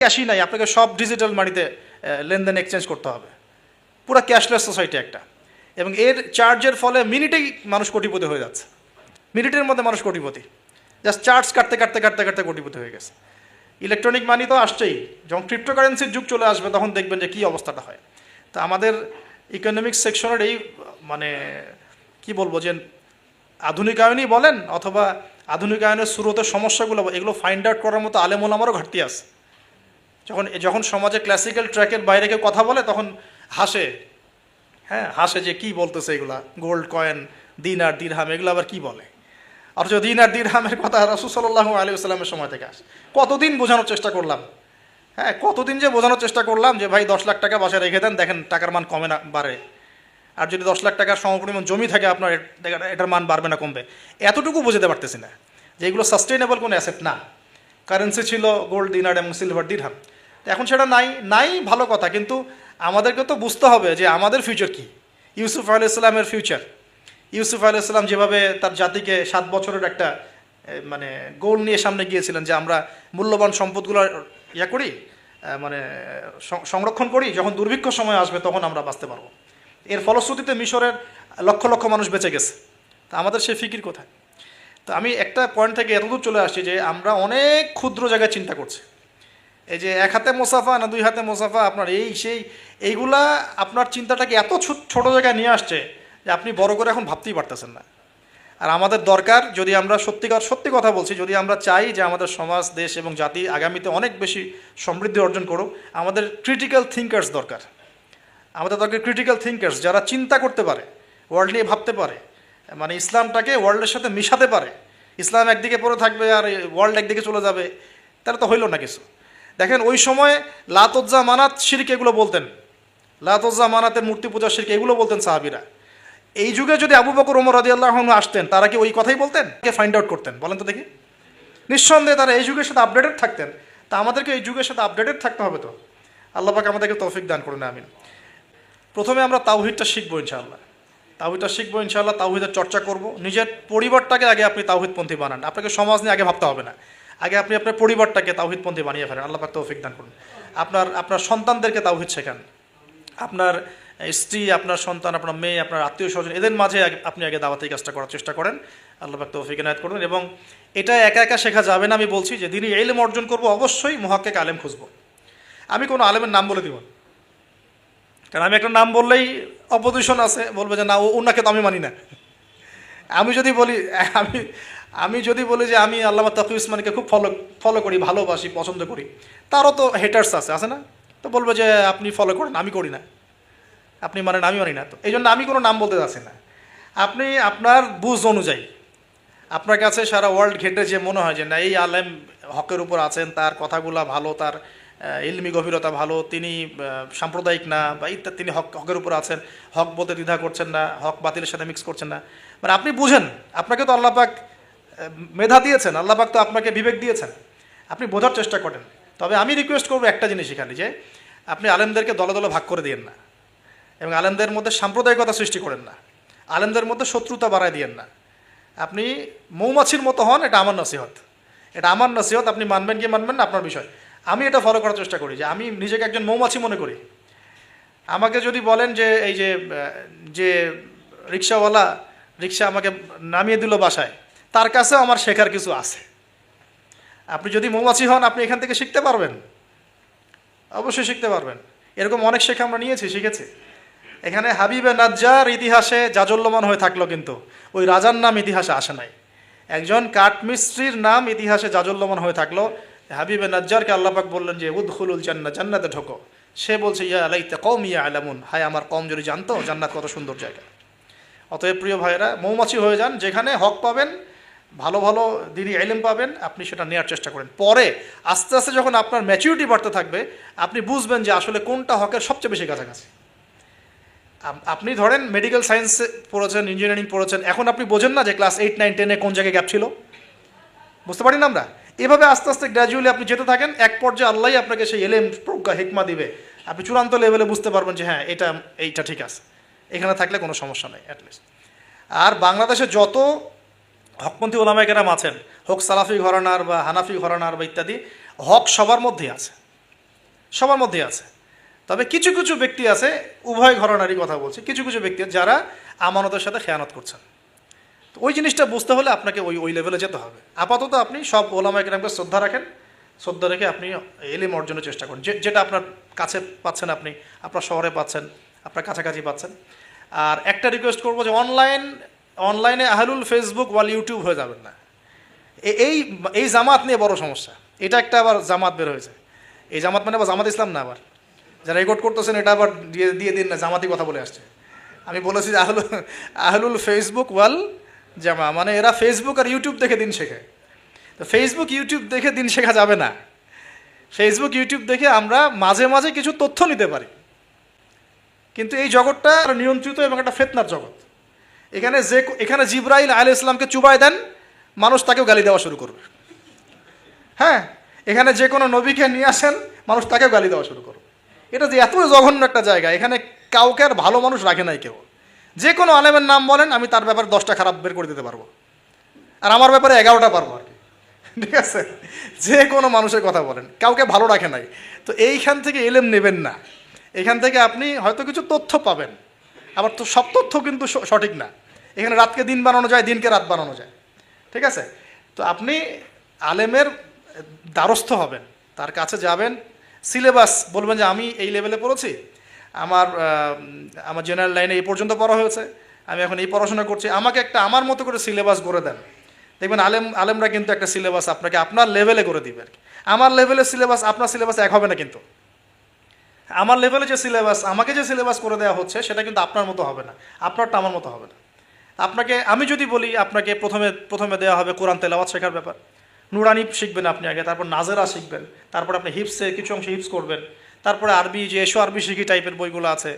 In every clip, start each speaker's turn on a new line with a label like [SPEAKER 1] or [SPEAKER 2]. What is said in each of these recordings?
[SPEAKER 1] ক্যাশই নাই, আপনাকে সব ডিজিটাল মানিতে লেনদেন এক্সচেঞ্জ করতে হবে। পুরো ক্যাশলেস সোসাইটি একটা। এবং এর চার্জের ফলে মিনিটেই মানুষ কোটিপতি হয়ে যাচ্ছে, মিনিটের মধ্যে মানুষ কোটিপতি, জাস্ট চার্জ কাটতে কাটতে কাটতে কাটতে কোটিপতি হয়ে গেছে। ইলেকট্রনিক মানি তো আসছেই, যখন ক্রিপ্টোকারেন্সির যুগ চলে আসবে তখন দেখবেন যে কী অবস্থাটা হয়। তো আমাদের ইকোনমিক্স সেকশনের এই মানে কি বলবো যে আধুনিকায়নই বলেন অথবা আধুনিকায়নের শুরুতে সমস্যাগুলো, এগুলো ফাইন্ড আউট করার মতো আলেম ওলামারও ঘাটতি আছে। যখন যখন সমাজে ক্লাসিক্যাল ট্র্যাকের বাইরে কেউ কথা বলে তখন হাসে, হ্যাঁ হাসে যে কি বলতেছে এগুলা, গোল্ড কয়েন, দিনার দিরহাম, এগুলো আবার কি বলে। অথচ দিনার দিরহামের কথা রাসূল সাল্লাল্লাহু আলাইহি ওয়াসাল্লামের সময় থেকে আসে। কতদিন বোঝানোর চেষ্টা করলাম, হ্যাঁ কতদিন যে বোঝানোর চেষ্টা করলাম যে ভাই 10 লাখ টাকা বাসায় রেখে দেন, দেখেন টাকার মান কমে না বাড়ে। আর যদি 10 লাখ টাকার সমপরিমাণ জমি থাকে আপনার, এটার মান বাড়বে না কমবে। এতটুকু বোঝাতে পারতেছি না যে এগুলো সাস্টেইনেবল কোনো অ্যাসেট না। কারেন্সি ছিল গোল্ড, দিনার এবং সিলভার, দিরহাম। এখন সেটা নাই, নাই ভালো কথা, কিন্তু আমাদেরকে তো বুঝতে হবে যে আমাদের ফিউচার কী। ইউসুফ আলাইহিস সালামের ফিউচার, ইউসুফ আলাইহিস সালাম যেভাবে তার জাতিকে 7 বছরের একটা মানে গোল নিয়ে সামনে গিয়েছিলেন যে আমরা মূল্যবান সম্পদগুলো করি, মানে সংরক্ষণ করি, যখন দুর্ভিক্ষ সময় আসবে তখন আমরা বাঁচতে পারবো। এর ফলশ্রুতিতে মিশরের লক্ষ লক্ষ মানুষ বেঁচে গেছে। তা আমাদের সেই ফিকির কোথায়? তো আমি একটা পয়েন্ট থেকে এতদূর চলে আসছি যে আমরা অনেক ক্ষুদ্র জায়গায় চিন্তা করছি। এই যে 1 হাতে মোসাফা না 2 হাতে মোসাফা, আপনার এই সেই এইগুলা আপনার চিন্তাটাকে এত ছোট জায়গায় নিয়ে আসছে যে আপনি বড় করে এখন ভাবতেই পারতেছেন না। আর আমাদের দরকার, যদি আমরা সত্যি কথা বলছি, যদি আমরা চাই যে আমাদের সমাজ, দেশ এবং জাতি আগামীতে অনেক বেশি সমৃদ্ধি অর্জন করুক, আমাদের ক্রিটিক্যাল থিঙ্কার্স দরকার। আমাদের দরকার ক্রিটিক্যাল থিঙ্কার্স, যারা চিন্তা করতে পারে, ওয়ার্ল্ড নিয়ে ভাবতে পারে, মানে ইসলামটাকে ওয়ার্ল্ডের সাথে মিশাতে পারে। ইসলাম একদিকে পড়ে থাকবে আর ওয়ার্ল্ড একদিকে চলে যাবে, তাহলে তো হইল না কিছু। দেখেন ওই সময় লাত উজ্জা মানাত শিরক এগুলো বলতেন, লাত উজ্জা মানাতের মূর্তি পূজা শিরক এগুলো বলতেন সাহাবীরা। এই যুগে যদি আবু বকর ওমর রাদিয়াল্লাহু আনহু আসতেন, তারা কি ওই কথাই বলতেন? কে ফাইন্ড আউট করতেন বলেন তো দেখি? নিঃসন্দেহে তারা এই যুগের সাথে আপডেটেড থাকতেন। তা আমাদেরকে এই যুগের সাথে আপডেটেড থাকতে হবে। তো আল্লাহ পাক আমাদেরকে তৌফিক দান করুন, আমিন। প্রথমে আমরা তাওহীদটা শিখবো ইনশাআল্লাহ, তাওহীদটা শিখবো ইনশাআল্লাহ, তাওহীদের চর্চা করব। নিজের পরিবারটাকে আগে আপনি তাওহীদপন্থী বানান, আপনাকে সমাজ নিয়ে আগে ভাবতে হবে না। আগে আপনি আপনার পরিবারটাকে তাওহীদপন্থী বানিয়ে ফেলেন, আল্লাহ পাক তৌফিক দান করুন। আপনার সন্তানদেরকে তাওহীদ শেখান, আপনার স্ত্রী, আপনার সন্তান, আপনার মেয়ে, আপনার আত্মীয় স্বজন, এদের মাঝে আপনি আগে দাওয়াতি কাজটা করার চেষ্টা করেন। আল্লাহ পাক তৌফিক এনায়েত করুন। এবং এটা একা একা শেখা যাবে না। আমি বলছি যে দিনই ইলম অর্জন করব, অবশ্যই মুহাক্কিক আলেম খুঁজব। আমি কোনো আলেমের নাম বলে দিব না, কারণ আমি একটা নাম বললেই অপোজিশন আছে, বলবে যে না ওনাকে তো আমি মানি না। আমি যদি বলি আমি যদি বলি যে আমি আল্লামা তাকি উসমানীকে খুব ফলো করি, ভালোবাসি, পছন্দ করি, তারও তো হেটার্স আছে না? তো বলবে যে আপনি ফলো করেন, আমি করি না, আপনি মানেন, আমি মানি না। তো এই জন্য আমি কোনো নাম বলতে যাচ্ছি না। আপনি আপনার বুঝ অনুযায়ী, আপনার কাছে সারা ওয়ার্ল্ড ঘেটে যে মনে হয় যে না এই আলেম হকের উপর আছেন, তার কথাগুলা ভালো, তার ইলমি গভীরতা ভালো, তিনি সাম্প্রদায়িক না বা ইত্যাদি, তিনি হকের উপর আছেন, হক বলতে দ্বিধা করছেন না, হক বাতিলের সাথে মিক্স করছেন না, মানে আপনি বুঝেন, আপনাকে তো আল্লাহ পাক মেধা দিয়েছেন, আল্লাহ পাক তো আপনাকে বিবেক দিয়েছেন, আপনি বোঝার চেষ্টা করেন। তবে আমি রিকোয়েস্ট করবো একটা জিনিস এখানে, যে আপনি আলেমদেরকে দলে দলে ভাগ করে দিয়েন না, এবং আলেমদের মধ্যে সাম্প্রদায়িকতা সৃষ্টি করেন না, আলেমদের মধ্যে শত্রুতা বাড়ায় দিয়েন না। আপনি মৌমাছির মতো হন, এটা আমার নসিহত, এটা আমার নসিহত। আপনি মানবেন কি মানবেন না আপনার বিষয়। আমি এটা ফলো করার চেষ্টা করি যে আমি নিজেকে একজন মৌমাছি মনে করি। আমাকে যদি বলেন যে এই যে রিক্সাওয়ালা রিক্সা আমাকে নামিয়ে দিল বাসায়, তার কাছেও আমার শেখার কিছু আছে। আপনি যদি মৌমাছি হন, আপনি এখান থেকে শিখতে পারবেন, অবশ্যই শিখতে পারবেন। এরকম অনেক শেখা আমরা শিখেছি। এখানে হাবিবে নাজ্জার ইতিহাসে জাজল্যমান হয়ে থাকলো, কিন্তু ওই রাজার নাম ইতিহাসে আসে নাই। একজন কাঠমিস্ত্রির নাম ইতিহাসে জাজল্যমান হয়ে থাকলো। হাবিবে নাজ্জারকে আল্লাহ পাক বললেন যে উদখুলুল জান্নাহ, জান্নাতে ঢোকো। সে বলছে ইয়া লাইতা কওমি ইয়ালামুন, হায় আমার কওম যদি জানতো জান্নাত কত সুন্দর জায়গা। অতএব প্রিয় ভাইয়েরা, মৌমাছি হয়ে যান, যেখানে হক পাবেন, ভালো ভালো দিনই ইলম পাবেন, আপনি সেটা নেওয়ার চেষ্টা করেন। পরে আস্তে আস্তে যখন আপনার ম্যাচুরিটি বাড়তে থাকবে, আপনি বুঝবেন যে আসলে কোনটা হকের সবচেয়ে বেশি কাছাকাছি। আপনি ধরেন মেডিকেল সায়েন্স পড়েছেন, ইঞ্জিনিয়ারিং পড়েছেন, এখন আপনি বোঝেন না যে ক্লাস 8, 9, 10-এ কোন জায়গায় গ্যাপ ছিল, বুঝতে পারি না আমরা। এভাবে আস্তে আস্তে গ্র্যাজুয়ালি আপনি যেতে থাকেন, এক পর্যায়ে আল্লাহ আপনাকে সেই এলেম, প্রজ্ঞা, হিকমা দিবে, আপনি চূড়ান্ত লেভেলে বুঝতে পারবেন যে হ্যাঁ এইটা ঠিক আছে, এখানে থাকলে কোনো সমস্যা নেই অ্যাটলিস্ট। আর বাংলাদেশে যত হকপন্থী ওলামায়ে কেরাম আছেন, হোক সালাফি ঘরানার বা হানাফি ঘরানার বা ইত্যাদি, হক সবার মধ্যেই আছে। সবার মধ্যেই আছে। তবে কিছু কিছু ব্যক্তি আছে, উভয় ঘরানারই কথা বলছি, কিছু কিছু ব্যক্তি যারা আমানতের সাথে খেয়ানত করছেন। তো ওই জিনিসটা বুঝতে হলে আপনাকে ওই ওই লেভেলে যেতে হবে। আপাতত আপনি সব ওলামায়ে কেরামকে শ্রদ্ধা রাখেন, শ্রদ্ধা রেখে আপনি ইলম অর্জনের চেষ্টা করেন, যেটা আপনার কাছে পাচ্ছেন, আপনি আপনার শহরে পাচ্ছেন, আপনার কাছাকাছি পাচ্ছেন। আর একটা রিকোয়েস্ট করবো যে অনলাইনে আহলুল ফেসবুক ওয়াল ইউটিউব হয়ে যাবেন না। এই এই জামাত নিয়ে বড় সমস্যা। এটা একটা আবার জামাত বের হয়েছে, এই জামাত মানে আবার জামাত ইসলাম না, আবার যারা রেকর্ড করতেছেন এটা আবার দিয়ে দিয়ে দিন না, জামাতি কথা বলে আসছে। আমি বলেছি যে আহলুল ফেসবুক ওয়াল জামা, মানে এরা ফেসবুক আর ইউটিউব দেখে দিন শেখে। তো ফেসবুক ইউটিউব দেখে দিন শেখা যাবে না। ফেসবুক ইউটিউব দেখে আমরা মাঝে মাঝে কিছু তথ্য নিতে পারি, কিন্তু এই জগৎটা নিয়ন্ত্রিত এবং একটা ফেতনার জগৎ। এখানে জিবরাইল আলাইহিস ইসলামকে চুবাই দেন, মানুষ তাকেও গালি দেওয়া শুরু করবে। হ্যাঁ, এখানে যে কোনো নবীকে নিয়ে আসেন, মানুষ তাকেও গালি দেওয়া শুরু করবে। এটা যে এত জঘন্য একটা জায়গা, এখানে কাউকে আর ভালো মানুষ রাখে নাই কেউ। যে কোনো আলেমের নাম বলেন, আমি তার ব্যাপারে 10টা খারাপ বের করে দিতে পারবো, আর আমার ব্যাপারে 11টা পারবো আর কি। ঠিক আছে, যে কোনো মানুষের কথা বলেন, কাউকে ভালো রাখে নাই। তো এইখান থেকে এলেম নেবেন না। এখান থেকে আপনি হয়তো কিছু তথ্য পাবেন, আবার তো সব তথ্য কিন্তু সঠিক না। এখানে রাতকে দিন বানানো যায়, দিনকে রাত বানানো যায়। ঠিক আছে, তো আপনি আলেমের দ্বারস্থ হবেন, তার কাছে যাবেন, সিলেবাস বলবেন যে আমি এই লেভেলে পড়েছি, আমার জেনারেল লাইনে এই পর্যন্ত পড়া হয়েছে, আমি এখন এই পড়াশোনা করছি, আমাকে একটা আমার মতো করে সিলেবাস করে দেন। দেখবেন আলেমরা কিন্তু একটা সিলেবাস আপনাকে আপনার লেভেলে করে দিবে আর কি। আমার লেভেলের সিলেবাস আপনার সিলেবাস এক হবে না, কিন্তু আমার লেভেলে যে সিলেবাস, আমাকে যে সিলেবাস করে দেওয়া হচ্ছে, সেটা কিন্তু আপনার মতো হবে না, আপনারটা আমার মতো হবে না। আপনাকে আমি যদি বলি, আপনাকে প্রথমে দেওয়া হবে কোরআন তেলাওয়াত শেখার ব্যাপার, নুরানি শিখবেন আপনি আগে, তারপর নাজেরা শিখবেন, তারপর আপনি হিপসে কিছু অংশ হিপস করবেন, তারপরে আরবি, যে এসো আরবি শিখি টাইপের বইগুলো আছে,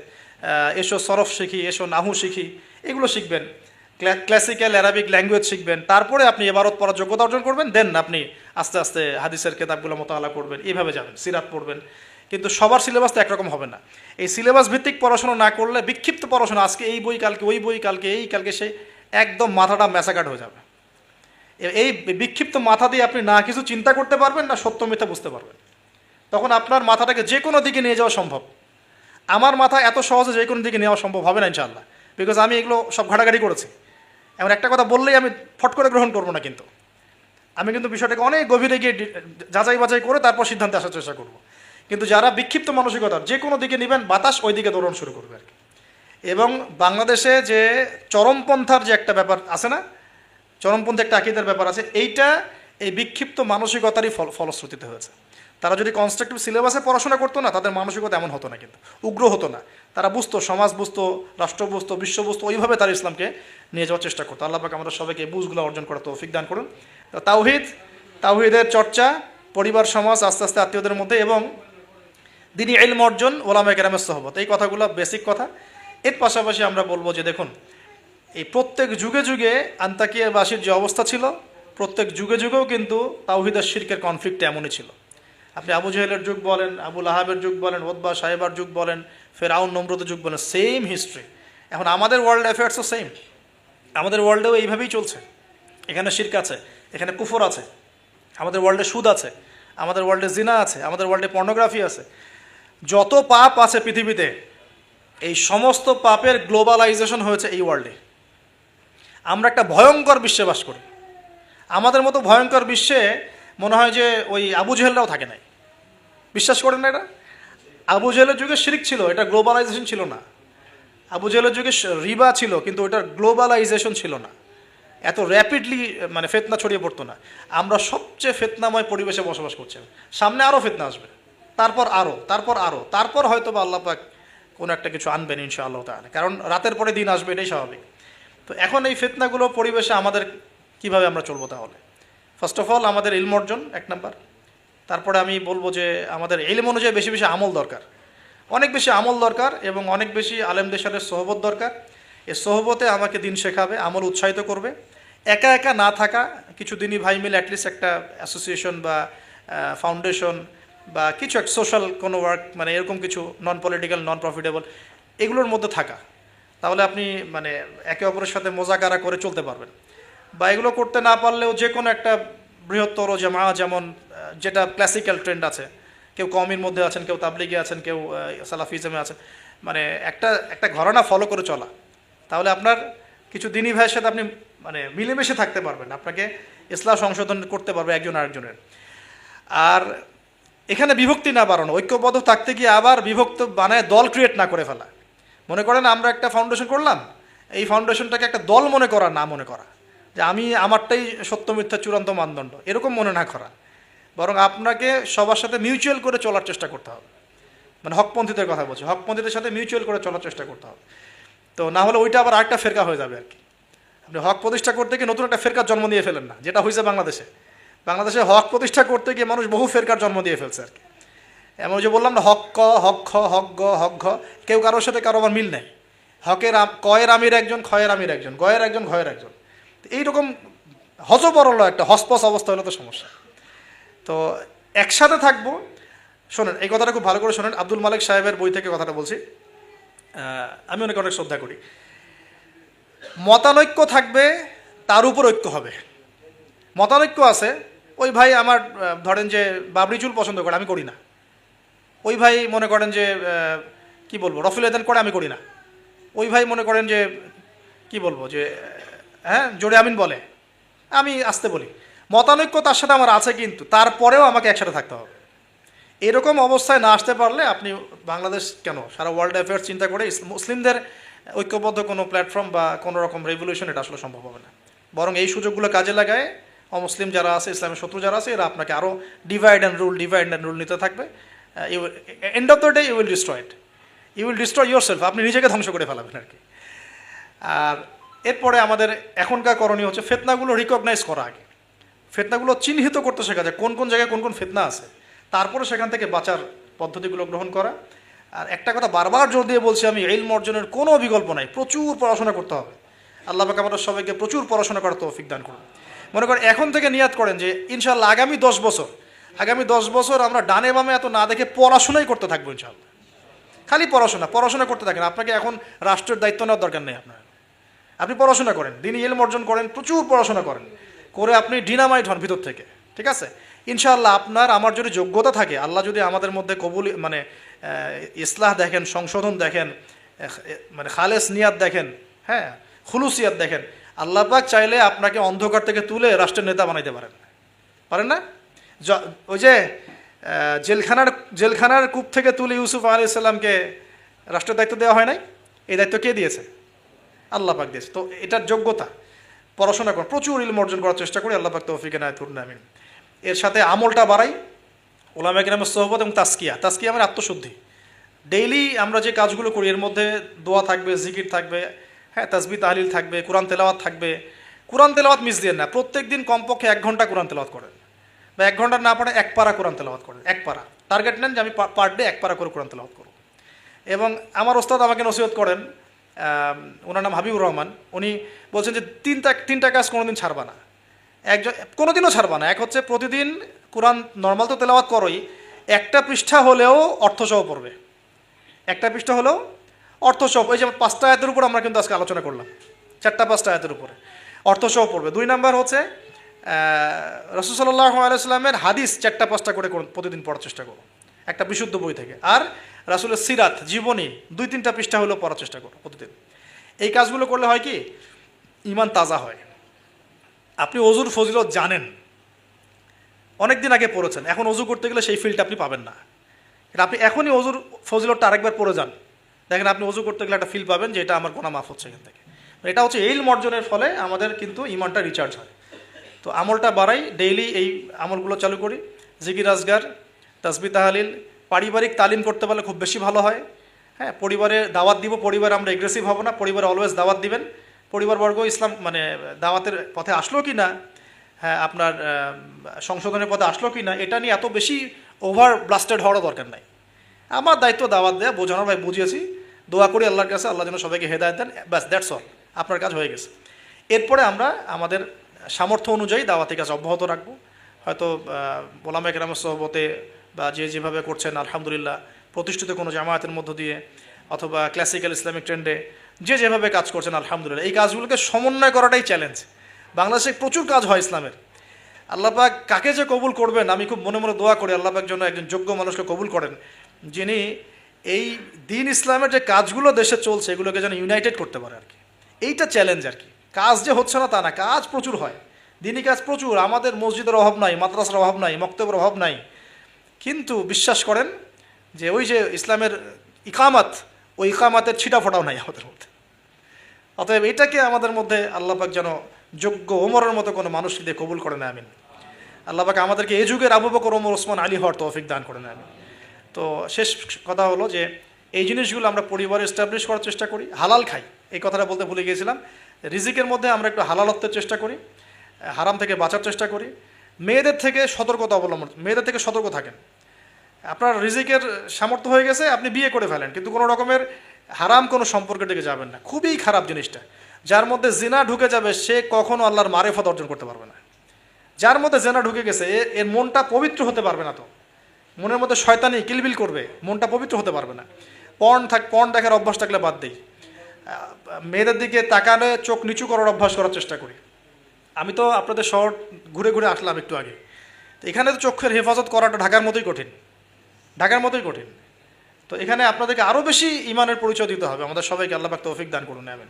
[SPEAKER 1] এসো সরফ শিখি, এসো নাহু শিখি, এগুলো শিখবেন, ক্লাসিক্যাল অ্যারাবিক ল্যাঙ্গুয়েজ শিখবেন, তারপরে আপনি এবারত পড়ার যোগ্যতা অর্জন করবেন, দেন আপনি আস্তে আস্তে হাদিসের কিতাবগুলো মোতালা করবেন, এইভাবে যাবেন, সিরাত পড়বেন। কিন্তু সবার সিলেবাস তো একরকম হবে না। এই সিলেবাস ভিত্তিক পড়াশোনা না করলে, বিক্ষিপ্ত পড়াশোনা, আজকে এই বই, কালকে ওই বই, কালকে সেই, একদম মাথাটা ম্যাসাকাট হয়ে যাবে। এই বিক্ষিপ্ত মাথা দিয়ে আপনি না কিছু চিন্তা করতে পারবেন, না সত্য মিথ্যা বুঝতে পারবেন। তখন আপনার মাথাটাকে যে কোনো দিকে নিয়ে যাওয়া সম্ভব। আমার মাথা এত সহজে যে কোনো দিকে নেওয়া সম্ভব হবে না ইনশাআল্লাহ, বিকজ আমি এগুলো সব ঘাটাঘাটি করেছি। এমন একটা কথা বললেই আমি ফট করে গ্রহণ করবো না, কিন্তু আমি কিন্তু বিষয়টাকে অনেক গভীরে গিয়ে যাচাই বাছাই করে তারপর সিদ্ধান্তে আসার চেষ্টা করব। কিন্তু যারা বিক্ষিপ্ত মানসিকতার, যে কোনো দিকে নেবেন, বাতাস ওই দিকে দৌড়ানো শুরু করবে আর কি। এবং বাংলাদেশে যে চরমপন্থার যে একটা ব্যাপার আছে না, চরমপন্থী একটা আকীদার ব্যাপার আছে, এইটা এই বিক্ষিপ্ত মানসিকতারই ফলশ্রুতিতে হয়েছে। তারা যদি কনস্ট্রাকটিভ সিলেবাসে পড়াশোনা করতো না, তাদের মানসিকতা এমন হতো না, কিন্তু উগ্র হতো না। তারা বুঝতো, সমাজ বুঝতো, রাষ্ট্র বুঝতো, বিশ্ব বুঝতো, ওইভাবে তারা ইসলামকে নিয়ে যাওয়ার চেষ্টা করতো। আল্লাহ পাক আমাদের সবাইকে এই বুঝগুলো অর্জন করার তৌফিক দান করুন। তাওহীদের চর্চা, পরিবার, সমাজ, আস্তে আস্তে আত্মীয়দের মধ্যে, এবং দ্বীনি ইলম অর্জন, ওলামায়ে কেরামের সোহবত, এই কথাগুলো বেসিক কথা। এর পাশাপাশি আমরা বলবো যে দেখুন, এই প্রত্যেক যুগে যুগে আন্তাকিয়াবাসীর যে অবস্থা ছিল, প্রত্যেক যুগে যুগেও কিন্তু তাওহীদ আর শিরকের কনফ্লিক্ট এমনই ছিল। আপনি আবু জাহেলের যুগ বলেন, আবু লাহাবের যুগ বলেন, ওতবা সাহেবার যুগ বলেন, ফেরাউন নমরুদের যুগ বলেন, সেম হিস্ট্রি। এখন আমাদের ওয়ার্ল্ড অ্যাফেয়ার্সও সেম, আমাদের ওয়ার্ল্ডেও এইভাবেই চলছে। এখানে শিরক আছে, এখানে কুফর আছে, আমাদের ওয়ার্ল্ডে সুদ আছে, আমাদের ওয়ার্ল্ডে জিনা আছে, আমাদের ওয়ার্ল্ডে পর্নোগ্রাফি আছে। যত পাপ আছে পৃথিবীতে, এই সমস্ত পাপের গ্লোবালাইজেশন হয়েছে এই ওয়ার্ল্ডে। আমরা একটা ভয়ঙ্কর বিশ্বে বাস করি। আমাদের মতো ভয়ঙ্কর বিশ্বে মনে হয় যে ওই আবু জেহেলরাও থাকে নাই। বিশ্বাস করেন না এটা? আবু জেহেলের যুগে শিরক ছিল, এটা গ্লোবালাইজেশন ছিল না। আবু জেহেলের যুগে রিবা ছিল, কিন্তু ওটার গ্লোবালাইজেশন ছিল না, এত র্যাপিডলি মানে ফেতনা ছড়িয়ে পড়তো না। আমরা সবচেয়ে ফেতনাময় পরিবেশে বসবাস করছি। সামনে আরও ফেতনা আসবে, তারপর হয়তো বা আল্লাহ পাক কোনো একটা কিছু আনবেন ইনশাআল্লাহ তাআলা, কারণ রাতের পরে দিন আসবে, এটাই স্বাভাবিক। তো এখন এই ফিতনাগুলো পরিবেশে আমাদের কিভাবে আমরা চলবো? তাহলে ফার্স্ট অফ অল আমাদের ইলম অর্জন এক নাম্বার। তারপরে আমি বলবো যে আমাদের ইলম অনুযায়ী বেশি বেশি আমল দরকার, অনেক বেশি আমল দরকার, এবং অনেক বেশি আলেমদের সাথে সোহবত দরকার। এই সোহবতে আমাকে দিন শেখাবে, আমল উৎসাহিত করবে। একা একা না থাকা, কিছু দিনই ভাই মিলে অ্যাটলিস্ট একটা অ্যাসোসিয়েশন বা ফাউন্ডেশন বা কিছু এক সোশ্যাল কোনো ওয়ার্ক, মানে এরকম কিছু নন পলিটিক্যাল, নন প্রফিটেবল, এগুলোর মধ্যে থাকা, তাহলে আপনি মানে একে অপরের সাথে মোজাকারা করে চলতে পারবেন। বা এগুলো করতে না পারলেও যে কোনো একটা বৃহত্তর জামা, যেমন যেটা ক্লাসিক্যাল ট্রেন্ড আছে, কেউ কওমির মধ্যে আছেন, কেউ তাবলিগে আছেন, কেউ সালাফিজমে আছেন, মানে একটা একটা ঘরানা ফলো করে চলা, তাহলে আপনার কিছু দিনী ভাইয়ের সাথে আপনি মানে মিলেমিশে থাকতে পারবেন, আপনাকে ইসলাম সংশোধন করতে পারবে একজন আরেকজনের। আর এখানে বিভক্তি না বাড়ানো, ঐক্যবদ্ধ থাকতে গিয়ে আবার বিভক্ত বানায় দল ক্রিয়েট না করে ফেলা। মনে করেন আমরা একটা ফাউন্ডেশন করলাম, এই ফাউন্ডেশনটাকে একটা দল মনে করা, না মনে করা যে আমি আমারটাই সত্য মিথ্যা চূড়ান্ত মানদণ্ড, এরকম মনে না করা, বরং আপনাকে সবার সাথে মিউচুয়াল করে চলার চেষ্টা করতে হবে। মানে হকপন্থীদের কথা বলছি, হকপন্থীদের সাথে মিউচুয়াল করে চলার চেষ্টা করতে হবে। তো না হলে ওইটা আবার আরেকটা ফেরকা হয়ে যাবে আর কি। আপনি হক প্রতিষ্ঠা করতে গিয়ে নতুন একটা ফেরকার জন্ম দিয়ে ফেলেন না, যেটা হয়েছে বাংলাদেশে। বাংলাদেশে হক প্রতিষ্ঠা করতে গিয়ে মানুষ বহু ফেরকার জন্ম দিয়ে ফেলছে আর কি। এমন যে বললাম না, হক ক, হক খ, হক গ, হক ঘ, কেউ কারোর সাথে কারো আমার মিল নেই। হকের কয়ের আমির একজন, ক্ষয়ের আমির একজন, গয়ের একজন, ঘয়ের একজন। এইরকম হজবরল একটা হসপস অবস্থা হলো তো সমস্যা। তো একসাথে থাকবো। শোনেন, এই কথাটা খুব ভালো করে শোনেন, আব্দুল মালিক সাহেবের বই থেকে কথাটা বলছি, আমি অনেক অনেক শ্রদ্ধা করি। মতানৈক্য থাকবে, তার উপর ঐক্য হবে। মতানৈক্য আছে, ওই ভাই আমার ধরেন যে বাবরি চুল পছন্দ করে, আমি করি না। ওই ভাই মনে করেন যে কি বলবো, রফিল এদান করে, আমি করি না। ওই ভাই মনে করেন যে কি বলবো, যে হ্যাঁ জোরে আমিন বলে, আমি আসতে বলি। মতানৈক্য তার সাথে আমার আছে, কিন্তু তারপরেও আমাকে একসাথে থাকতে হবে। এরকম অবস্থায় না আসতে পারলে আপনি বাংলাদেশ কেন, সারা ওয়ার্ল্ড অ্যাফেয়ার্স চিন্তা করে মুসলিমদের ঐক্যবদ্ধ কোনো প্ল্যাটফর্ম বা কোনো রকম রেভলিউশন এটা আসলে সম্ভব হবে না। বরং এই সুযোগগুলো কাজে লাগায় অমুসলিম যারা আছে, ইসলামের শত্রু যারা আছে, এরা আপনাকে আরও ডিভাইড অ্যান্ড রুল নিতে থাকবে। End of the day you will destroy it, you will destroy yourself, আপনি নিজেকে ধ্বংস করে ফেলাবেন আর কি। আর এরপরে আমাদের এখনকার করণীয় হচ্ছে ফিতনাগুলো রিকগনাইজ করা। আগে ফিতনাগুলো চিহ্নিত করতে শেখা যায়, কোন কোন জায়গায় কোন কোন ফিতনা আছে, তারপরে সেখান থেকে বাঁচার পদ্ধতিগুলো গ্রহণ করা। আর একটা কথা বারবার জোর দিয়ে বলছি আমি, ইলম অর্জনের কোনো বিকল্প নাই, প্রচুর পড়াশোনা করতে হবে। আল্লাহ পাক আমাদের সবাইকে প্রচুর পড়াশোনা করার তৌফিক দান করুন। মনে করেন এখন থেকে নিয়াত করেন যে ইনশাআল্লাহ আগামী 10 বছর আমরা ডানে বামে এত না দেখে পড়াশোনাই করতে থাকবো ইনশাআল্লাহ। খালি পড়াশোনা করতে থাকেন। আপনাকে এখন রাষ্ট্রের দায়িত্ব নেওয়ার দরকার নেই আপনার। আপনি পড়াশোনা করেন, দিনই ইলম অর্জন করেন, প্রচুর পড়াশোনা করেন, করে আপনি ডিনামাইট হন ভিতর থেকে, ঠিক আছে? ইনশাআল্লাহ আপনার আমার যদি যোগ্যতা থাকে, আল্লাহ যদি আমাদের মধ্যে কবুল মানে ইসলাহ দেখেন, সংশোধন দেখেন, মানে খালেস নিয়াত দেখেন, হ্যাঁ খুলুসিয়াত দেখেন, আল্লাহ পাক চাইলে আপনাকে অন্ধকার থেকে তুলে রাষ্ট্রের নেতা বানাইতে পারেন না? ওই যে জেলখানার কূপ থেকে তুলে ইউসুফ আলাইহিস সালামকে রাষ্ট্রের দায়িত্ব দেওয়া হয় নাই? এই দায়িত্ব কে দিয়েছে? আল্লাহ পাক দিয়েছে। তো এটার যোগ্যতা, পড়াশোনা করেন, প্রচুর ইলম অর্জন করার চেষ্টা করি। আল্লাহ পাক তৌফিক এনায়েত করুন, আমিন। এর সাথে আমলটা বাড়াই, ওলামায়ে কেরামের সোহবত এবং তাসকিয়া মানে আত্মশুদ্ধি। ডেইলি আমরা যে কাজগুলো করি এর মধ্যে দোয়া থাকবে, জিকির থাকবে, হ্যাঁ তাসবিহ তাহলিল থাকবে, কোরআন তেলাওয়াত থাকবে। কোরআন তেলাওয়াত মিস দিয়ে না, প্রত্যেক দিন কমপক্ষে 1 ঘন্টা কোরআন তেলাওয়াত করেন, বা 1 ঘন্টা না পড়ে 1 পারা কোরআন তেলাওয়াত করেন। 1 পারা টার্গেট নেন যে আমি পার ডে 1 পারা করে কোরআন তেলাওয়াত করব। এবং আমার ওস্তাদ আমাকে নসিহত করেন, ওনার নাম হাবিবুর রহমান, উনি বলছেন যে তিনটা কাজ কোনোদিন ছাড়বা না, কোনোদিনও ছাড়বা না। এক হচ্ছে প্রতিদিন কোরআন নর্মাল তো তেলাওয়াত করোই, একটা পৃষ্ঠা হলেও অর্থসহ পড়বে, একটা পৃষ্ঠা হলেও অর্থসহ। এই যে 5টা আয়াতের উপর আমরা কিন্তু আজকে আলোচনা করলাম, 4-5টা আয়াতের উপরে অর্থসহ পড়বে। 2 নাম্বার হচ্ছে রাসূল সাল্লাল্লাহু আলাইহি ওয়াসাল্লামের হাদিস 4-5টা করে প্রতিদিন পড়ার চেষ্টা করো, একটা বিশুদ্ধ বই থেকে। আর রাসূলের সিরাত, জীবনী 2-3টা পৃষ্ঠা হলেও পড়ার চেষ্টা করো প্রতিদিন। এই কাজগুলো করলে হয় কি, ঈমান তাজা হয়। আপনি অজুর ফজিলত জানেন, অনেক দিন আগে পড়েছেন, এখন অজু করতে গেলে সেই ফিলটা আপনি পাবেন না। এটা আপনি এখনই অজুর ফজিলতটা আরেকবার পড়ে যান, দেখেন আপনি অজু করতে গেলে একটা ফিল পাবেন যে এটা আমার গুনাহ মাফ হচ্ছে এখান থেকে। এটা হচ্ছে ইলম অর্জনের ফলে আমাদের কিন্তু ঈমানটা রিচার্জ হয়। তো আমলটা বাড়াই, ডেইলি এই আমলগুলো চালু করি, জিকির আজগার, তাসবিহ তাহলিল। পারিবারিক তালিম করতে পারলে খুব বেশি ভালো হয়। হ্যাঁ, পরিবারে দাওয়াত দিব, পরিবারে আমরা এগ্রেসিভ হব না, পরিবারে অলওয়েজ দাওয়াত দিবেন। পরিবারবর্গ ইসলাম মানে দাওয়াতের পথে আসলো কি না, হ্যাঁ আপনার সংশোধনের পথে আসলো কি না, এটা নিয়ে এত বেশি ওভার ব্লাস্টেড হওয়ারও দরকার নাই। আমার দায়িত্ব দাওয়াত দেয়া, বোঝানোর, ভাই বুঝিয়েছি, দোয়া করি আল্লাহর কাছে, আল্লাহ যেন সবাইকে হেদায়েত দেন, ব্যাস দ্যাটস অল, আপনার কাজ হয়ে গেছে। এরপরে আমরা আমাদের সামর্থ্য অনুযায়ী দাওয়াতি কাজ অব্যাহত রাখবো। হয়তো ওলামায়ে কেরামের সোহবতে বা যেভাবে করছেন আলহামদুলিল্লাহ, প্রতিষ্ঠিত কোনো জামায়াতের মধ্য দিয়ে অথবা ক্লাসিক্যাল ইসলামিক ট্রেন্ডে যেভাবে কাজ করছেন আলহামদুলিল্লাহ, এই কাজগুলোকে সমন্বয় করাটাই চ্যালেঞ্জ। বাংলাদেশে প্রচুর কাজ হয় ইসলামের, আল্লাহ পাক কাকে যে কবুল করবেন, আমি খুব মনে মনে দোয়া করি আল্লাহ পাক যেন একজন যোগ্য মানুষকে কবুল করেন, যিনি এই দিন ইসলামের যে কাজগুলো দেশে চলছে এগুলোকে যেন ইউনাইটেড করতে পারে আর কি। এইটা চ্যালেঞ্জ আর কি। কাজ যে হচ্ছে না তা না, কাজ প্রচুর হয়, দিনই কাজ প্রচুর। আমাদের মসজিদের অভাব নাই, মাদ্রাসার অভাব নাই, মক্তবের অভাব নাই, কিন্তু বিশ্বাস করেন যে ওই যে ইসলামের ইকামাত, ওই ইকামাতের ছিটা ফোটাও নাই আমাদের মধ্যে। অতএব এটাকে আমাদের মধ্যে আল্লাহ পাক যেন যোগ্য ওমরের মতো কোনো মানুষ দিয়ে কবুল করে নেয়, আমিন। আল্লাহ পাক আমাদেরকে এই যুগের আবু বকর, ওমর, ওসমান, আলী হওয়ার তৌফিক দান করে নেয়, আমিন। তো শেষ কথা হলো যে এই জিনিসগুলো আমরা পরিবারে এস্টাবলিশ করার চেষ্টা করি, হালাল খাই, এই কথাটা বলতে ভুলে গিয়েছিলাম। রিজিকের মধ্যে আমরা একটু হালালত্বের চেষ্টা করি, হারাম থেকে বাঁচার চেষ্টা করি। মেয়েদের থেকে সতর্কতা অবলম্বন, মেয়েদের থেকে সতর্ক থাকেন। আপনার রিজিকের সামর্থ্য হয়ে গেছে, আপনি বিয়ে করে ফেলেন, কিন্তু কোনো রকমের হারাম কোনো সম্পর্কের দিকে যাবেন না। খুবই খারাপ জিনিসটা। যার মধ্যে জিনা ঢুকে যাবে সে কখনো আল্লাহর মারেফত অর্জন করতে পারবে না। যার মধ্যে জিনা ঢুকে গেছে এর মনটা পবিত্র হতে পারবে না। তো মনের মধ্যে শয়তানি কিলবিল করবে, মনটা পবিত্র হতে পারবে না। পর্ন দেখার অভ্যাস থাকলে বাদ দেই। মেয়েদের দিকে তাকালে চোখ নিচু করার অভ্যাস করার চেষ্টা করি। আমি তো আপনাদের শহর ঘুরে ঘুরে আসলাম একটু আগে, তো এখানে তো চোখের হেফাজত করাটা ঢাকার মতোই কঠিন, ঢাকার মতোই কঠিন। তো এখানে আপনাদেরকে আরও বেশি ইমানের পরিচয় দিতে হবে। আমাদের সবাইকে আল্লাহ পাক তৌফিক দান করুন, আমিন।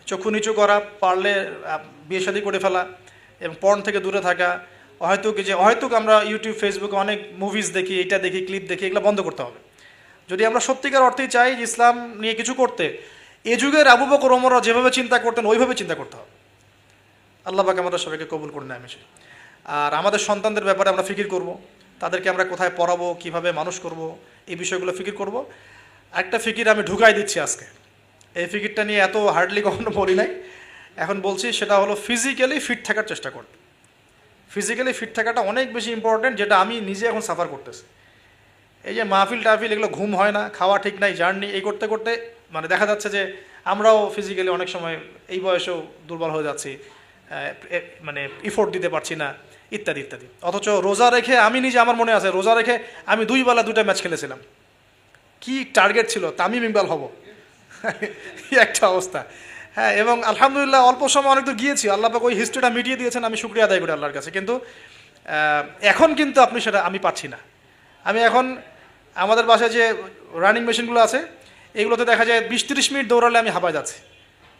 [SPEAKER 1] চক্ষু নিচু করা, পারলে বিয়ে শাদী করে ফেলা এবং পর্ন থেকে দূরে থাকা। হয়তো আমরা ইউটিউব, ফেসবুকে অনেক মুভিজ দেখি, এটা দেখি, ক্লিপ দেখি, এগুলো বন্ধ করতে হবে। যদি আমরা সত্যিকার অর্থেই চাই যে ইসলাম নিয়ে কিছু করতে, এ যুগের আবু বকর, ওমররা যেভাবে চিন্তা করতেন ওইভাবে চিন্তা করতে হবে। আল্লাহ পাক আমাদের সবাইকে কবুল করে নেয়, আমিন। আর আমাদের সন্তানদের ব্যাপারে আমরা ফিকির করব, তাদেরকে আমরা কোথায় পড়াবো, কিভাবে মানুষ করব, এই বিষয়গুলো ফিকির করব। একটা ফিকির আমি ঢুকাই দিচ্ছি আজকে, এই ফিকিরটা নিয়ে এত হার্ডলি কখনো বলি নাই, এখন বলছি। সেটা হলো ফিজিক্যালি ফিট থাকার চেষ্টা করব। ফিজিক্যালি ফিট থাকাটা অনেক বেশি ইম্পর্টেন্ট, যেটা আমি নিজে এখন সাফার করতেছি। এই যে মাহফিল টাহফিল, এগুলো ঘুম হয় না, খাওয়া ঠিক নাই, জার্নি এই করতে করতে মানে দেখা যাচ্ছে যে আমরাও ফিজিক্যালি অনেক সময় এই বয়সেও দুর্বল হয়ে যাচ্ছি, মানে ইফোর্ট দিতে পারছি না, ইত্যাদি ইত্যাদি। অথচ রোজা রেখে আমি নিজে, আমার মনে আছে, রোজা রেখে আমি 2 বেলা 2টা ম্যাচ খেলেছিলাম। কি টার্গেট ছিল, তামিম ইকবাল হব, একটা অবস্থা। হ্যাঁ, এবং আলহামদুলিল্লাহ অল্প সময় অনেক দূর গিয়েছি। আল্লাহ পাক ওই হিস্ট্রিটা মিটিয়ে দিয়েছেন, আমি শুকরিয়া আদায় করি আল্লাহর কাছে। কিন্তু এখন কিন্তু আমি পাচ্ছি না। আমি এখন আমাদের বাসায় যে রানিং মেশিনগুলো আছে এগুলোতে দেখা যায় 20-30 মিনিট দৌড়ালে আমি হাঁপায় যাচ্ছি।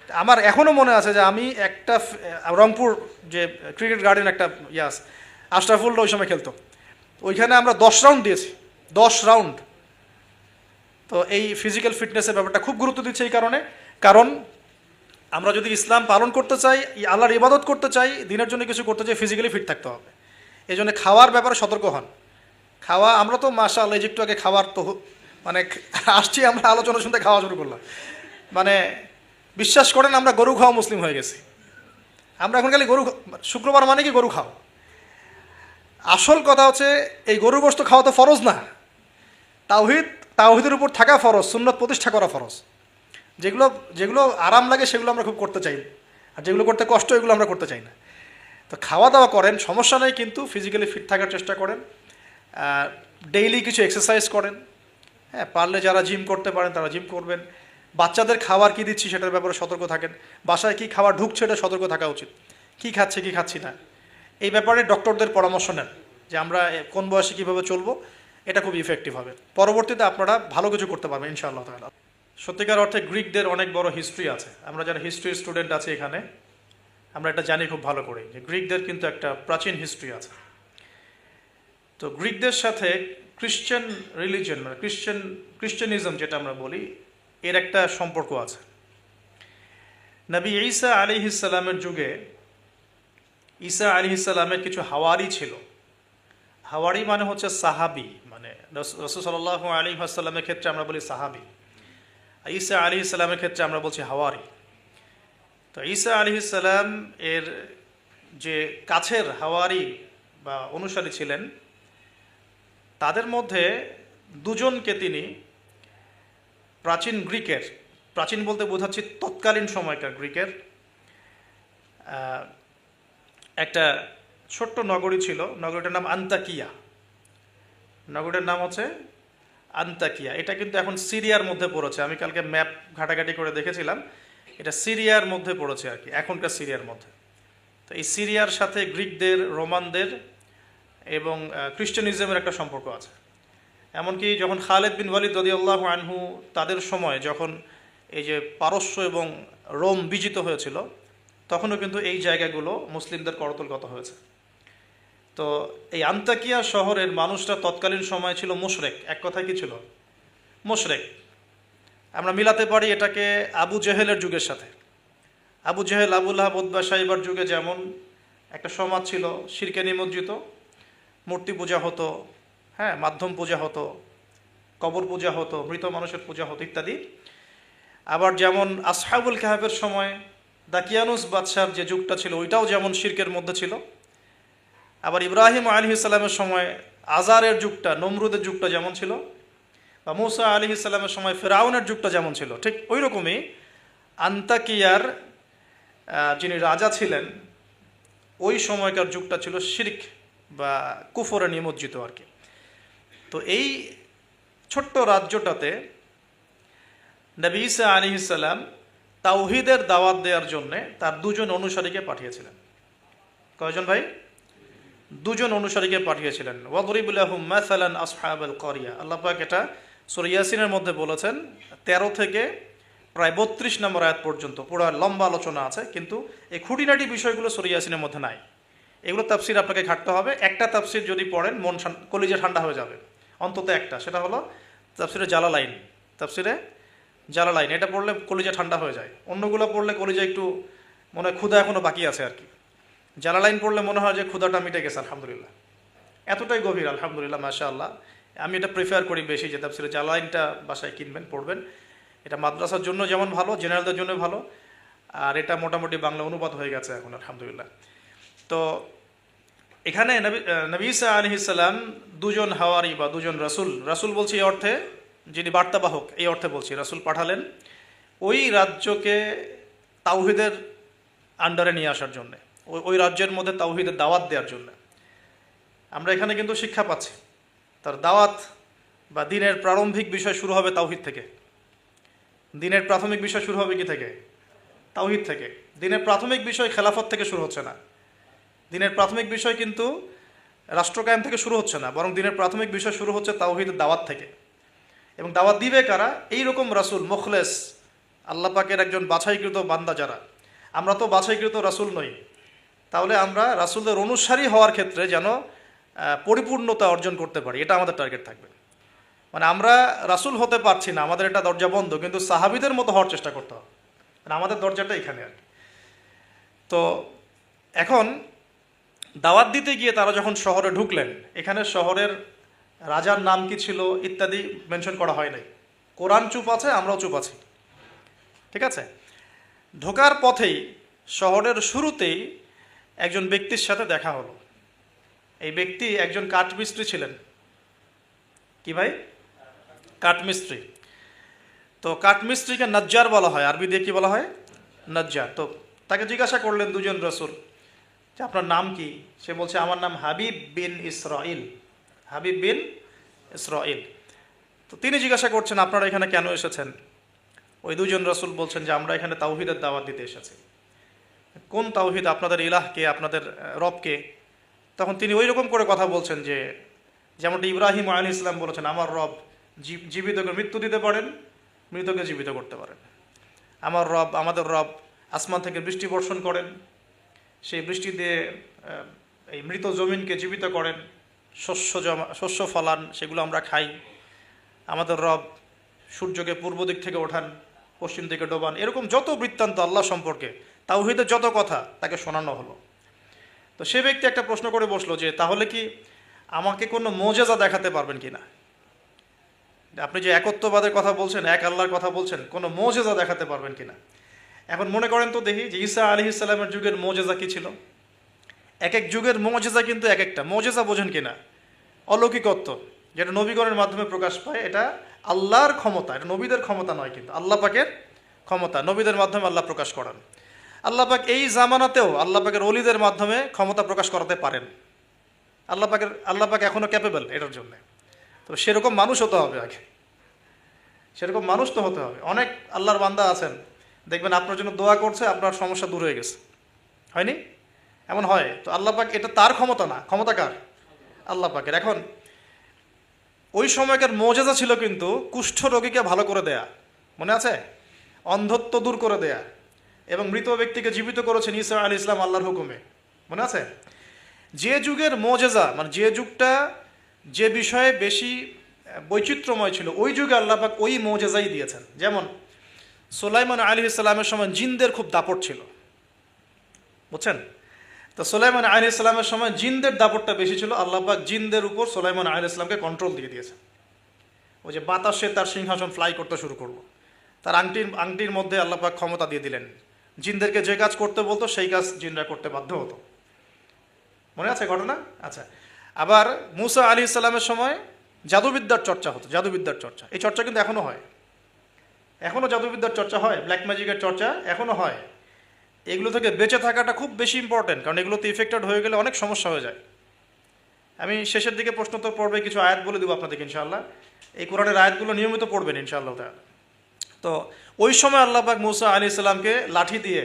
[SPEAKER 1] আমার এখনও মনে আছে যে আমি একটা রংপুর যে ক্রিকেট গার্ডেন একটা ইয়াস আশরাফুল্লাহ ওই সময় খেলতো, ওইখানে আমরা 10 রাউন্ড দিয়েছি, 10 রাউন্ড। তো এই ফিজিক্যাল ফিটনেসের ব্যাপারটা খুব গুরুত্ব দিচ্ছে এই কারণ আমরা যদি ইসলাম পালন করতে চাই, আল্লাহর ইবাদত করতে চাই, দিনের জন্য কিছু করতে চাই, ফিজিক্যালি ফিট থাকতে হবে। এই জন্য খাওয়ার ব্যাপারে সতর্ক হন। খাওয়া, আমরা তো মাশাআল্লাহ একটু আগে খাবার তো মানে আসছি, আমরা আলোচনা শুনতে খাওয়া শুরু করলাম। মানে বিশ্বাস করেন আমরা গরু খাওয়া মুসলিম হয়ে গেছি। আমরা এখন খালি শুক্রবার মানে কি গরু খাও। আসল কথা হচ্ছে এই গরু গোশত খাওয়া তো ফরজ না, তাওহীদের উপর থাকা ফরজ, সুন্নত প্রতিষ্ঠা করা ফরজ। যেগুলো যেগুলো আরাম লাগে সেগুলো আমরা খুব করতে চাই, আর যেগুলো করতে কষ্ট এগুলো আমরা করতে চাই না। তো খাওয়া দাওয়া করেন, সমস্যা নেই, কিন্তু ফিজিক্যালি ফিট থাকার চেষ্টা করেন। ডেইলি কিছু এক্সারসাইজ করেন। হ্যাঁ, পারলে যারা জিম করতে পারেন তারা জিম করবেন। বাচ্চাদের খাবার কী দিচ্ছি সেটার ব্যাপারে সতর্ক থাকেন। বাসায় কী খাবার ঢুকছে এটা সতর্ক থাকা উচিত। কী খাচ্ছে কী খাচ্ছি না, এই ব্যাপারে ডক্টরদের পরামর্শ নেন যে আমরা কোন বয়সে কীভাবে চলবো, এটা খুব ইফেক্টিভ হবে। পরবর্তীতে আপনারা ভালো কিছু করতে পারবেন ইনশাআল্লাহ তাআলা। সত্যিকার অর্থে গ্রিকদের অনেক বড় হিস্ট্রি আছে। আমরা যারা হিস্ট্রি স্টুডেন্ট আছি এখানে, আমরা এটা জানি খুব ভালো করে যে গ্রিকদের কিন্তু একটা প্রাচীন হিস্ট্রি আছে। তো গ্রিকদের সাথে খ্রিশ্চান রিলিজিয়ন, মানে খ্রিশ্চানিজম যেটা আমরা বলি, এর একটা সম্পর্ক আছে। নবী ঈসা আলাইহিস সালামের যুগে ঈসা আলাইহিস সালামের কিছু হাওয়ারি ছিল। হাওয়ারি মানে হচ্ছে সাহাবি, মানে রাসূল সাল্লাল্লাহু আলাইহি ওয়াসাল্লামের ক্ষেত্রে আমরা বলি সাহাবি, ঈসা আলাইহিস সালামের ক্ষেত্রে আমরা বলছি হাওয়ারি। তো ঈসা আলাইহিস সালাম এর যে কাছের হাওয়ারি বা অনুসারী ছিলেন, তাদের মধ্যে দুজনকে তিনি প্রাচীন বলতে বোঝাচ্ছি তৎকালীন সময়কার গ্রিকের একটা ছোট্ট নগরী ছিল। নগরীটার নাম আন্তাকিয়া। নগরীটার নাম হচ্ছে আন্তাকিয়া। এটা কিন্তু এখন সিরিয়ার মধ্যে পড়েছে। আমি কালকে ম্যাপ ঘাটাঘাটি করে দেখেছিলাম, এটা সিরিয়ার মধ্যে পড়েছে আর কি, এখনকার সিরিয়ার মধ্যে। তো এই সিরিয়ার সাথে গ্রিকদের, রোমানদের এবং খ্রিস্টানিজমের একটা সম্পর্ক আছে। এমনকি যখন খালেদ বিন ওয়ালিদ রাদিয়াল্লাহু আনহু তাদের সময় যখন এই যে পারস্য এবং রোম বিজিত হয়েছিল, তখনও কিন্তু এই জায়গাগুলো মুসলিমদের করতলগত হয়েছে। তো এই আন্তাকিয়া শহরের মানুষরা তৎকালীন সময় ছিল মুশরেক। এক কথায় কি ছিল? মুশরেক। আমরা মিলাতে পারি এটাকে আবু জেহেলের যুগের সাথে। আবু জেহেল, আবু লাহাব, উতবা, সাইবার যুগে যেমন একটা সমাজ ছিল শিরকে নিমজ্জিত, মূর্তি পূজা হতো, হ্যাঁ, মাধ্যম পূজা হতো, কবর পূজা হতো, মৃত মানুষের পূজা হতো ইত্যাদি। আবার যেমন আসহাবুল কাহাফের সময় দাকিয়ানুস বাদশার যে যুগটা ছিল ওইটাও যেমন শিরকের মধ্যে ছিল। আবার ইব্রাহিম আলাইহিস সালামের সময় আজারের যুগটা, নমরুদের যুগটা যেমন ছিল, বা মূসা আলাইহিস সালামের সময় ফেরাউনের যুগটা যেমন ছিল, ঠিক ওই রকমই আন্তাকিয়ার যিনি রাজা ছিলেন ওই সময়কার যুগটা ছিল শিরক বা কুফরে নিমজ্জিত আর কি। তো এই ছোট্ট রাজ্যটাতে নবী ঈসা আলাইহিস সালাম তাওহীদের দাওয়াত দেওয়ার জন্যে তার দুজন অনুসারীকে পাঠিয়েছিলেন। কয়জন ভাই? দুজন অনুসারীকে পাঠিয়েছিলেন। ওয়াদরিব লাহুম মাসালান আসহাবাল ক্বরিয়া। আল্লাহ পাক এটা সূরা ইয়াসিনের মধ্যে বলেছেন 13 থেকে প্রায় 32 নম্বর আয়াত পর্যন্ত পুরো লম্বা আলোচনা আছে, কিন্তু এই খুঁটিনাটি বিষয়গুলো সূরা ইয়াসিনের মধ্যে নাই। এগুলো তাফসির আপনাকে ঘাটতে হবে। একটা তাফসির যদি পড়েন কলিজা ঠান্ডা হয়ে যাবে, অন্তত একটা, সেটা হলো তাফসিরে জালালাইন। তাফসিরে জালালাইন এটা পড়লে কলিজা ঠান্ডা হয়ে যায়। অন্যগুলো পড়লে কলিজা একটু মনে হয় ক্ষুধা এখনো বাকি আছে আর কি। জালালাইন পড়লে মনে হয় যে ক্ষুধাটা মিটে গেছে আলহামদুলিল্লাহ, এতটাই গভীর আলহামদুলিল্লাহ মাশাআল্লাহ। আমি এটা প্রিফার করি বেশি যে তাফসিরে জালালাইনটা বাসায় কিনবেন, পড়বেন। এটা মাদ্রাসার জন্য যেমন ভালো, জেনারেলদের জন্য ভালো, আর এটা মোটামুটি বাংলা অনুবাদ হয়ে গেছে এখন আলহামদুলিল্লাহ। তো এখানে নবী ঈসা আলাইহিস সালাম দুজন হাওয়ারি বা দুজন রাসূল, রাসূল বলছি এই অর্থে যিনি বার্তাবাহক, এই অর্থে বলছি, রাসূল পাঠালেন ওই রাজ্যকে তাওহীদের আন্ডারে নিয়ে আসার জন্য, ওই রাজ্যের মধ্যে তাওহীদের দাওয়াত দেওয়ার জন্য। আমরা এখানে কিন্তু শিক্ষা পাচ্ছি তার দাওয়াত বা দিনের প্রারম্ভিক বিষয় শুরু হবে তাওহীদ থেকে। দিনের প্রাথমিক বিষয় শুরু হবে কি থেকে? তাওহীদ থেকে। দিনের প্রাথমিক বিষয় খেলাফত থেকে শুরু হচ্ছে না। দিনের প্রাথমিক বিষয় কিন্তু রাষ্ট্র কায়েম থেকে শুরু হচ্ছে না, বরং দিনের প্রাথমিক বিষয় শুরু হচ্ছে তাওহীদের দাওয়াত থেকে। এবং দাওয়াত দিবে কারা? এইরকম রাসূল, মুখলেস, আল্লাহ পাকের একজন বাছাইকৃত বান্দা যারা। আমরা তো বাছাইকৃত রাসূল নই, তাহলে আমরা রাসূলদের অনুসারী হওয়ার ক্ষেত্রে যেন পরিপূর্ণতা অর্জন করতে পারি, এটা আমাদের টার্গেট থাকবে। মানে আমরা রাসূল হতে পারছি না, আমাদের এটা দরজা বন্ধ, কিন্তু সাহাবীদের মতো হওয়ার চেষ্টা করতে হবে। মানে আমাদের দরজাটা এখানে আর কি। তো এখন দাওয়াত দিতে গিয়ে তারা যখন শহরে ঢুকলেন, এখানে শহরের রাজার নাম কি ছিল ইত্যাদি মেনশন করা হয় নাই। কোরআন চুপ আছে, আমরাও চুপ আছি, ঠিক আছে। ঢোকার পথেই শহরের শুরুতেই একজন ব্যক্তির সাথে দেখা হলো। এই ব্যক্তি একজন কাঠমিস্ত্রি ছিলেন। কি ভাই? কাঠমিস্ত্রি। তো কাঠমিস্ত্রিকে নজ্জার বলা হয়, আরবি দিয়ে কি বলা হয়? নজ্জার। তো তাকে জিজ্ঞাসা করলেন দুজন রাসূল যে আপনার নাম কি? সে বলছে আমার নাম হাবিব বিন ইসরাইল। হাবিব বিন ইসরাইল। তো তিনি জিজ্ঞাসা করছেন আপনারা এখানে কেন এসেছেন? ওই দুজন রাসূল বলছেন যে আমরা এখানে তাওহীদের দাওয়াত দিতে এসেছি। কোন তাওহীদ? আপনাদের ইলাহকে, আপনাদের রবকে। তখন তিনি ওই রকম করে কথা বলছেন যে যেমনটি ইব্রাহিম আলাইহিস সালাম বলেছেন আমার রব জীবিতকে মৃত্যু দিতে পারেন, মৃতকে জীবিত করতে পারেন। আমার রব, আমাদের রব আসমান থেকে বৃষ্টি বর্ষণ করেন, সেই বৃষ্টি দিয়ে এই মৃত জমিনকে জীবিত করেন, শস্য ফলান, সেগুলো আমরা খাই। আমাদের রব সূর্যকে পূর্ব দিক থেকে ওঠান, পশ্চিম দিকে ডোবান। এরকম যত বৃত্তান্ত আল্লাহ সম্পর্কে, তাওহীদের যত কথা তাকে শোনানো হলো। তো সে ব্যক্তি একটা প্রশ্ন করে বসলো যে তাহলে কি আমাকে কোনো মোজেজা দেখাতে পারবেন কিনা? আপনি যে একত্ববাদের কথা বলছেন, এক আল্লাহর কথা বলছেন, কোনো মোজেজা দেখাতে পারবেন কিনা? এখন মনে করেন তো দেখি যে ঈসা আলাইহিস সালামের যুগের মোজেজা কি ছিল। এক এক যুগের মোজেজা কিন্তু এক একটা। মোজেজা বোঝেন কিনা? অলৌকিকত্ব, যেটা নবীগণের মাধ্যমে প্রকাশ পায়, এটা আল্লাহর ক্ষমতা, এটা নবীদের ক্ষমতা নয়, কিন্তু আল্লাহ পাকের ক্ষমতা। নবীদের মাধ্যমে আল্লাহ প্রকাশ করান। আল্লাহ পাক এই জামানাতেও আল্লাহ পাকের ওলিদের মাধ্যমে ক্ষমতা প্রকাশ করাতে পারেন। আল্লাহ পাক এখনো ক্যাপেবল এটার জন্য। তো সেরকম মানুষ হতে হবে আগে, সেরকম মানুষ তো হতে হবে। অনেক আল্লাহর বান্দা আছেন দেখবেন আপনার জন্য দোয়া করছে, আপনার সমস্যা দূর হয়ে গেছে, হয়নি? এমন হয়? তো আল্লাহ পাক, এটা তার ক্ষমতা না, ক্ষমতা কার? আল্লাহ পাকের। এখন ওই সময়কার মোজেজা ছিল কিন্তু কুষ্ঠ রোগীকে ভালো করে দেয়া, মনে আছে? অন্ধত্ব দূর করে দেয়া, এবং মৃত ব্যক্তিকে জীবিত করেছেন ঈসা আলাইহিস সালাম আল্লাহর হুকুমে, মনে আছে? যে যুগের মোজেজা, মানে যে যুগটা, যে বিষয়ে বেশি বৈচিত্র্যময় ছিল, ওই যুগে আল্লাহ পাক ওই মোজেজাই দিয়েছেন। যেমন সুলাইমান আলাইহিস সালামের সময় জিনদের খুব দাপট ছিল, বুঝছেন? তো সুলাইমান আলাইহিস সালামের সময় জিনদের দাপটটা বেশি ছিল। আল্লাহ পাক জিনদের উপর সুলাইমান আলাইহিস সালামকে কন্ট্রোল দিয়ে দিয়েছেন। ওই যে বাতাসে তার সিংহাসন ফ্লাই করতে শুরু করলো, তার আংটির মধ্যে আল্লাহ পাক ক্ষমতা দিয়ে দিলেন। জিনদেরকে যে কাজ করতে বলতো সেই কাজ জিনরা করতে বাধ্য হতো, মনে আছে ঘটনা? আচ্ছা, আবার মুসা আলাইহিস সালামের সময় জাদুবিদ্যার চর্চা হতো, জাদুবিদ্যার চর্চা। এই চর্চা কিন্তু এখনো হয়, এখনো জাদুবিদ্যার চর্চা হয়, ব্ল্যাক ম্যাজিকের চর্চা এখনো হয়। এগুলো থেকে বেঁচে থাকাটা খুব বেশি ইম্পর্টেন্ট, কারণ এগুলোতে ইফেক্টেড হয়ে গেলে অনেক সমস্যা হয়ে যায়। আমি শেষের দিকে প্রশ্নোত্তর পর্বে কিছু আয়াত বলে দেবো আপনাদেরকে ইনশাআল্লাহ। এই কোরআনের আয়াতগুলো নিয়মিত পড়বেন ইনশাআল্লাহ তাআলা। তো ওই সময় আল্লাহ পাক মুসা আলাইহিস সালামকে লাঠি দিয়ে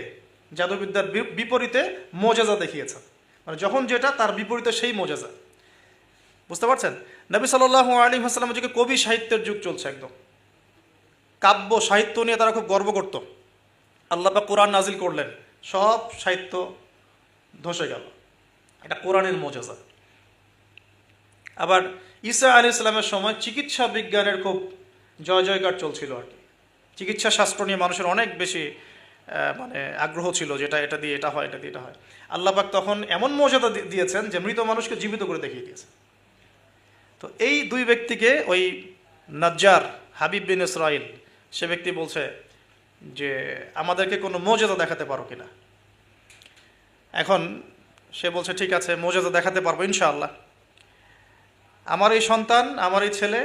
[SPEAKER 1] জাদুবিদ্যার বিপরীতে মোজেজা দেখিয়েছেন, মানে যখন যেটা তার বিপরীতে সেই মোজেজা, বুঝতে পারছেন? নবী সাল্লাল্লাহু আলাইহি ওয়াসাল্লামের যুগে কবি সাহিত্যের যুগ চলছে, একদম কাব্য সাহিত্য নিয়ে তারা খুব গর্ব করত। আল্লাহ পাক কোরআন নাজিল করলেন, সব সাহিত্য ধসে গেল। এটা কোরআনের মোজেজা। আবার ঈসা আলাইহিস সালামের সময় চিকিৎসা বিজ্ঞানের খুব জয় জয়কার চলছিল আর কি। চিকিৎসা শাস্ত্র নিয়ে মানুষের অনেক বেশি মানে আগ্রহ ছিল, যেটা এটা দিয়ে এটা হয়, এটা দিয়ে এটা হয়। আল্লাহ পাক তখন এমন মর্যাদা দিয়েছেন যে মৃত মানুষকে জীবিত করে দেখিয়ে দিয়েছে। তো এই দুই ব্যক্তিকে ওই নাজ্জার হাবিব বিন ইসরাইল, সে ব্যক্তি বলছে যে আমাদেরকে কোনো মর্যাদা দেখাতে পারো কিনা। এখন সে বলছে ঠিক আছে, মর্যাদা দেখাতে পারবো ইনশাআল্লাহ। আমার এই সন্তান, আমার এই ছেলে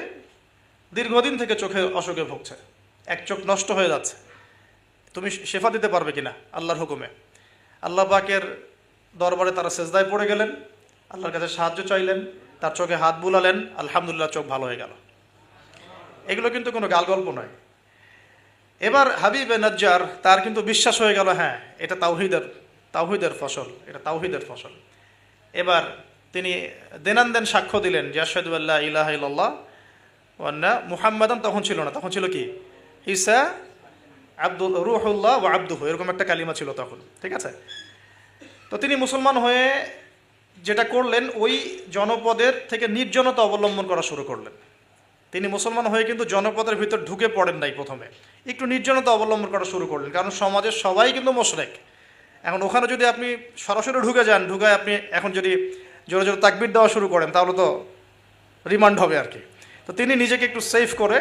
[SPEAKER 1] দীর্ঘদিন থেকে চোখে অসুখে ভুগছে, এক চোখ নষ্ট হয়ে যাচ্ছে, তুমি শেফা দিতে পারবে কিনা আল্লাহর হুকুমে। আল্লাহ পাকের দরবারে তারা সেজদায় পড়ে গেলেন, আল্লাহর কাছে সাহায্য চাইলেন, তার চোখে হাত বুলালেন, আলহামদুলিল্লাহ চোখ ভালো হয়ে গেল। এগুলো কিন্তু কোনো গাল গল্প নয়। এবার হাবিবে নাজ্জার, তার কিন্তু বিশ্বাস হয়ে গেল, হ্যাঁ এটা তাওহীদের ফসল, এটা তাওহীদের ফসল। এবার তিনি দেনান সাক্ষ্য দিলেন যে আশহাদু আল্লা ইলাহা ইল্লাল্লাহ ওয়া আন্না মুহাম্মাদান, তখন ছিল না, তখন ছিল কি ঈসা আব্দুল রুহুল্লাহ ওয়া আব্দুহু, এরকম একটা কালিমা ছিল তখন, ঠিক আছে? তো তিনি মুসলমান হয়ে যেটা করলেন, ওই জনপদের থেকে নির্জনতা অবলম্বন করা শুরু করলেন। তিনি মুসলমান হয়ে কিন্তু জনপদের ভিতর ঢুকে পড়েন নাই, প্রথমে একটু নির্জনতা অবলম্বন করা শুরু করলেন, কারণ সমাজের সবাই কিন্তু মুশরিক। এখন ওখানে যদি আপনি সরাসরি ঢুকে যান, ঢুকায় আপনি এখন যদি জোরে জোরে তাকবীর দেওয়া শুরু করেন, তাহলে তো রিমান্ড হবে আর কি। তো তিনি নিজেকে একটু সেফ করে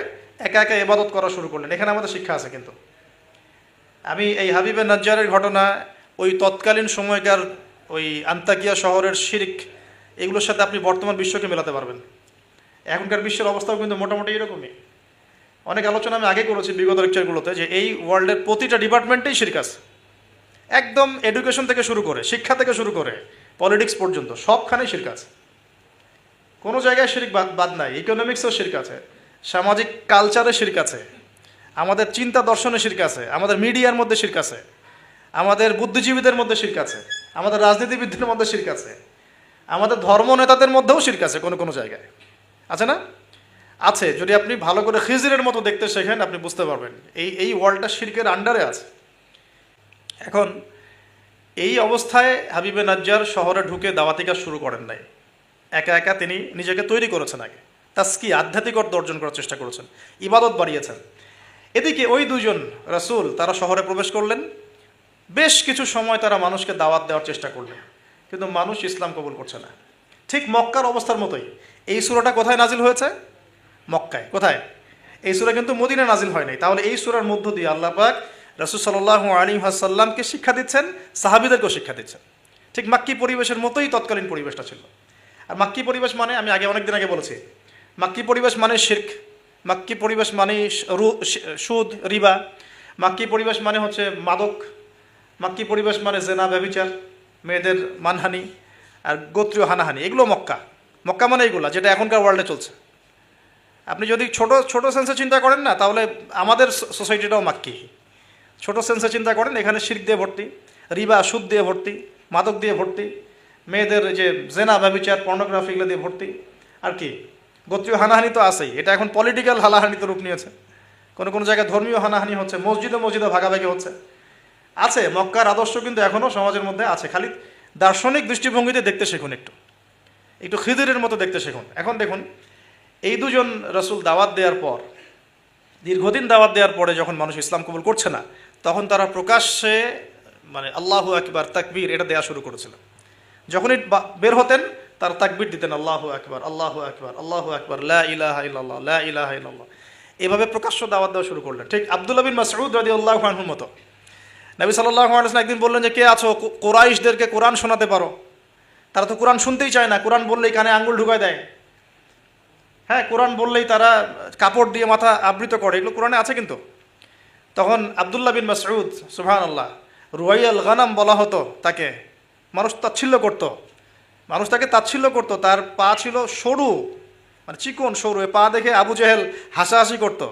[SPEAKER 1] একা একা ইবাদত করা শুরু করলেন। এখানে আমাদের শিক্ষা আছে কিন্তু। আমি এই হাবিবে নাজ্জারের ঘটনা, ওই তৎকালীন সময়কার ওই আন্তাকিয়া শহরের শিরক, এগুলোর সাথে আপনি বর্তমান বিশ্বকে মেলাতে পারবেন। এখনকার বিশ্বের অবস্থাও কিন্তু মোটামুটি এরকমই। অনেক আলোচনা আমি আগে করেছি বিগত লেকচারগুলোতে, যে এই ওয়ার্ল্ডের প্রতিটা ডিপার্টমেন্টেই শিরক আছে, একদম এডুকেশন থেকে শুরু করে, শিক্ষা থেকে শুরু করে পলিটিক্স পর্যন্ত সবখানেই শিরক আছে। কোনো জায়গায় শিরক বাদ নাই। ইকোনমিক্সেও শিরক আছে, সামাজিক কালচারে শিরক আছে, আমাদের চিন্তা দর্শনে শিরক আছে, আমাদের মিডিয়ার মধ্যে শিরক আছে, আমাদের বুদ্ধিজীবীদের মধ্যে শিরক আছে, আমাদের রাজনীতিবিদদের মধ্যে শিরক আছে, আমাদের ধর্ম নেতাদের মধ্যেও শিরক আছে কোনো কোনো জায়গায়, আছে না? আছে। যদি আপনি ভালো করে খিজিরের মতো দেখতে শেখেন, আপনি বুঝতে পারবেন এই ওয়ার্ল্ডটা শিরকের আন্ডারে আছে। এখন এই অবস্থায় হাবিবে নাজ্জার শহরে ঢুকে দাওয়াতি কাজ শুরু করেন নাই, একা একা তিনি নিজেকে তৈরি করেছেন, আগে তাসকি আধ্যাত্মিক অর্থ অর্জন করার চেষ্টা করেছেন, ইবাদত বাড়িয়েছেন। এদিকে ওই দুজন রাসূল তারা শহরে প্রবেশ করলেন, বেশ কিছু সময় তারা মানুষকে দাওয়াত দেওয়ার চেষ্টা করলেন, কিন্তু মানুষ ইসলাম কবুল করছে না। ঠিক মক্কার অবস্থার মতোই। এই সূরাটা কোথায় নাজিল হয়েছে? মক্কায়। কোথায়? এই সূরা কিন্তু মদিনায় নাজিল হয় নাই। তাহলে এই সূরার মধ্য দিয়ে আল্লাহ পাক রাসূল সাল্লাল্লাহু আলাইহি ওয়াসাল্লামকে শিক্ষা দিচ্ছেন, সাহাবীদেরকেও শিক্ষা দিচ্ছেন। ঠিক মাক্কি পরিবেশের মতোই তৎকালীন পরিবেশটা ছিল। আর মাক্কি পরিবেশ মানে, আমি অনেকদিন আগে বলেছি, মাক্কি পরিবেশ মানে শিরক, মাক্কি পরিবেশ মানে সুদ, রিবা, মাক্কি পরিবেশ মানে হচ্ছে মাদক, মাক্কি পরিবেশ মানে জেনা, ব্যভিচার, মেয়েদের মানহানি আর গোত্রীয় হানাহানি, এগুলো মক্কা। মক্কা মানে এইগুলা, যেটা এখনকার ওয়ার্ল্ডে চলছে। আপনি যদি ছোট ছোট সেন্সে চিন্তা করেন না, তাহলে আমাদের সোসাইটিটাও মাক্কি। ছোট সেন্সে চিন্তা করেন, এখানে শিরক দিয়ে ভর্তি, রিবা সুদ দিয়ে ভর্তি, মাদক দিয়ে ভর্তি, মেয়েদের যে জেনা ব্যভিচার পর্নোগ্রাফি এগুলো দিয়ে ভর্তি, আর কি গোত্রীয় হানাহানি তো আছেই, এটা এখন পলিটিক্যাল হানাহানিতে রূপ নিয়েছে, কোনো কোনো জায়গায় ধর্মীয় হানাহানি হচ্ছে, মসজিদে ভাগাভাগি হচ্ছে, আছে। মক্কার আদর্শ কিন্তু এখনও সমাজের মধ্যে আছে, খালি দার্শনিক দৃষ্টিভঙ্গিতে দেখতে শিখুন, একটু খিদিরের মতো দেখতে শিখুন। এখন দেখুন, এই দুজন রাসূল দাওয়াত দেওয়ার পর, দীর্ঘদিন দাওয়াত দেওয়ার পরে যখন মানুষ ইসলাম কবুল করছে না, তখন তারা প্রকাশ্যে মানে আল্লাহু আকবার তাকবীর এটা দেওয়া শুরু করেছিল। যখনই বের হতেন তার তাকবীর দিতেন, আল্লাহু আকবার আল্লাহু আকবার আল্লাহু আকবার লা ইলাহা ইল্লাল্লাহ লা ইলাহা ইল্লাল্লাহ, এভাবে প্রকাশ্য দাওয়াত দেওয়া শুরু করলেন। ঠিক আব্দুল্লাহ বিন মাসউদ রাদিয়াল্লাহু আনহুর মতো। নবী সাল্লাল্লাহু আলাইহি ওয়াসাল্লাম একদিন বললেন যে, কে আছো কুরাইশদেরকে কোরআন শোনাতে পারো? তারা তো কোরআন শুনতেই চায় না, কোরআন বললেই কানে আঙ্গুল ঢুকায় দেয়। হ্যাঁ, কোরআন বললেই তারা কাপড় দিয়ে মাথা আবৃত করে, এগুলো কোরআনে আছে কিন্তু। তখন আব্দুল্লাহ বিন মাসউদ, সুবহানাল্লাহ, রুয়াইয়াল গানাম বলা হতো তাকে, মানুষ তাকে তাচ্ছিল্য করতো। তার পা ছিল সরু, মানে চিকন সরু, পা দেখে আবু জেহেল হাসাহাসি করতো,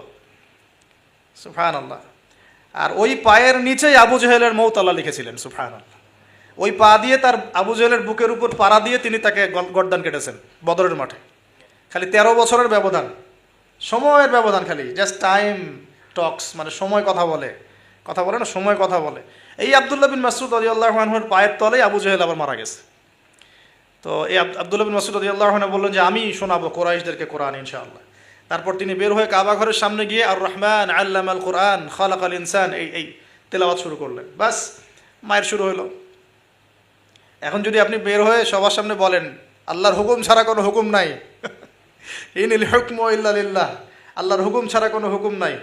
[SPEAKER 1] সুবহানাল্লাহ। আর ওই পায়ের নিচেই আবু জেহেলের মৌত আল্লাহ লিখেছিলেন, সুবহানাল্লাহ। ওই পা দিয়ে তার আবু জেহেলের বুকের উপর পাড়া দিয়ে তিনি তাকে গর্দান কেটেছেন বদরের মাঠে। খালি 13 বছরের ব্যবধান, সময়ের ব্যবধান, খালি জাস্ট টাইম টক্স, মানে সময় কথা বলে না, সময় কথা বলে। এই আব্দুল্লাহ বিন মাসউদ রাদিয়াল্লাহু আনহুর পায়ের তলেই আবু জেহেল আবার মারা গেছে। তো এই আব্দুল্লাহ বিন মাসউদ রাদিয়াল্লাহু আনহু বললেন যে, আমি শোনাবো কুরাইশদেরকে কোরআন ইনশাআল্লাহ। তারপর তিনি বের হয়ে কাবা ঘরের সামনে গিয়ে আর রহমান আল্লামাল কোরআন খালাকাল ইনসান এই তেলাওয়াত শুরু করলেন। বাস, মায়ের শুরু হলো। এখন যদি আপনি বের হয়ে সবার সামনে বলেন, আল্লাহর হুকুম ছাড়া কোনো হুকুম নাই, ইনিল হুকমু ইল্লা লিল্লাহ, আল্লাহর হুকুম ছাড়া কোনো হুকুম নাই,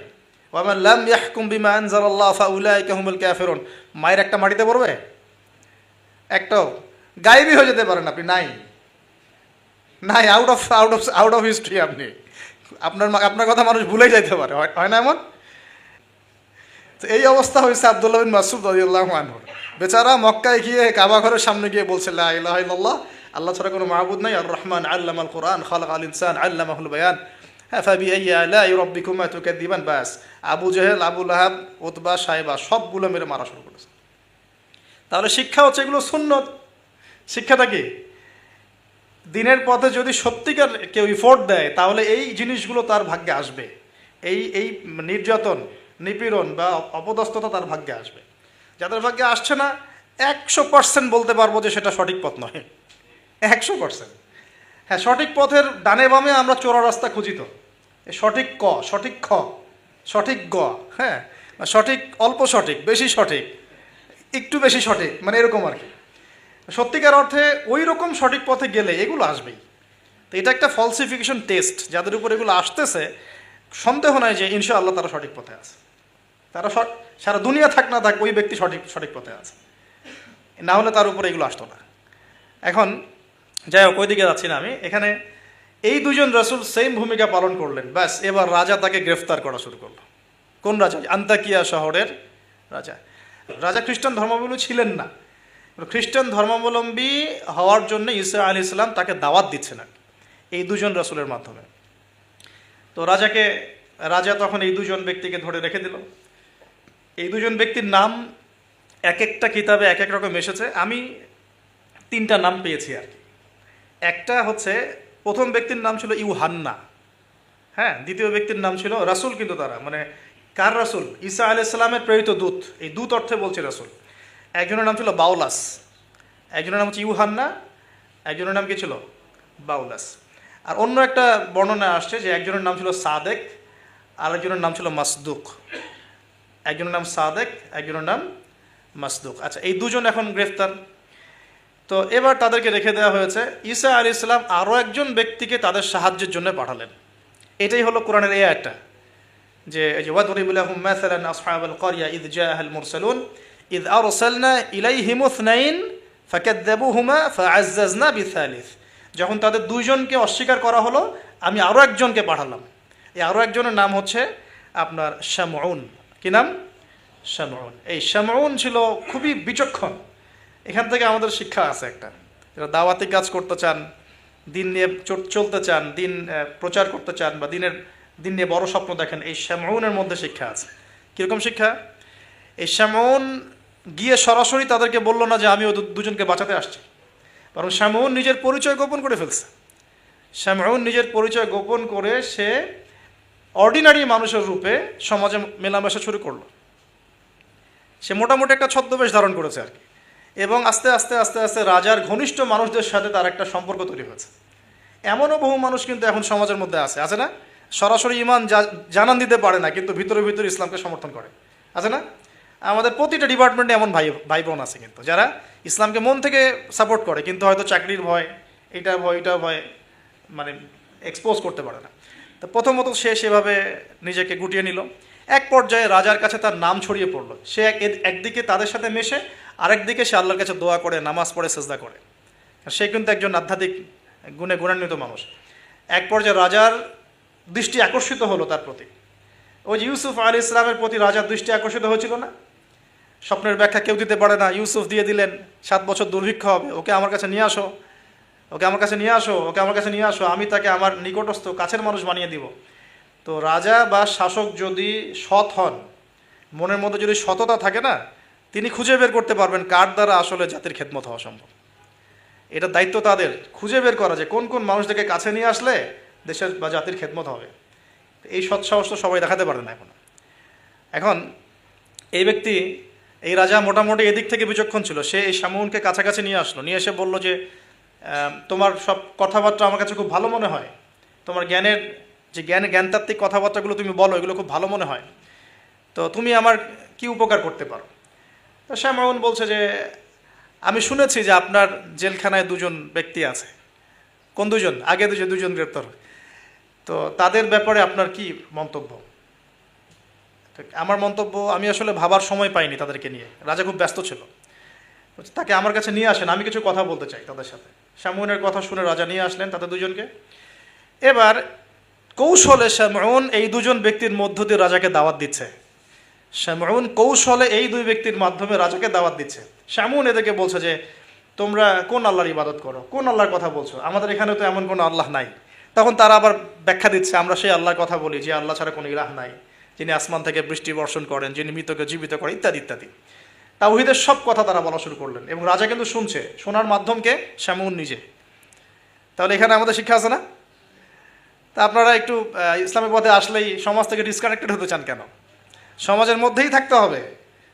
[SPEAKER 1] ওয়া মান লাম ইয়াহকুম বিমা আনজালাল্লাহু ফাউলাইকা হুমুল কাফিরুন, মায়ের একটা মাটিতে পড়বে? একটাও গায়েবই হয়ে যেতে পারেন আপনি, নাই, আউট অফ হিস্ট্রি। আপনি আপনার কথা মানুষ ভুলেই যাইতে পারে, হয় না এমন? তো এই অবস্থা হয়েছে আব্দুল্লাহ বিন মাসউদ রাদিয়াল্লাহু আনহু। বেচারা মক্কায় গিয়ে কাবা ঘরের সামনে গিয়ে বলছে, লা ইলাহা ইল্লাল্লাহ, আল্লাহ ছাড়া কোনো মাবুদ নাই, আর রহমান আল্লামাল কোরআন খালাকাল ইনসান আল্লামাহুল বায়ান, হ্যাঁ, ফাবিআইয়ি আলাই রাব্বিকুমা তুকাযযিবান। বাস, আবু জেহেল, আবু লাহাব, উতবা, সাইবা সবগুলো মেরে মারা শুরু করেছে। তাহলে শিক্ষা হচ্ছে এগুলো সুন্নত। শিক্ষাটা কি? দিনের পথে যদি সত্যিকার কেউ ইফোর্ট দেয়, তাহলে এই জিনিসগুলো তার ভাগ্যে আসবে। এই নির্যাতন, নিপীড়ন বা অপদস্থতা তার ভাগ্যে আসবে। যাদের ভাগ্যে আসছে না, 100% বলতে পারবো যে সেটা সঠিক পথ নয়, 100%। হ্যাঁ, সঠিক পথের ডানে বামে আমরা চোরা রাস্তা খুঁজি, তো সঠিক ক, সঠিক খ, সঠিক গ, হ্যাঁ, সঠিক অল্প সঠিক, বেশি সঠিক, একটু বেশি সঠিক, মানে এরকম আর কি। সত্যিকার অর্থে ওই রকম সঠিক পথে গেলে এগুলো আসবেই। তো এটা একটা ফলসিফিকেশন টেস্ট, যাদের উপর এগুলো আসতেছে সন্দেহ নাই যে ইনশাআল্লাহ তারা সঠিক পথে আছে। তারা সারা দুনিয়া থাক না থাক, ওই ব্যক্তি সঠিক পথে আছে, না হলে তার উপরে এগুলো আসতো না। এখন যাই হোক, ওইদিকে যাচ্ছি না আমি। এখানে এই দুজন রাসূল সেম ভূমিকা পালন করলেন। ব্যাস, এবার রাজা তাকে গ্রেফতার করা শুরু করলো। কোন রাজা? আন্তাকিয়া শহরের রাজা খ্রিস্টান ধর্মাবলম্বী ছিলেন না। খ্রিস্টান ধর্মাবলম্বী হওয়ার জন্য ঈসা আলাইহিস সালাম তাকে দাওয়াত দিচ্ছেন এই দুজন রাসূলের মাধ্যমে। তো রাজা তখন এই দুজন ব্যক্তিকে ধরে রেখে দিল। এই দুজন ব্যক্তির নাম এক একটা কিতাবে এক এক রকম এসেছে। আমি 3টা নাম পেয়েছি আর কি। একটা হচ্ছে, প্রথম ব্যক্তির নাম ছিল ইউহান্না, হ্যাঁ। দ্বিতীয় ব্যক্তির নাম ছিল রাসূল, কিন্তু তারা মানে কার রাসূল? ঈসা আলাইহিস সালামের প্রেরিত দূত। এই দূত অর্থে বলছে রাসূল। একজনের নাম ছিল বাউলাস, একজনের নাম হচ্ছে ইউহান্না, একজনের নাম কি ছিল? বাউলাস। আর অন্য একটা বর্ণনা আসছে যে একজনের নাম ছিল সাদেক, আর একজনের নাম ছিল মাসদুক। একজনের নাম সাদেক, একজনের নাম মাসদুক। আচ্ছা, এই দুজন এখন গ্রেফতার। তো এবার তাদেরকে রেখে দেওয়া হয়েছে। ঈসা আলাইহিস সালাম আরও একজন ব্যক্তিকে তাদের সাহায্যের জন্য পাঠালেন। এটাই হলো কোরআনের এই আয়াতটা, যে ওয়াদরিব লাহুম মাসালান আসহাবাল ক্বরিয়া ইয জাআহাল মুরসালুন ইয আরসালনা ইলাইহিম ইসনাইন ফাকাযযাবুহুমা ফাআজ্জাজনা বিসালিস। যখন তাদের দুইজনকে অস্বীকার করা হলো, আমি আরও একজনকে পাঠালাম। এই আরও একজনের নাম হচ্ছে আপনার শামউন। কি নাম? শামউন। এই শামউন ছিল খুবই বিচক্ষণ। এখান থেকে আমাদের শিক্ষা আছে একটা, যারা দাওয়াতি কাজ করতে চান, দিন নিয়ে চলতে চান, দিন প্রচার করতে চান, বা দিন নিয়ে বড় স্বপ্ন দেখেন, এই শামউনের মধ্যে শিক্ষা আছে। কীরকম শিক্ষা? এই শামউন গিয়ে সরাসরি তাদেরকে বলল না যে আমি ও দুজনকে বাঁচাতে আসছি, বরং শামউন নিজের পরিচয় গোপন করে ফেলছে। শামউন নিজের পরিচয় গোপন করে সে অর্ডিনারি মানুষের রূপে সমাজে মেলামেশা শুরু করলো। সে মোটামুটি একটা ছদ্মবেশ ধারণ করেছে আর কি, এবং আস্তে আস্তে আস্তে আস্তে রাজার ঘনিষ্ঠ মানুষদের সাথে তার একটা সম্পর্ক তৈরি হয়েছে। এমনও বহু মানুষ কিন্তু এখন সমাজের মধ্যে আছে না, সরাসরি ইমান জানান দিতে পারে না, কিন্তু ভিতরে ভিতরে ইসলামকে সমর্থন করে, আছে না? আমাদের প্রতিটা ডিপার্টমেন্টে এমন ভাই বোন আছে কিন্তু, যারা ইসলামকে মন থেকে সাপোর্ট করে, কিন্তু হয়তো চাকরির ভয়, এইটার ভয় মানে এক্সপোজ করতে পারে না। তো প্রথমত সে সেভাবে নিজেকে গুটিয়ে নিল। এক পর্যায়ে রাজার কাছে তার নাম ছড়িয়ে পড়লো। সে একদিকে তাদের সাথে মেশে, আরেকদিকে সে আল্লাহর কাছে দোয়া করে, নামাজ পড়ে, সেজদা করে। সে কিন্তু একজন আধ্যাত্মিক গুণে গুণান্বিত মানুষ। এক পর্যায়ে রাজার দৃষ্টি আকর্ষিত হলো তার প্রতি। ওই যে ইউসুফ আলাইহিস সালামের প্রতি রাজার দৃষ্টি আকর্ষিত হয়েছিল না? স্বপ্নের ব্যাখ্যা কেউ দিতে পারে না, ইউসুফ দিয়ে দিলেন। 7 বছর দুর্ভিক্ষ হবে, ওকে আমার কাছে নিয়ে আসো, ওকে আমার কাছে নিয়ে আসো, ওকে আমার কাছে নিয়ে আসো, আমি তাকে আমার নিকটস্থ কাছের মানুষ বানিয়ে দিব। তো রাজা বা শাসক যদি সৎ হন, মনের মধ্যে যদি সততা থাকে না, তিনি খুঁজে বের করতে পারবেন কার দ্বারা আসলে জাতির খেদমত হওয়া সম্ভব। এটা দায়িত্ব তাদের খুঁজে বের করা, যে কোন কোন মানুষদেরকে কাছে নিয়ে আসলে দেশের বা জাতির খেদমত হবে। এই সৎসাহস তো সবাই দেখাতে পারে না এখন এই ব্যক্তি, এই রাজা মোটামুটি এদিক থেকে বিচক্ষণ ছিল। সে এই শামউনকে কাছাকাছি নিয়ে আসলো, নিয়ে এসে বলল যে তোমার সব কথাবার্তা আমার কাছে খুব ভালো মনে হয়, তোমার যে জ্ঞানতাত্ত্বিক কথাবার্তাগুলো তুমি বলো, এগুলো খুব ভালো মনে হয়, তো তুমি আমার কি উপকার করতে পারো? তো শামউন বলছে যে আমি শুনেছি যে আপনার জেলখানায় 2জন ব্যক্তি আছে। কোন 2জন? আগে দুজন গ্রেপ্তার। তো তাদের ব্যাপারে আপনার কি মন্তব্য? আমার মন্তব্য, আমি আসলে ভাবার সময় পাইনি তাদেরকে নিয়ে, রাজা খুব ব্যস্ত ছিল। তাকে আমার কাছে নিয়ে আসেন, আমি কিছু কথা বলতে চাই তাদের সাথে। শামউনের কথা শুনে রাজা নিয়ে আসলেন তাদের 2জনকে। এবার কৌশলে শামউন এই 2জন ব্যক্তির মধ্য দিয়ে রাজাকে দাওয়াত দিচ্ছে। শামউন কৌশলে এই 2 ব্যক্তির মাধ্যমে রাজাকে দাওয়াত দিচ্ছে। শামউন এদেরকে বলছে যে তোমরা কোন আল্লাহর ইবাদত করো, কোন আল্লাহর কথা বলছো, আমাদের এখানে তো এমন কোনো আল্লাহ নাই। তখন তারা আবার ব্যাখ্যা দিচ্ছে, আমরা সেই আল্লাহর কথা বলি যে আল্লাহ ছাড়া কোনো ইলাহ নাই, যিনি আসমান থেকে বৃষ্টি বর্ষণ করেন, যিনি মৃতকে জীবিত করেন, ইত্যাদি ইত্যাদি। তাওহীদের সব কথা তারা বলা শুরু করলেন, এবং রাজা কিন্তু শুনছে। শোনার মাধ্যমকে শামউন নিজে। তাহলে এখানে আমাদের শিক্ষা আছে না? তা আপনারা একটু ইসলামের পথে আসলেই সমাজ থেকে ডিসকানেক্টেড হতে চান কেন? সমাজের মধ্যেই থাকতে হবে,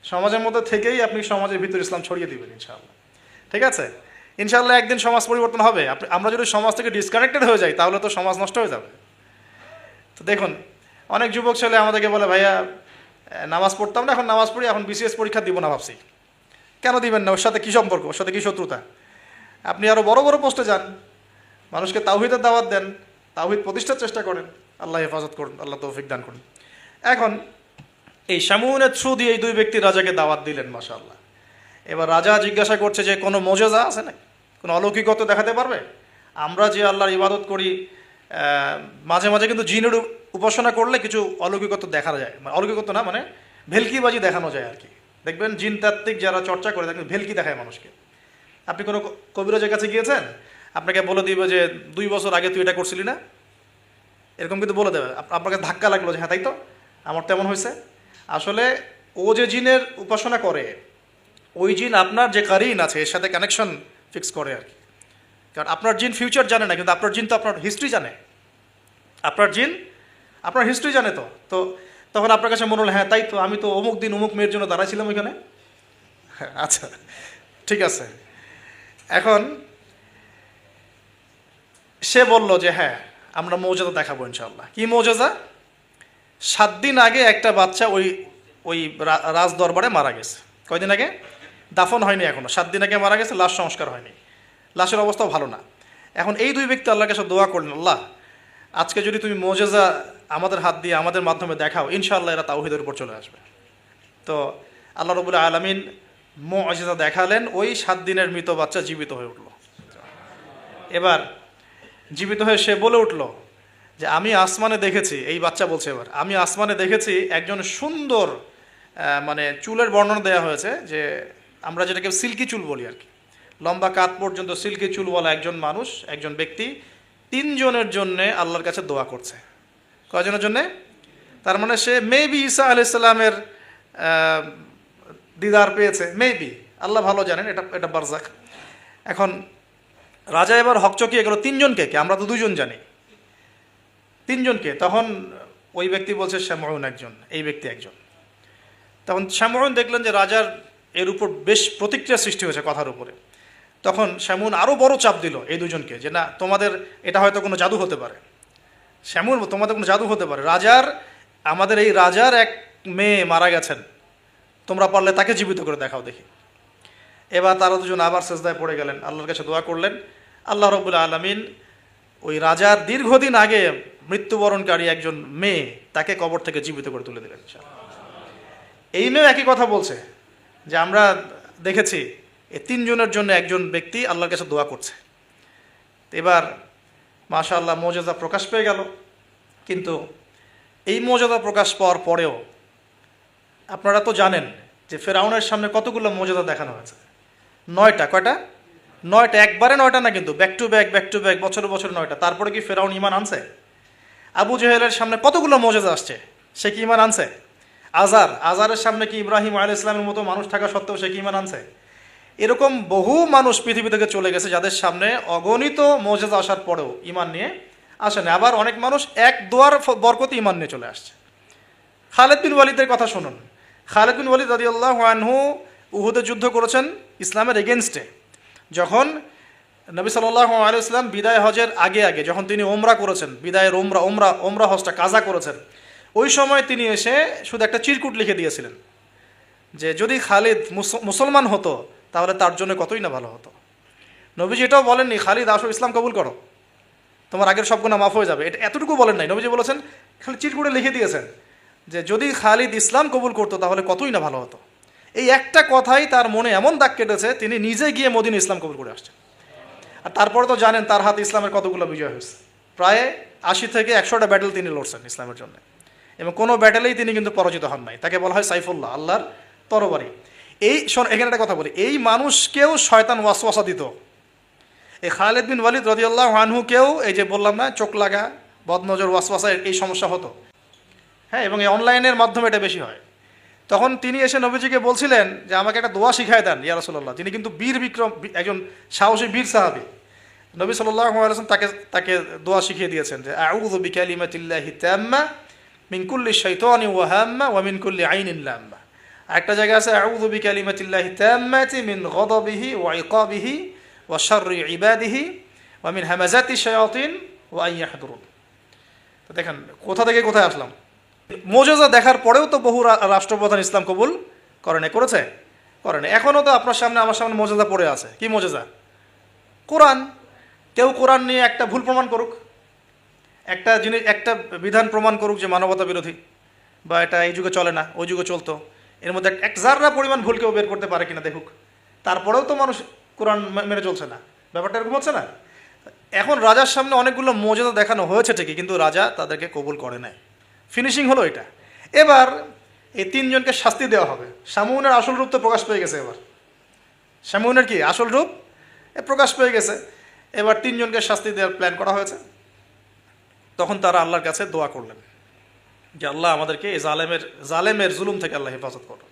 [SPEAKER 1] সমাজের মধ্যে থেকেই আপনি সমাজের ভিতর ইসলাম ছড়িয়ে দিবেন ইনশাআল্লাহ। ঠিক আছে? ইনশাআল্লাহ একদিন সমাজ পরিবর্তন হবে। আমরা যদি সমাজ থেকে ডিসকানেক্টেড হয়ে যাই, তাহলে তো সমাজ নষ্ট হয়ে যাবে। তো দেখুন, অনেক যুবক ছেলে আমাদেরকে বলে, ভাইয়া নামাজ পড়তাম না, এখন নামাজ পড়ি, এখন বিসিএস পরীক্ষা দিব না ভাবছি। কেন দিবেন না? ওর সাথে কী সম্পর্ক, ওর সাথে কী শত্রুতা? আপনি আরও বড় বড় পোস্টে যান, মানুষকে তাওহীদের দাওয়াত দেন, তাওহীদ প্রতিষ্ঠার চেষ্টা করেন, আল্লাহ হেফাজত করুন, আল্লাহ তৌফিক দান করুন। এখন এই শামউনের থ্রু দিয়ে এই 2 ব্যক্তি রাজাকে দাওয়াত দিলেন, মাশাআল্লাহ। এবার রাজা জিজ্ঞাসা করছে যে কোনো মোজেজা আছে নাকি, কোনো অলৌকিকত্ব দেখাতে পারবে? আমরা যে আল্লাহর ইবাদত করি, মাঝে মাঝে কিন্তু জিনের উপাসনা করলে কিছু অলৌকিকত্ব দেখা যায়। অলৌকিকত্ব না, মানে ভেলকিবাজি দেখানো যায় আর কি। দেখবেন জিনতাত্ত্বিক যারা চর্চা করে, দেখবেন ভেলকি দেখায় মানুষকে। আপনি কোনো কবিরাজের কাছে গিয়েছেন, আপনাকে বলে দিবে যে 2 বছর আগে তুই এটা করছিলি না, এরকম কিন্তু বলে দেবে। আপনাকে ধাক্কা লাগলো যে হ্যাঁ তাই তো, আমার তেমন হয়েছে। আসলে ও যে জিনের উপাসনা করে, ওই জিন আপনার যে কারিন আছে এর সাথে কানেকশন ফিক্স করে আর কি। কারণ আপনার জিন ফিউচার জানে না, কিন্তু আপনার জিন তো আপনার হিস্ট্রি জানে। আপনার জিন আপনার হিস্ট্রি জানে। তো তখন আপনার কাছে মনে হলো হ্যাঁ তাই তো, আমি তো অমুক দিন অমুক মেয়ের জন্য দাঁড়াইছিলাম ওইখানে। আচ্ছা ঠিক আছে। এখন সে বলল যে হ্যাঁ আমরা মৌজাদা দেখাবো ইনশাআল্লাহ। কি মৌজাদা? 7 দিন আগে একটা বাচ্চা ওই রাজ দরবারে মারা গেছে। কয়দিন আগে? দাফন হয়নি এখনো, 7 দিন আগে মারা গেছে, লাশ সংস্কার হয়নি, লাশের অবস্থাও ভালো না। এখন এই 2 ব্যক্তি আল্লাহর কাছে দোয়া করলেন, আল্লাহ আজকে যদি তুমি মোজেজা আমাদের হাত দিয়ে আমাদের মাধ্যমে দেখাও, ইনশাআল্লাহ এরা তাওহীদের উপর চলে আসবে। তো আল্লাহ রাব্বুল আলামিন মুআজিজা দেখালেন, ওই 7 দিনের মৃত বাচ্চা জীবিত হয়ে উঠল। এবার জীবিত হয়ে সে বলে উঠল যে আমি আসমানে দেখেছি, এই বাচ্চা বলছে এবার, আমি আসমানে দেখেছি একজন সুন্দর, মানে চুলের বর্ণনা দেওয়া হয়েছে যে আমরা যেটাকে সিল্কি চুল বলি আর কি, লম্বা কাত পর্যন্ত সিল্কি চুলওয়ালা একজন মানুষ, একজন ব্যক্তি 3 জনের জন্যে আল্লাহর কাছে দোয়া করছে। কয়জনের জন্যে? তার মানে সে মেবি ঈসা আলাইহিস সালামের দিদার পেয়েছে, মেবি, আল্লাহ ভালো জানেন, এটা এটা বারজাক। এখন রাজা এবার হকচকিয়ে গেল তিনজনকে, কে আমরা তো দুজন জানি, তিনজনকে। তখন ওই ব্যক্তি বলছে শামউন একজন, এই ব্যক্তি একজন। তখন শামউন দেখলেন যে রাজার এর উপর বেশ প্রতিক্রিয়া সৃষ্টি হয়েছে কথার উপরে। তখন শামউন আরও বড় চাপ দিল এই দুজনকে, যে না, তোমাদের এটা হয়তো কোনো জাদু হতে পারে। শামউন, তোমাদের কোনো জাদু হতে পারে, আমাদের এই রাজার এক মেয়ে মারা গেছেন, তোমরা পারলে তাকে জীবিত করে দেখাও দেখি। এবার তারা দুজন আবার সেজদায় পড়ে গেলেন, আল্লাহর কাছে দোয়া করলেন। আল্লাহ রাব্বুল আলামিন ওই রাজার দীর্ঘদিন আগে মৃত্যুবরণকারী একজন মেয়ে, তাকে কবর থেকে জীবিত করে তুলে দিলেন। এই মেয়ে একই কথা বলছে যে আমরা দেখেছি এই তিনজনের জন্য একজন ব্যক্তি আল্লাহর কাছে দোয়া করছে। এবার মাশাআল্লাহ মুজিজা প্রকাশ পেয়ে গেল। কিন্তু এই মুজিজা প্রকাশ পাওয়ার পরেও আপনারা তো জানেন যে ফেরাউনের সামনে কতগুলো মুজিজা দেখানো হয়েছে, 9টা। কয়টা? 9টা, একবারে 9টা না, কিন্তু ব্যাক টু ব্যাক বছর বছর 9টা। তারপরে কি ফেরাউন ঈমান আনছে? আবু জেহেলের সামনে কতগুলো মুজিজা আসছে, সে কি ঈমান আনছে? আজারের সামনে কি ইব্রাহিম আলাইহিস সালামের মতো মানুষ থাকা সত্ত্বেও সে কি ঈমান আনছে? এরকম বহু মানুষ পৃথিবী থেকে চলে গেছে যাদের সামনে অগণিত মুজিজা আসার পরেও ঈমান নিয়ে আসে না। আবার অনেক মানুষ এক দোয়ার বরকতে ঈমান নিয়ে চলে আসছে। খালিদ বিন ওয়ালিদের কথা শুনুন। খালিদ বিন ওয়ালিদ রাদিয়াল্লাহু আনহু উহুদে যুদ্ধ করেছেন ইসলামের এগেনস্টে। যখন নবী সাল্লাল্লাহু আলাইহি ওয়াসাল্লাম বিদায় হজের আগে যখন তিনি ওমরা করেছেন, বিদায়ের ওমরা হজটা কাজা করেছেন, ওই সময় তিনি এসে শুধু একটা চিরকুট লিখে দিয়েছিলেন যে যদি খালিদ মুসলমান হতো তাহলে তার জন্য কতই না ভালো হতো। নবীজি এটাও বলেননি খালিদ আসো ইসলাম কবুল করো, তোমার আগের সব গুনাহ মাফ হয়ে যাবে, এটা এতটুকু বলেন নাই। নবীজি বলেছেন, খালি চিরকুটে লিখে দিয়েছেন যে যদি খালিদ ইসলাম কবুল করতো তাহলে কতই না ভালো হতো। এই একটা কথাই তার মনে এমন দাগ কেটেছে, তিনি নিজে গিয়ে মদিনা ইসলাম কবুল করে আসছেন। আর তারপরে তো জানেন তার হাতে ইসলামের কতগুলো বিজয় হয়েছে, প্রায় 80 থেকে 100টা ব্যাটেল তিনি লড়ছেন ইসলামের জন্য, এবং কোনো ব্যাটেলেই তিনি কিন্তু পরাজিত হন নাই। তাকে বলা হয় সাইফুল্লাহ, আল্লাহর তরবারি। এখানে একটা কথা বলি, এই মানুষকেও শয়তান ওয়াসওয়াসা দিত। এই খালিদ বিন ওয়ালিদ রাদিয়াল্লাহু আনহুকেও এই যে বললাম না, চোখ লাগা, বদনজর, ওয়াসওয়াসা, এই সমস্যা হতো। হ্যাঁ, এবং এই অনলাইনের মাধ্যমে এটা বেশি হয়। তখন তিনি এসে নবীজিকে বলছিলেন যে আমাকে একটা দোয়া শিখায় দেন ইয়া রাসূলুল্লাহ। তিনি কিন্তু বীর বিক্রম, একজন সাহসী বীর সাহাবী। নবী সাল্লাল্লাহু আলাইহি ওয়াসাল্লাম তাকে দোয়া শিখিয়ে দিয়েছেন যে আউযু বিকালিমাতিল্লাহি তাম্মা মিন কুল্লি শাইতানিন ওয়া হাম্মা ওয়া মিন কুল্লি আইনিন লাম্মা। একটা জায়গা আছে আউযু বিকালিমাতিল্লাহি তাম্মাতি মিন গদাবিহি ওয়া ইকাবিহি ওয়া শাররি ইবাদিহি ওয়া মিন হামাজাতি শায়াতিন ওয়া আন ইয়াহদুরুন। তো দেখেন কোথা থেকে কোথায় আসলাম। মুজিজা দেখার পরেও তো বহু রাষ্ট্রপ্রধান ইসলাম কবুল করেছে। এখনও তো আপনার সামনে আমার সামনে মুজিজা পড়ে আছে। কি মুজিজা? কোরআন। কেউ কোরআন নিয়ে একটা ভুল প্রমাণ করুক, একটা বিধান প্রমাণ করুক যে মানবতা বিরোধী, বা এটা এই যুগে চলে না, ওই যুগে চলতো, এর মধ্যে এক জাররা পরিমাণ ভুল কেউ বের করতে পারে কিনা দেখুক। তারপরেও তো মানুষ কোরআন মেনে চলছে না। ব্যাপারটা এরকম হচ্ছে না? এখন রাজার সামনে অনেকগুলো মুজিজা দেখানো হয়েছে ঠিকই, কিন্তু রাজা তাদেরকে কবুল করে নাই। ফিনিশিং হলো এটা। এবার এই তিনজনকে শাস্তি দেওয়া হবে। শামউনের আসল রূপ তো প্রকাশ পেয়ে গেছে। এবার শামউনের কি আসল রূপ প্রকাশ পেয়ে গেছে। এবার তিনজনকে শাস্তি দেওয়ার প্ল্যান করা হয়েছে। তখন তারা আল্লাহর কাছে দোয়া করলেন যে আল্লাহ আমাদেরকে এই জালেমের জুলুম থেকে আল্লাহ হেফাজত করো।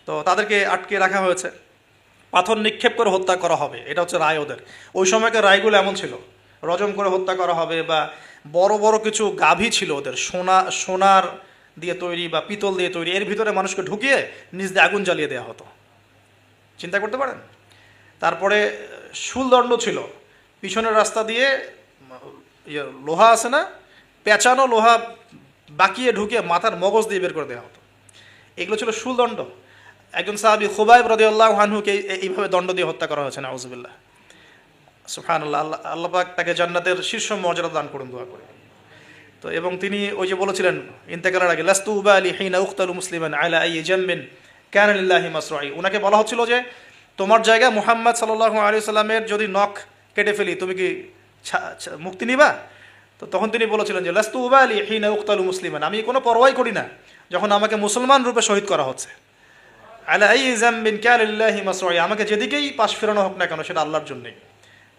[SPEAKER 1] তো তাদেরকে আটকে রাখা হয়েছে, পাথর নিক্ষেপ করে হত্যা করা হবে, এটা হচ্ছে রায় ওদের। ওই সময়কার রায়গুলো এমন ছিল, রজম করে হত্যা করা হবে, বা বড় বড় কিছু গাভী ছিল ওদের, সোনার দিয়ে তৈরি বা পিতল দিয়ে তৈরি, এর ভিতরে মানুষকে ঢুকিয়ে নিজ দিয়ে আগুন জ্বালিয়ে দেওয়া হতো। চিন্তা করতে পারেন। তারপরে শুলদণ্ড ছিল, পিছনের রাস্তা দিয়ে লোহা আছে না, পেঁচানো লোহা বাকিয়ে ঢুকিয়ে মাথার মগজ দিয়ে বের করে দেওয়া হতো। এগুলো ছিল শুলদণ্ড। একজন সাহাবী খুবাইব রাদিয়াল্লাহু আনহুকে এইভাবে দণ্ড দিয়ে হত্যা করা হয়েছে, নাউযুবিল্লাহ। সুবহানাল্লাহ। আল্লাহ পাক তাকে জান্নাতের শীর্ষ মর্যাদা দান করুন, দোয়া করে। তো এবং তিনি ওই যে বলেছিলেন ইন্তেকালের আগে, লাস্তু উবালি হিনা উকতালু মুসলিমান আলা আই জামবিন কানা লিল্লাহি মাসরাই। উনাকে বলা হচ্ছিল যে তোমার জায়গায় মুহাম্মদ সাল্লাল্লাহু আলাইহি সাল্লামের যদি নখ কেটে ফেলি তুমি কি মুক্তি নিবা? তো তখন তিনি বলেছিলেন যে লাস্তু উবালি হিনা উকতালু মুসলিমান, আমি কোনো পরোয়াই করি না যখন আমাকে মুসলমান রূপে শহীদ করা হচ্ছে। আলা আই জামবিন কানা লিল্লাহি মাসরাই, আমাকে যেদিকেই পাশ ফেরানো হোক না কেন সেটা আল্লাহর জন্যই।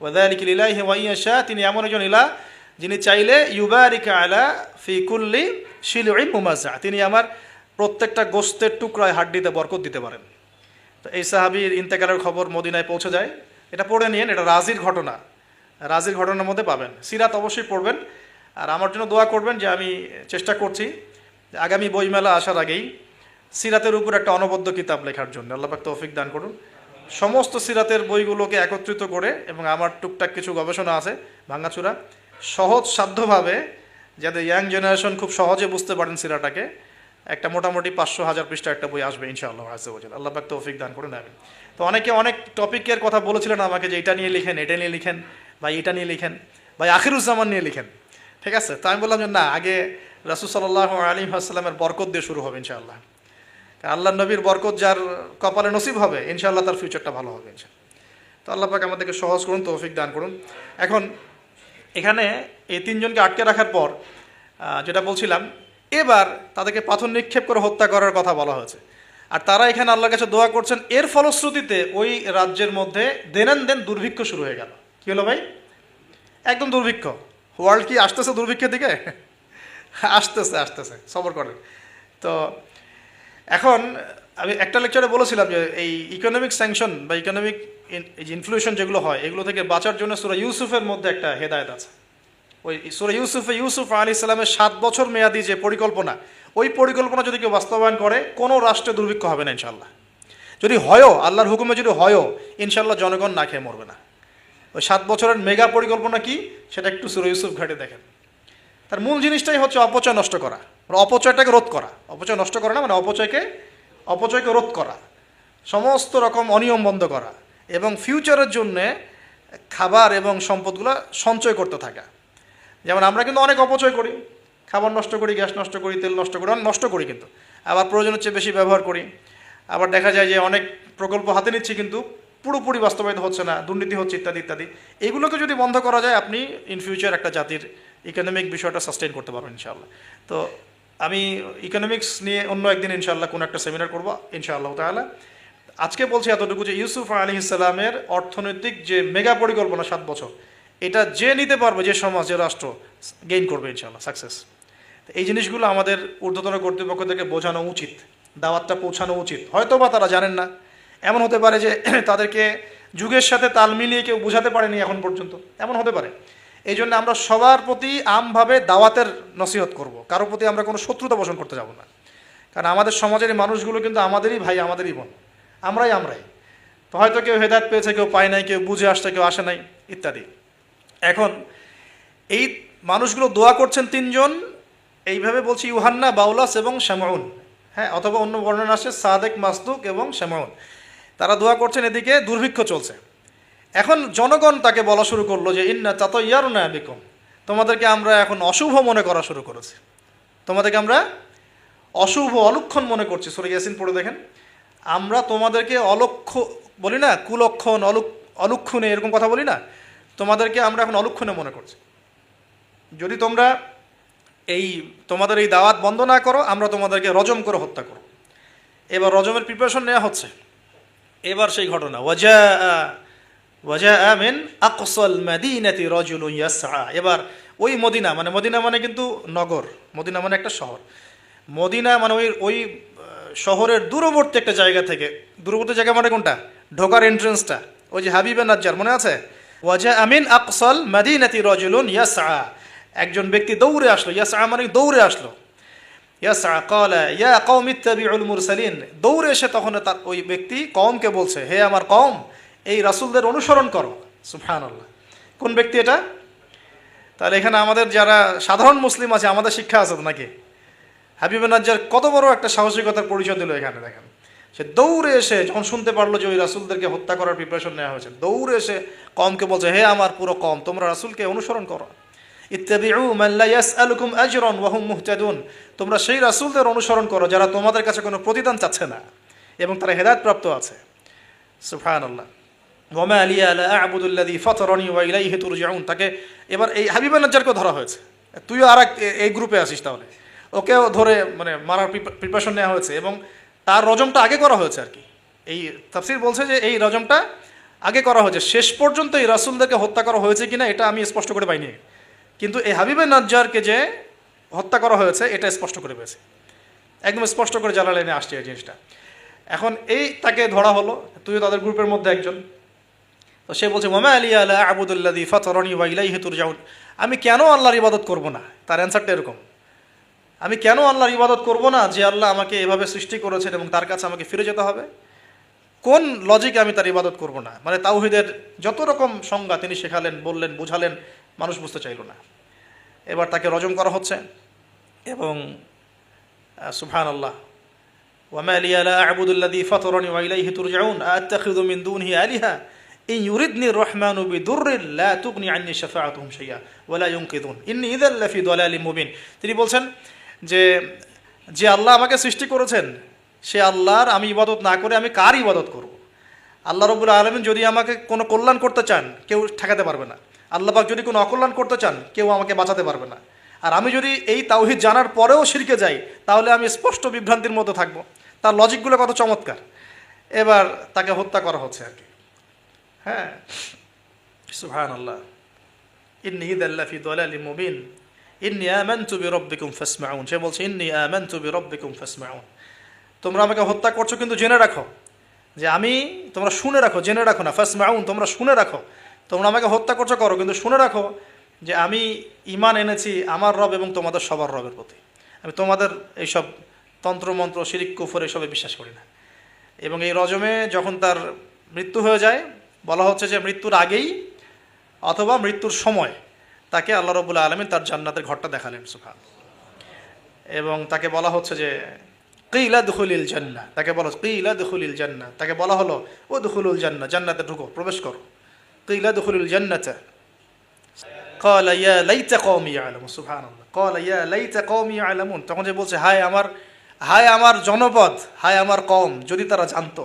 [SPEAKER 1] ওয়াযালিকা লিল্লাহি ওয়া ইয়াশা, তিনি এমন একজন ইলাহ যিনি চাইলে ইউবারিকা আলা ফি কুল্লি শিলউইন মুমাজ্জা, তিনি আমার প্রত্যেকটা গোস্তের টুকরায় হাড্ডিতে বরকত দিতে পারেন। তো এই সাহাবীর ইন্তেকালের খবর মদিনায় পৌঁছে যায়। এটা পড়ে নিন, এটা রাজির ঘটনা, রাজির ঘটনার মধ্যে পাবেন। সিরাত অবশ্যই পড়বেন, আর আমার জন্য দোয়া করবেন যে আমি চেষ্টা করছি আগামী বইমেলা আসার আগেই সিরাতের উপর একটা অনবদ্য কিতাব লেখার জন্য। আল্লাহ পাক তৌফিক দান করুন। সমস্ত সিরাতের বইগুলোকে একত্রিত করে, এবং আমার টুকটাক কিছু গবেষণা আছে ভাঙাচুরা, সহজ সাধ্যভাবে, যাতে ইয়াং জেনারেশন খুব সহজে বুঝতে পারেন সিরাটাকে, একটা মোটামুটি 500-1000 পৃষ্ঠা একটা বই আসবে ইনশাআল্লাহ আজ্জা ওয়া জাল। আল্লাহ পাক তৌফিক দান করে নেবেন। তো অনেকে অনেক টপিকের কথা বলেছিলেন আমাকে যে এটা নিয়ে লিখেন, এটা নিয়ে লিখেন, ভাই এটা নিয়ে লিখেন, ভাই আখিরুজ্জামান নিয়ে লিখেন। ঠিক আছে, তো আমি বললাম যে না, আগে রাসূল সাল্লাল্লাহু আলাইহি ওয়াসাল্লামের বরকত দিয়ে শুরু হবে ইনশাআল্লাহ। আল্লাহ নবীর বরকত যার কপালে নসিব হবে ইনশাআল্লাহ তার ফিউচারটা ভালো হবে ইনশাআল্লাহ। তো আল্লাহ পাক আমাদেরকে সহজ করুন, তৌফিক দান করুন। এখন এখানে এই তিনজনকে আটকে রাখার পর যেটা বলছিলাম, এবার তাদেরকে পাথর নিক্ষেপ করে হত্যা করার কথা বলা হয়েছে, আর তারা এখানে আল্লাহর কাছে দোয়া করছেন। এর ফলশ্রুতিতে ওই রাজ্যের মধ্যে দেন দুর্ভিক্ষ শুরু হয়ে গেল। কি হলো ভাই? একদম দুর্ভিক্ষ। ওয়ার্ল্ড কি আসতেছে দুর্ভিক্ষের দিকে? আসতেছে, সবর করেন। তো এখন আমি একটা লেকচারে বলেছিলাম যে এই ইকোনমিক স্যাংশন বা ইকোনমিক ইনফ্লুয়েশন যেগুলো হয়, এগুলো থেকে বাঁচার জন্য সূরা ইউসুফের মধ্যে একটা হেদায়েত আছে। ওই সূরা ইউসুফ আলাইহিস সালামের 7 বছর মেয়াদি যে পরিকল্পনা, ওই পরিকল্পনা যদি কেউ বাস্তবায়ন করে, কোনো রাষ্ট্রে দুর্ভিক্ষ হবে না ইনশাল্লাহ। যদি হয়ও, আল্লাহর হুকুমে যদি হয়ও, ইনশাল্লাহ জনগণ না খেয়ে মরবে না। ওই 7 বছরের মেগা পরিকল্পনা কি, সেটা একটু সূরা ইউসুফ ঘাটে দেখেন। তার মূল জিনিসটাই হচ্ছে অপচয় নষ্ট করা, অপচয়টাকে রোধ করা। অপচয় নষ্ট করা না, মানে অপচয়কে রোধ করা, সমস্ত রকম অনিয়ম বন্ধ করা, এবং ফিউচারের জন্যে খাবার এবং সম্পদগুলো সঞ্চয় করতে থাকা। যেমন আমরা কিন্তু অনেক অপচয় করি, খাবার নষ্ট করি, গ্যাস নষ্ট করি, তেল নষ্ট করি, অনেক নষ্ট করি, কিন্তু আবার প্রয়োজনের চেয়ে বেশি ব্যবহার করি। আবার দেখা যায় যে অনেক প্রকল্প হাতে নিচ্ছি কিন্তু পুরোপুরি বাস্তবায়িত হচ্ছে না, দুর্নীতি হচ্ছে, ইত্যাদি ইত্যাদি। এগুলোকে যদি বন্ধ করা যায়, আপনি ইন ফিউচার একটা জাতির ইকোনমিক বিষয়টা সাস্টেইন করতে পারবেন ইনশাআল্লাহ। তো আমি ইকোনমিক্স নিয়ে অন্য একদিন ইনশাআল্লাহ কোনো একটা সেমিনার করবো ইনশাআল্লাহ তাআলা। আজকে বলছি এতটুকু যে ইউসুফ আলাইহিস সালামের অর্থনৈতিক যে মেগা পরিকল্পনা 7 বছর, এটা যে নিতে পারবে, যে সমাজ, যে রাষ্ট্র, গেইন করবে ইনশাআল্লাহ, সাকসেস। এই জিনিসগুলো আমাদের ঊর্ধ্বতন কর্তৃপক্ষদেরকে বোঝানো উচিত, দাওয়াতটা পৌঁছানো উচিত। হয়তো বা তারা জানেন না, এমন হতে পারে যে তাদেরকে যুগের সাথে তাল মিলিয়ে কেউ বোঝাতে পারেনি এখন পর্যন্ত, এমন হতে পারে। এই জন্য আমরা সবার প্রতি আমভাবে দাওয়াতের নসিহত করব, কারোর প্রতি আমরা কোনো শত্রুতা পোষণ করতে যাব না। কারণ আমাদের সমাজের এই মানুষগুলো কিন্তু আমাদেরই ভাই, আমাদেরই বোন, আমরাই। তো হয়তো কেউ হেদায়েত পেয়েছে, কেউ পায় নাই, কেউ বুঝে আসছে, কেউ আসে নাই, ইত্যাদি। এখন এই মানুষগুলো দোয়া করছেন তিনজন, এইভাবে বলছি, ইউহান্না, বাউলাস এবং শামউন। হ্যাঁ, অথবা অন্য বর্ণনা আসে সাদেক, মাসদুক এবং শামউন। তারা দোয়া করছেন, এদিকে দুর্ভিক্ষ চলছে। এখন জনগণ তাকে বলা শুরু করলো যে ইন্না তাতায়্যারনা বিকুম, তোমাদেরকে আমরা এখন অশুভ মনে করা শুরু করেছি, তোমাদেরকে আমরা অশুভ, অলক্ষণ মনে করছি। সূরা ইয়াসিন পড়ে দেখেন, আমরা তোমাদেরকে বলি না, কুলক্ষণ, অলক্ষণে, এরকম কথা বলি না, তোমাদেরকে আমরা এখন অলক্ষণে মনে করছি। যদি তোমরা তোমাদের এই দাওয়াত বন্ধ না করো, আমরা তোমাদেরকে রজম করে হত্যা করো। এবার রজমের প্রিপারেশন নেওয়া হচ্ছে। এবার সেই ঘটনা, ওয়াজা মিন আকসাল মাদিনাতি রাজুলুন ইয়াসআ। এবার ওই মদিনা মানে কিন্তু নগর, মদিনা মানে একটা শহর, মদিনা মানে ওই শহরের দূরবর্তী একটা জায়গা থেকে, দূরবর্তী জায়গা মানে কোনটা, ঢোকার এন্ট্রেন্সটা, ওই যে হাবিবে নাজ্জার মনে আছে, ওয়াজা মিন আকসাল মাদিনাতি রাজুলুন ইয়াসআ, একজন ব্যক্তি দৌড়ে আসলো, ইয়াসআ মানে দৌড়ে আসলো, ইয়াসআ ক্বালা ইয়া কওমি ইত্তাবিউল মুরসালিন, দৌড়ে এসে তখন তার ওই ব্যক্তি কওমকে বলছে, হে আমার কওম, এই রাসূলদের অনুসরণ করো। সুবহানাল্লাহ, কোন ব্যক্তি এটা? তাহলে এখানে আমাদের যারা সাধারণ মুসলিম আছে, আমাদের শিক্ষা আছে তো নাকি? হাবিবে নাজ্জার কত বড় একটা সাহসিকতার পরিচয় দিল এখানে, দেখেন। সে দৌড়ে এসে যখন শুনতে পারলো যে ওই রাসূলদেরকে হত্যা করার প্রিপারেশন নেওয়া হয়েছে, দৌড়ে এসে কওমকে বলছে, হে আমার পুরো কওম, তোমরা রাসূলকে অনুসরণ করো। ইত্তাবিউ মান লা ইয়াসআলুকুম আজরান ওয়া হুম মুহতাদুন, তোমরা সেই রাসূলদের অনুসরণ করো যারা তোমাদের কাছে কোনো প্রতিদান চাচ্ছে না এবং তারা হেদায়েত প্রাপ্ত আছে। সুবহানাল্লাহ। ওয়া মা লিয়া লা আ'বুদু আল্লাযী ফাতারানি ওয়া ইলাইহি তুরজাউন। তাকে এবার এই হাবিবে নাজ্জারকে ধরা হয়েছে, তুইও আর এই গ্রুপে আসিস, তাহলে ওকেও ধরে মারার প্রিপারেশন নেওয়া হয়েছে, এবং তার রজমটা আগে করা হয়েছে আর কি। এই তাফসীর বলছে যে এই রজমটা আগে করা হয়েছে, শেষ পর্যন্ত এই রাসূলদেরকে হত্যা করা হয়েছে কিনা এটা আমি স্পষ্ট করে পাইনি, কিন্তু এই হাবিবে নাজ্জারকে যে হত্যা করা হয়েছে এটা স্পষ্ট করে পেয়েছে। একদম স্পষ্ট করে জালালাইনে আসছে এই জিনিসটা। এখন এই তাকে ধরা হলো, তুইও তাদের গ্রুপের মধ্যে একজন। তো সে বলছে ওয়ামা আলিয়া লা আবুদুল্লাযী ফাতারানি ওয়া ইলাইহি তুরজাউন, আমি কেন আল্লাহর ইবাদত করব না? তার অ্যান্সারটা এরকম, আমি কেন আল্লাহর ইবাদত করব না যে আল্লাহ আমাকে এভাবে সৃষ্টি করেছেন এবং তার কাছে আমাকে ফিরে যেতে হবে? কোন লজিকে আমি তার ইবাদত করব না? মানে তাওহীদের যত রকম সংজ্ঞা তিনি শেখালেন, বললেন, বুঝালেন, মানুষ বুঝতে চাইল না। এবার তাকে রজম করা হচ্ছে এবং সুবহানাল্লাহ, ওয়ামা লিয়া লা আ'বুদুল্লাযী ফাতারানি ওয়া ইলাইহি তুরজাউন আ'আত্তাখিযু মিন দুনিহি আলিহা ইন ইউরিদনির রাহমানু বিদুররিন লা তুগনি আন্নী শাফাআতুহুম শাইআ ওয়া লা ইউনকিযুন ইন্নী ইযাল লাফি দালালিম মুবিন। তিনি বলছেন যে আল্লাহ আমাকে সৃষ্টি করেছেন, সে আল্লাহর আমি ইবাদত না করে আমি কার ইবাদত করব? আল্লাহ রাব্বুল আলামিন যদি আমাকে কোনো কল্যাণ করতে চান, কেউ ঠেকাতে পারবে না। আল্লাহ পাক যদি কোনো অকল্যাণ করতে চান, কেউ আমাকে বাঁচাতে পারবে না। আর আমি যদি এই তাওহীদ জানার পরেও শিরকে যাই, তাহলে আমি স্পষ্ট বিভ্রান্তির মধ্যে থাকব। তার লজিকগুলো কত চমৎকার। এবার তাকে হত্যা করা হচ্ছে আর কি। হ্যাঁ, সুবহানাল্লাহ। ইন্নী ইযাল লাফি দালালিম মুবিন ইন্নী আমানতু বিরাব্বিকুম ফাসমাউন। সে বলছে ইন্নী আমানতু বিরাব্বিকুম ফাসমাউন, তোমরা আমাকে হত্যা করছো কিন্তু জেনে রাখো যে আমি, তোমরা শুনে রাখো, জেনে রাখো না, ফাসমাউন তোমরা শুনে রাখো, তোমরা আমাকে হত্যা করছো করো, কিন্তু শুনে রাখো যে আমি ঈমান এনেছি আমার রব এবং তোমাদের সবার রবের প্রতি। আমি তোমাদের এইসব তন্ত্রমন্ত্র, শিরিক, কুফর এসবে বিশ্বাস করি না। এবং এই রজমে যখন তার মৃত্যু হয়ে যায়, বলা হচ্ছে যে মৃত্যুর আগেই অথবা মৃত্যুর সময় তাকে আল্লাহ রাব্বুল আলামিন তার জান্নাতের ঘরটা দেখালেন, সুবহানাল্লাহ। এবং তাকে বলা হচ্ছে যে কিলা দুখুলিল জান্নাহ, তাকে বলা কিলা দুখুলিল জান্নাহ, তাকে বলা হলো ও দুখুলুল জান্নাহ, জান্নাতে ঢুকো, প্রবেশ করো। কিলা দুখুলিল জান্নাতা ক্বালা ইয়া লাইতা কওমি ইয়ালামুন, সুবহানাল্লাহ। ক্বালা ইয়া লাইতা কওমি ইয়ালামুন, তখন যে বলছে হায় আমার জনপদ, হায় আমার কওম, যদি তারা জানতো,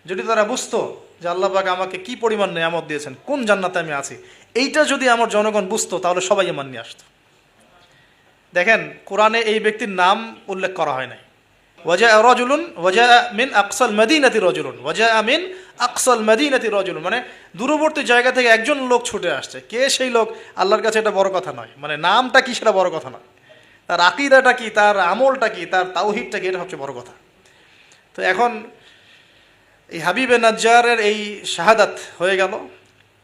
[SPEAKER 1] যদি তারা বুঝতো যে আল্লাহ পাক আমাকে কি পরিমাণ নেয়ামত দিয়েছেন, কোন জান্নাতে আমি আছি, এইটা যদি আমার জনগণ বুঝতো তাহলে সবাই ঈমান নিয়ে আসতো। দেখেন, কোরআনে এই ব্যক্তির নাম উল্লেখ করা হয় নাই। ওয়াজা রাজুলুন ওয়াজা মিন আকসাল মদিনাতি রাজুলুন, ওয়াজা মিন আকসাল মদিনাতি রাজুলুন, মানে দূরবর্তী জায়গা থেকে একজন লোক ছুটে আসছে। কে সেই লোক আল্লাহর কাছে এটা বড় কথা নয়, মানে নামটা কি সেটা বড় কথা নয়, তার আকীদাটা কি, তার আমলটা কি, তার তাওহীদটা কি, এটা সবচেয়ে বড় কথা। তো এখন এই হাবিবে নাজ্জারের এই শাহাদাত হয়ে গেল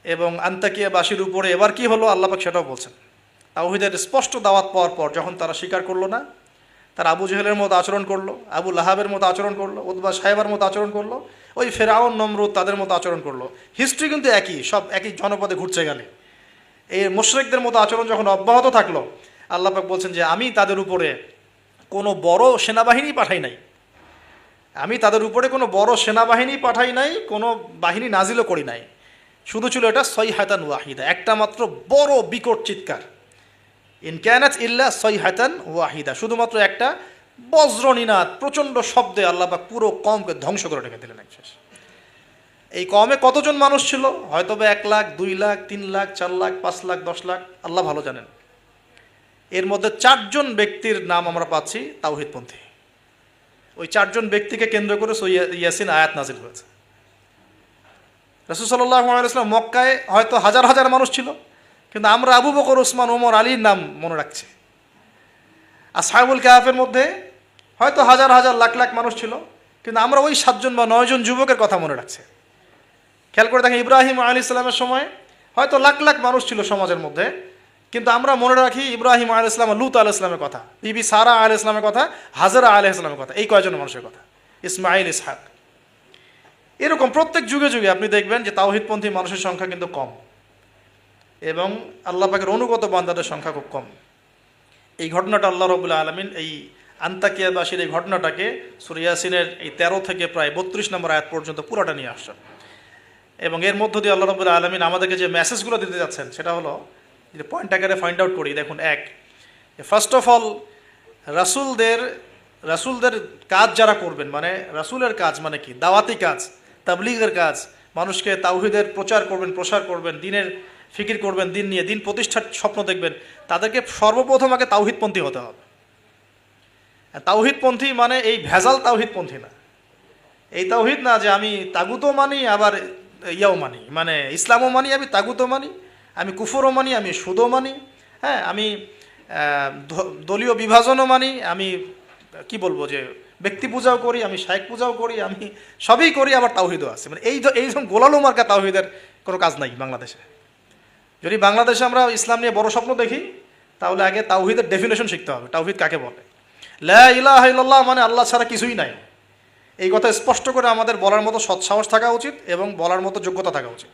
[SPEAKER 1] এবং আন্তাকিয়াবাসীর উপরে এবার কি হলো আল্লাহ পাক সেটাও বলছেন। তাওহীদের স্পষ্ট দাওয়াত পাওয়ার পর যখন তারা স্বীকার করলো না, তারা আবু জেহেলের মতো আচরণ করলো, আবু লাহাবের মতো আচরণ করলো, উতবা সাহেবার মতো আচরণ করলো, ওই ফেরাউন নমরুদ তাদের মতো আচরণ করলো। হিস্ট্রি কিন্তু একই, সব একই জনপদে ঘুরছে গেলে। এই মুশরিকদের মতো আচরণ যখন অব্যাহত থাকলো, আল্লাহ পাক বলছেন যে আমি তাদের উপরে কোনো বড় সেনাবাহিনী পাঠাই নাই, আমি তাদের উপরে কোনো বড় সেনাবাহিনী পাঠাই নাই, কোনো বাহিনী নাজিলও করি নাই, শুধু ছিল এটা সয়হাতান ওয়াহিদা, একটা মাত্র বড় বিকট চিৎকার। ইন কানাত ইল্লা সয়হাতান ওয়াহিদা, শুধুমাত্র একটা বজ্রনিনাদ, প্রচণ্ড শব্দে আল্লাহ পাক পুরো কওমকে ধ্বংস করে রেখে দিলেন একশেষ। এই কওমে কতজন মানুষ ছিল? হয়তো বা 1 লাখ, 2 লাখ, 3 লাখ, 4 লাখ, 5 লাখ, 10 লাখ, আল্লাহ ভালো জানেন। এর মধ্যে 4 জন ব্যক্তির নাম আমরা পাচ্ছি তাওহীদপন্থী। ওই 4 জন ব্যক্তিকে কেন্দ্র করে ইয়াসিন আয়াত নাজিল হয়েছে। রাসূল সাল্লাল্লাহু আলাইহি ওয়াসাল্লাম মক্কায় হয়তো হাজার হাজার মানুষ ছিল, কিন্তু আমরা আবু বকর, ওসমান, ওমর, আলীর নাম মনে রাখছি। আসহাবুল কাহাফের মধ্যে হয়তো হাজার হাজার লাখ লাখ মানুষ ছিল, কিন্তু আমরা ওই 7 জন বা 9 জন যুবকের কথা মনে রাখছি। খেয়াল করে দেখেন, ইব্রাহিম আলাইহিস সালামের সময় হয়তো লাখ লাখ মানুষ ছিল সমাজের মধ্যে, কিন্তু আমরা মনে রাখি ইব্রাহিম আলাইহিস সালাম, লূত আলাইহিস সালামের কথা, বিবি সারা আলাইহিস সালামের কথা, হাজরা আলাইহিস সালামের কথা, এই কয়জন মানুষের কথা, ইসমাইল, ইসহাক। এরকম প্রত্যেক যুগে যুগে আপনি দেখবেন যে তাওহীদপন্থী মানুষের সংখ্যা কিন্তু কম এবং আল্লাহ পাকের অনুগত বান্দাদের সংখ্যা খুব কম। এই ঘটনাটা আল্লাহ রাব্বুল আলামিন এই আন্তাকিয়াবাসীর এই ঘটনাটাকে সূরা ইয়াসিনের এই 13 থেকে প্রায় 32 নম্বর আয়াত পর্যন্ত পুরোটা নিয়ে আসছেন। এবং এর মধ্য দিয়ে আল্লাহ রাব্বুল আলামিন আমাদেরকে যে মেসেজগুলো দিতে যাচ্ছেন সেটা হলো, যে পয়েন্ট আকারে ফাইন্ড আউট করি। দেখুন, ফার্স্ট অফ অল রাসূলদের কাজ যারা করবেন, মানে রাসূলের কাজ মানে কি? দাওয়াতি কাজ, তাবলীগের কাজ, মানুষকে তাওহীদের প্রচার করবেন, প্রসার করবেন, দিনের ফিকির করবেন, দিন নিয়ে দিন প্রতিষ্ঠার স্বপ্ন দেখবেন, তাদেরকে সর্বপ্রথম আগে তাওহীদপন্থী হতে হবে। তাওহীদপন্থী মানে এই ভেজাল তাওহীদপন্থী না, এই তাওহীদ না যে আমি তাগুতও মানি আবার ইয়াও মানি, মানে ইসলামও মানি, আমি তাগুতও মানি, আমি কুফরও মানি, আমি সুদও মানি, হ্যাঁ, আমি দলীয় বিভাজনও মানি, আমি কি বলবো যে ব্যক্তি পূজাও করি, আমি শায়েখ পূজাও করি, আমি সবই করি, আবার তাওহীদও আছে। মানে এইরকম গোলালো মার্কা তাওহীদের কোনো কাজ নাই বাংলাদেশে। যদি বাংলাদেশে আমরা ইসলাম নিয়ে বড় স্বপ্ন দেখি, তাহলে আগে তাওহীদের ডেফিনেশন শিখতে হবে। তাওহীদ কাকে বলে? লা ইলাহা ইল্লাল্লাহ মানে আল্লাহ ছাড়া কিছুই নাই, এই কথা স্পষ্ট করে আমাদের বলার মতো সৎসাহস থাকা উচিত এবং বলার মতো যোগ্যতা থাকা উচিত।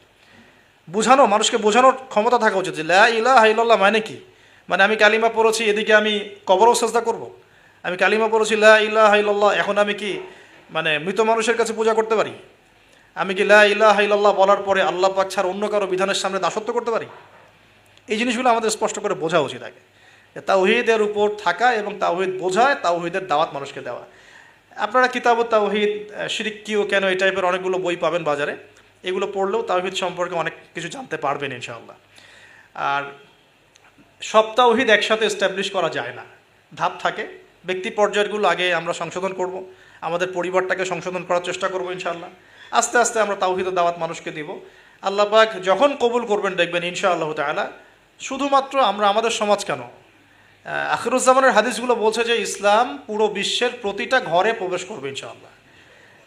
[SPEAKER 1] মানুষকে বোঝানোর ক্ষমতা থাকা উচিত যে লা ইলাহা ইল্লাল্লাহ মানে কি। মানে আমি কালিমা পড়েছি, এদিকে আমি কবরও সেজদা করব? আমি কালিমা পড়েছি লা ইলাহা ইল্লাল্লাহ, এখন আমি কি মানে মৃত মানুষের কাছে পূজা করতে পারি? আমি কি লা ইলাহা ইল্লাল্লাহ বলার পরে আল্লাহ পাক ছাড়া অন্য কারো বিধানের সামনে দাসত্ব করতে পারি? এই জিনিসগুলো আমাদের স্পষ্ট করে বোঝা উচিত আগে। তাওহীদের উপর থাকা এবং তাওহীদ বোঝায়, তাওহীদের দাওয়াত মানুষকে দেওয়া। আপনারা কিতাবুত তাওহীদ, শিরক কি ও কেন, এই টাইপের অনেকগুলো বই পাবেন বাজারে। এগুলো পড়লেও তাওহীদ সম্পর্কে অনেক কিছু জানতে পারবেন ইনশাআল্লাহ। আর সব তাওহীদ একসাথে এস্টাবলিশ করা যায় না, ধাপ থাকে। ব্যক্তি পর্যায়গুলো আগে আমরা সংশোধন করব, আমাদের পরিবারটাকে সংশোধন করার চেষ্টা করব ইনশাআল্লাহ। আস্তে আস্তে আমরা তাওহীদের দাওয়াত মানুষকে দিব। আল্লাহ পাক যখন কবুল করবেন দেখবেন ইনশাআল্লাহ তাআলা, শুধুমাত্র আমরা আমাদের সমাজ কেন, আখিরুজ্জামানের হাদিসগুলো বলছে যে ইসলাম পুরো বিশ্বের প্রতিটা ঘরে প্রবেশ করবে ইনশাআল্লাহ।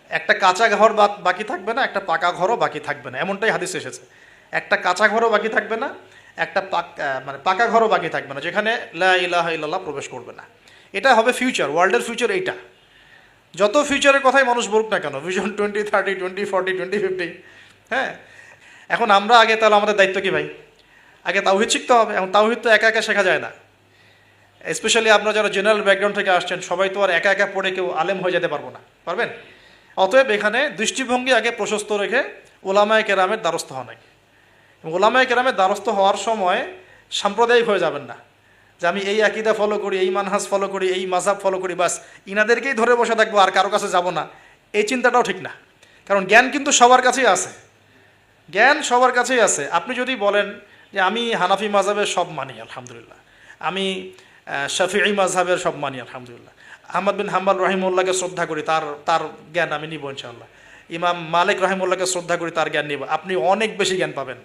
[SPEAKER 1] একটা কাঁচা ঘর বাকি থাকবে না, একটা পাকা ঘরও বাকি থাকবে না, এমনটাই হাদিস এসেছে। একটা কাঁচা ঘরও বাকি থাকবে না, একটা মানে পাকা ঘরও বাকি থাকবে না, যেখানে লা ইলাহা ইল্লাল্লাহ প্রবেশ করবে না। এটা হবে ফিউচার, ওয়ার্ল্ডের ফিউচার এইটা। যত ফিউচারের কথাই মানুষ বলুক না কেন, ভিশন 2030, 2040, 2050, হ্যাঁ। এখন আমরা আগে, তাহলে আমাদের দায়িত্ব কি ভাই? আগে তাওহীদ শিখতে হবে। এখন তাওহীদ তো একা একা শেখা যায় না। স্পেশালি আপনারা যারা জেনারেল ব্যাকগ্রাউন্ড থেকে আসছেন, সবাই তো আর একা একা পড়ে কেউ আলেম হয়ে যেতে পারবো না, পারবেন? অতএব এখানে দৃষ্টিভঙ্গি আগে প্রশস্ত রেখে ওলামায়ে কেরামের দ্বারস্থ হওয়া নাকি। ওলামায়ে কেরামের দ্বারস্থ হওয়ার সময় সাম্প্রদায়িক হয়ে যাবেন না, যে আমি এই আকীদা ফলো করি, এই মানহাজ ফলো করি, এই মাযহাব ফলো করি, বাস ইনাদেরকেই ধরে বসে থাকবো, আর কারো কাছে যাব না। এই চিন্তাটাও ঠিক না, কারণ জ্ঞান কিন্তু সবার কাছেই আছে। জ্ঞান সবার কাছেই আছে। আপনি যদি বলেন যে আমি হানাফি মাযহাবের সব মানি আলহামদুলিল্লাহ, আমি শাফিঈ মাযহাবের সব মানি আলহামদুলিল্লাহ, আহমদ বিন হাম্বল রাহিমউল্লাহকে শ্রদ্ধা করি, তার জ্ঞান আমি নিব ইনশাআল্লাহ, ইমাম মালিক রাহিমউল্লাহকে শ্রদ্ধা করি, তার জ্ঞান নিব, আপনি অনেক বেশি জ্ঞান পাবেন,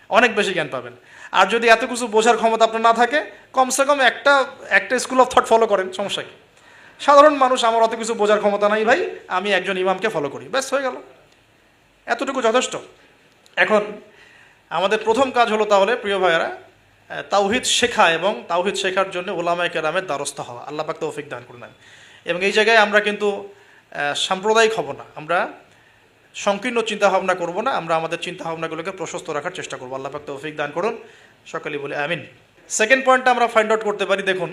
[SPEAKER 1] অনেক বেশি জ্ঞান পাবেন। আর যদি এত কিছু বোঝার ক্ষমতা আপনার না থাকে, কমসে কম একটা স্কুল অফ থট ফলো করেন, সমস্যা কি? সাধারণ মানুষ, আমার অত কিছু বোঝার ক্ষমতা নাই ভাই, আমি একজন ইমামকে ফলো করি, ব্যাস হয়ে গেল, এতটুকু যথেষ্ট। এখন আমাদের প্রথম কাজ হলো তাহলে প্রিয় ভাইয়েরা, তাওহীদ শেখা এবং তাওহীদ শেখার জন্য ওলামায়ে কেরামের দ্বারস্থ হওয়া। আল্লাহ পাক তৌফিক দান করুন। এবং এই জায়গায় আমরা কিন্তু সাম্প্রদায়িক হব না, আমরা সংকীর্ণ চিন্তাভাবনা করব না, আমরা আমাদের চিন্তাভাবনাগুলোকে প্রশস্ত রাখার চেষ্টা করবো। আল্লাহ পাক তৌফিক দান করুন, সকলেই বলে আমিন। সেকেন্ড পয়েন্টটা আমরা ফাইন্ড আউট করতে পারি, দেখুন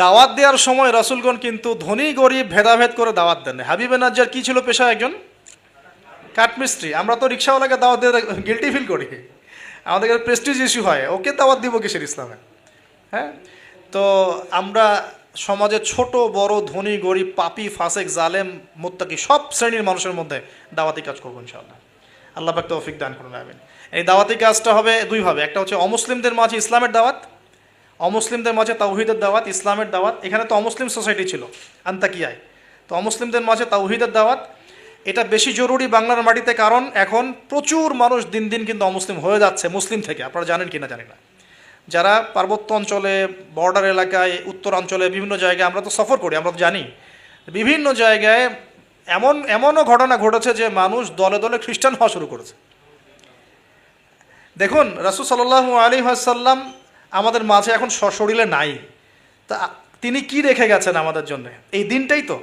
[SPEAKER 1] দাওয়াত দেওয়ার সময় রাসূলগণ কিন্তু ধনী গরিব ভেদাভেদ করে দাওয়াত দেন। হাবিবে নাজ্জার কি ছিল পেশা? একজন কাঠমিস্ত্রি। আমরা তো রিক্সাওয়ালাকে দাওয়াত দিয়ে গিল্টি ফিল করি, আমাদের প্রেস্টিজ ইস্যু হয়, ওকে দাওয়াত দিব কিসের ইসলামে? হ্যাঁ, তো আমরা সমাজে ছোট বড়, ধনী গরিব, পাপী ফাসেক জালেম মুত্তাকি সব শ্রেণীর মানুষের মধ্যে দাওয়াতি কাজ করবো ইনশাআল্লাহ। আল্লাহ পাক তৌফিক দান করুন, আমিন। এই দাওয়াতি কাজটা হবে দুইভাবে, একটা হচ্ছে অমুসলিমদের মাঝে ইসলামের দাওয়াত, অমুসলিমদের মাঝে তাওহীদের দাওয়াত, ইসলামের দাওয়াত। এখানে তো অমুসলিম সোসাইটি ছিল আন্তাকিয়ায়, তো অমুসলিমদের মাঝে তাওহীদের দাওয়াত এটা বেশি জরুরি বাংলার মাটিতে, কারণ এখন প্রচুর মানুষ দিন দিন কিন্তু অমুসলিম হয়ে যাচ্ছে মুসলিম থেকে। আপনারা জানেন কি না জানি না, যারা পার্বত্য অঞ্চলে, বর্ডার এলাকায়, উত্তরাঞ্চলে বিভিন্ন জায়গায় আমরা তো সফর করি, আমরা তো জানি বিভিন্ন জায়গায় এমনও ঘটনা ঘটেছে যে মানুষ দলে দলে খ্রিস্টান হওয়া শুরু করেছে। দেখুন রাসূল সাল্লাল্লাহু আলাইহি ওয়াসাল্লাম আমাদের মাঝে এখন সশরীরে নাই, তা তিনি কি রেখে গেছেন আমাদের জন্য? এই দিনটাই তো।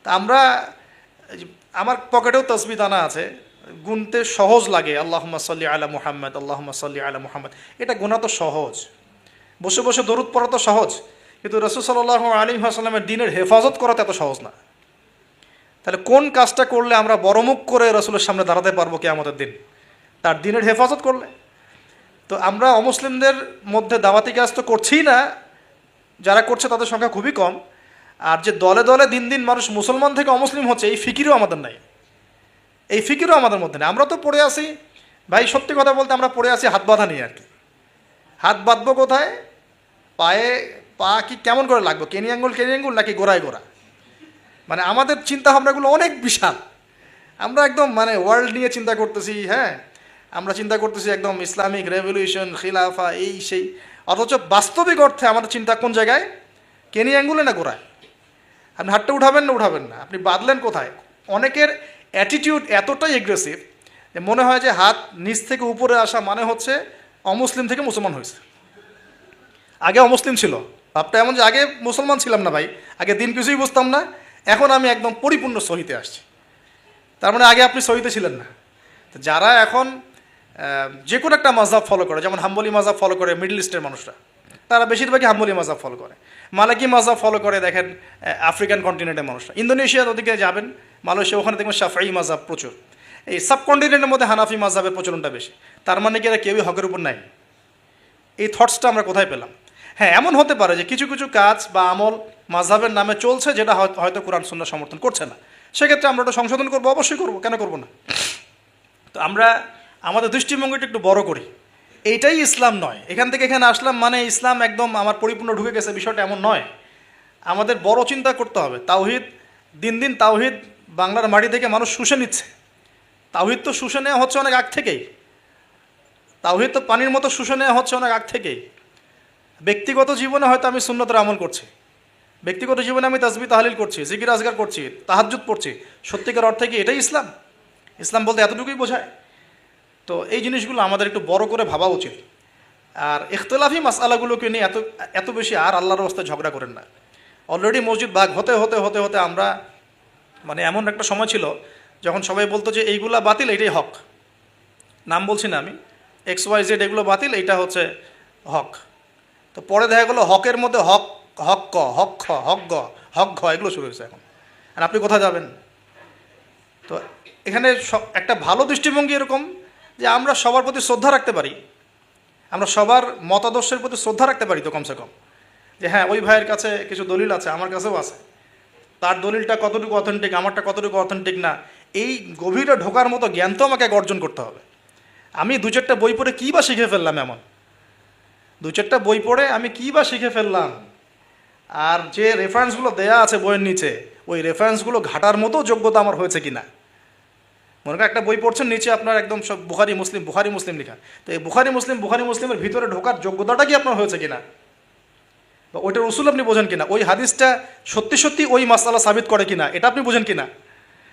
[SPEAKER 1] তা আমরা, আমার পকেটেও তসবিহ দানা আছে, গুনতে সহজ লাগে, আল্লাহুম্মা সাল্লি আলা মুহাম্মদ, আল্লাহুম্মা সাল্লি আলা মুহাম্মদ, এটা গোনা তো সহজ, বসে বসে দরুদ পড়া তো সহজ, কিন্তু রাসূল সাল্লাল্লাহু আলাইহি ওয়াসাল্লামের দিনের হেফাজত করা তো এত সহজ না। তাহলে কোন কাজটা করলে আমরা বড়মুখ করে রাসূলের সামনে দাঁড়াতে পারবো কিয়ামতের দিন? তার দিনের হেফাজত করলে। তো আমরা অমুসলিমদের মধ্যে দাওয়াতি কাজ তো করছিই না, যারা করছে তাদের সংখ্যা খুবই কম। আর যে দলে দলে দিন দিন মানুষ মুসলমান থেকে অমুসলিম হচ্ছে, এই ফিকিরও আমাদের নাই, এই ফিকিরও আমাদের মধ্যে নেই। আমরা তো পড়ে আসি ভাই, সত্যি কথা বলতে আমরা পড়ে আসি হাত বাঁধা নিয়ে আর কি। হাত বাঁধবো কোথায়? পায়ে, পা কি কেমন করে লাগবো, কেনি আঙ্গুল নাকি গোড়ায় গোড়া? মানে আমাদের চিন্তা ভাবনাগুলো অনেক বিশাল, আমরা একদম মানে ওয়ার্ল্ড নিয়ে চিন্তা করতেছি। হ্যাঁ, আমরা চিন্তা করতেছি একদম ইসলামিক রেভলিউশন, খিলাফা, এই সেই, অথচ বাস্তবিক অর্থে আমাদের চিন্তা কোন জায়গায়? কেনি আঙ্গুলে না গোড়ায়? আপনি হাতটা উঠাবেন না উঠাবেন না, আপনি বাঁধলেন কোথায়? অনেকের অ্যাটিটিউড এতটাই এগ্রেসিভ যে মনে হয় যে হাত নিচ থেকে উপরে আসা মানে হচ্ছে অমুসলিম থেকে মুসলমান হয়েছে। আগে অমুসলিম ছিল, ভাবটা এমন যে আগে মুসলমান ছিলাম না ভাই, আগে দিন কিছুই বুঝতাম না, এখন আমি একদম পরিপূর্ণ সহিতে আসছি। তার মানে আগে আপনি সহিতে ছিলেন না। তো যারা এখন যে কোনো একটা মাযহাব ফলো করে, যেমন হাম্বলি মাযহাব ফলো করে মিডল ইস্টের মানুষরা, তারা বেশিরভাগই হাম্বলি মাযহাব ফলো করে। মালাকি মাযহাব ফলো করে দেখেন আফ্রিকান কন্টিনেন্টের মানুষরা। ইন্দোনেশিয়ার ওদিকে যাবেন, মালয়েশিয়া, ওখানে দেখবেন শাফঈ মাযহাব প্রচুর। এই সাবকন্টিনেন্টের মধ্যে হানাফি মাযহাবের প্রচলনটা বেশি। তার মানে কি এরা কেউই হকের উপর নাই? এই থটসটা আমরা কোথায় পেলাম? হ্যাঁ, এমন হতে পারে যে কিছু কিছু কাজ বা আমল মাযহাবের নামে চলছে যেটা হয়তো কোরআন সুন্নাহ সমর্থন করছে না, সেক্ষেত্রে আমরা ওটা সংশোধন করবো, অবশ্যই করবো, কেন করবো না? তো আমরা আমাদের দৃষ্টিভঙ্গিটা একটু বড় করি, এইটাই ইসলাম নয়। এখান থেকে এখানে আসলাম মানে ইসলাম একদম আমার পরিপূর্ণ ঢুকে গেছে, বিষয়টা এমন নয়। আমাদের বড় চিন্তা করতে হবে। তাওহীদ, দিন দিন তাওহীদ বাংলার মাটি থেকে মানুষ শুষে নিচ্ছে। তাওহীদ তো শুষে নেওয়া হচ্ছে অনেক আগ থেকেই। তাওহীদ তো পানির মতো শুষে নেওয়া হচ্ছে অনেক আগ থেকেই। ব্যক্তিগত জীবনে হয়তো আমি সুন্নতের আমল করছি, ব্যক্তিগত জীবনে আমি তাসবিহ তাহলিল করছি, জিকির আজগার করছি, তাহাজ্জুদ পড়ছি, সত্যিকার অর্থে কি এটাই ইসলাম? ইসলাম বলতে এতটুকুই বোঝায়? তো এই জিনিসগুলো আমাদের একটু বড় করে ভাবা উচিত। আর ইখতলাফি মাসআলাগুলোকে নিয়ে এত এত বেশি আর আল্লাহর রাস্তায় ঝগড়া করেন না। অলরেডি মসজিদ ভাগ হতে হতে হতে হতে আমরা মানে এমন একটা সময় ছিল যখন সবাই বলতো যে এইগুলা বাতিল, এইটাই হক। নাম বলছি না আমি, XYZ এগুলো বাতিল, এইটা হচ্ছে হক। তো পরে দেখা গেলো হকের মধ্যে হক, হক ক, হক খ, হক গ, হক ঘ, এগুলো শুরু হয়েছে এখন। আর আপনি কোথায় যাবেন? তো এখানে একটা ভালো দৃষ্টিভঙ্গি এরকম যে আমরা সবার প্রতি শ্রদ্ধা রাখতে পারি, আমরা সবার মতাদর্শের প্রতি শ্রদ্ধা রাখতে পারি তো কমসে কম। যে হ্যাঁ, ওই ভাইয়ের কাছে কিছু দলিল আছে, আমার কাছেও আছে, তার দলিলটা কতটুকু অথেন্টিক, আমারটা কতটুকু অথেন্টিক না, এই গভীরে ঢোকার মতো জ্ঞান তো আমাকে অর্জন করতে হবে। আমি দু চারটা বই পড়ে কী বা শিখে ফেললাম? এমন দু চারটা বই পড়ে আমি কী বা শিখে ফেললাম? আর যে রেফারেন্সগুলো দেয়া আছে বইয়ের নিচে, ওই রেফারেন্সগুলো ঘাটার মতো যোগ্যতা আমার হয়েছে কিনা। মনে করেন একটা বই পড়ছেন, নিচে আপনার একদম সব বুখারি মুসলিম লেখা, তো এই বুখারি মুসলিমের ভিতরে ঢোকার যোগ্যতাটা কি আপনার হয়েছে কিনা, বা ওইটার উসুল আপনি বোঝেন কিনা, ওই হাদিসটা সত্যি সত্যি ওই মাসআলা সাবিত করে কিনা এটা আপনি বোঝেন কিনা,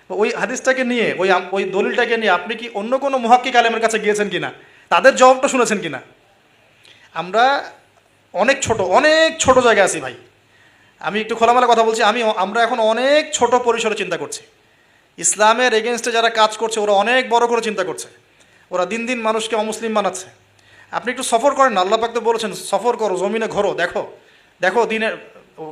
[SPEAKER 1] ওই হাদিসটাকে নিয়ে ওই দলিলটাকে নিয়ে আপনি কি অন্য কোনো মুহাক্কিক আলেমের কাছে গিয়েছেন কিনা, তাদের জবাবটা শুনেছেন কিনা। আমরা অনেক ছোট জায়গায় আছি ভাই। আমি একটু খোলামেলা কথা বলছি, আমরা এখন অনেক ছোট পরিসরে চিন্তা করছি। ইসলামের এগেনস্টে যারা কাজ করছে ওরা অনেক বড় করে চিন্তা করছে, ওরা দিন দিন মানুষকে অমুসলিম বানাচ্ছে। আপনি একটু সফর করেন না, আল্লাহ পাক তো বলেছেন সফর করো, জমিনে ঘোরো, দেখো দেখো দিনের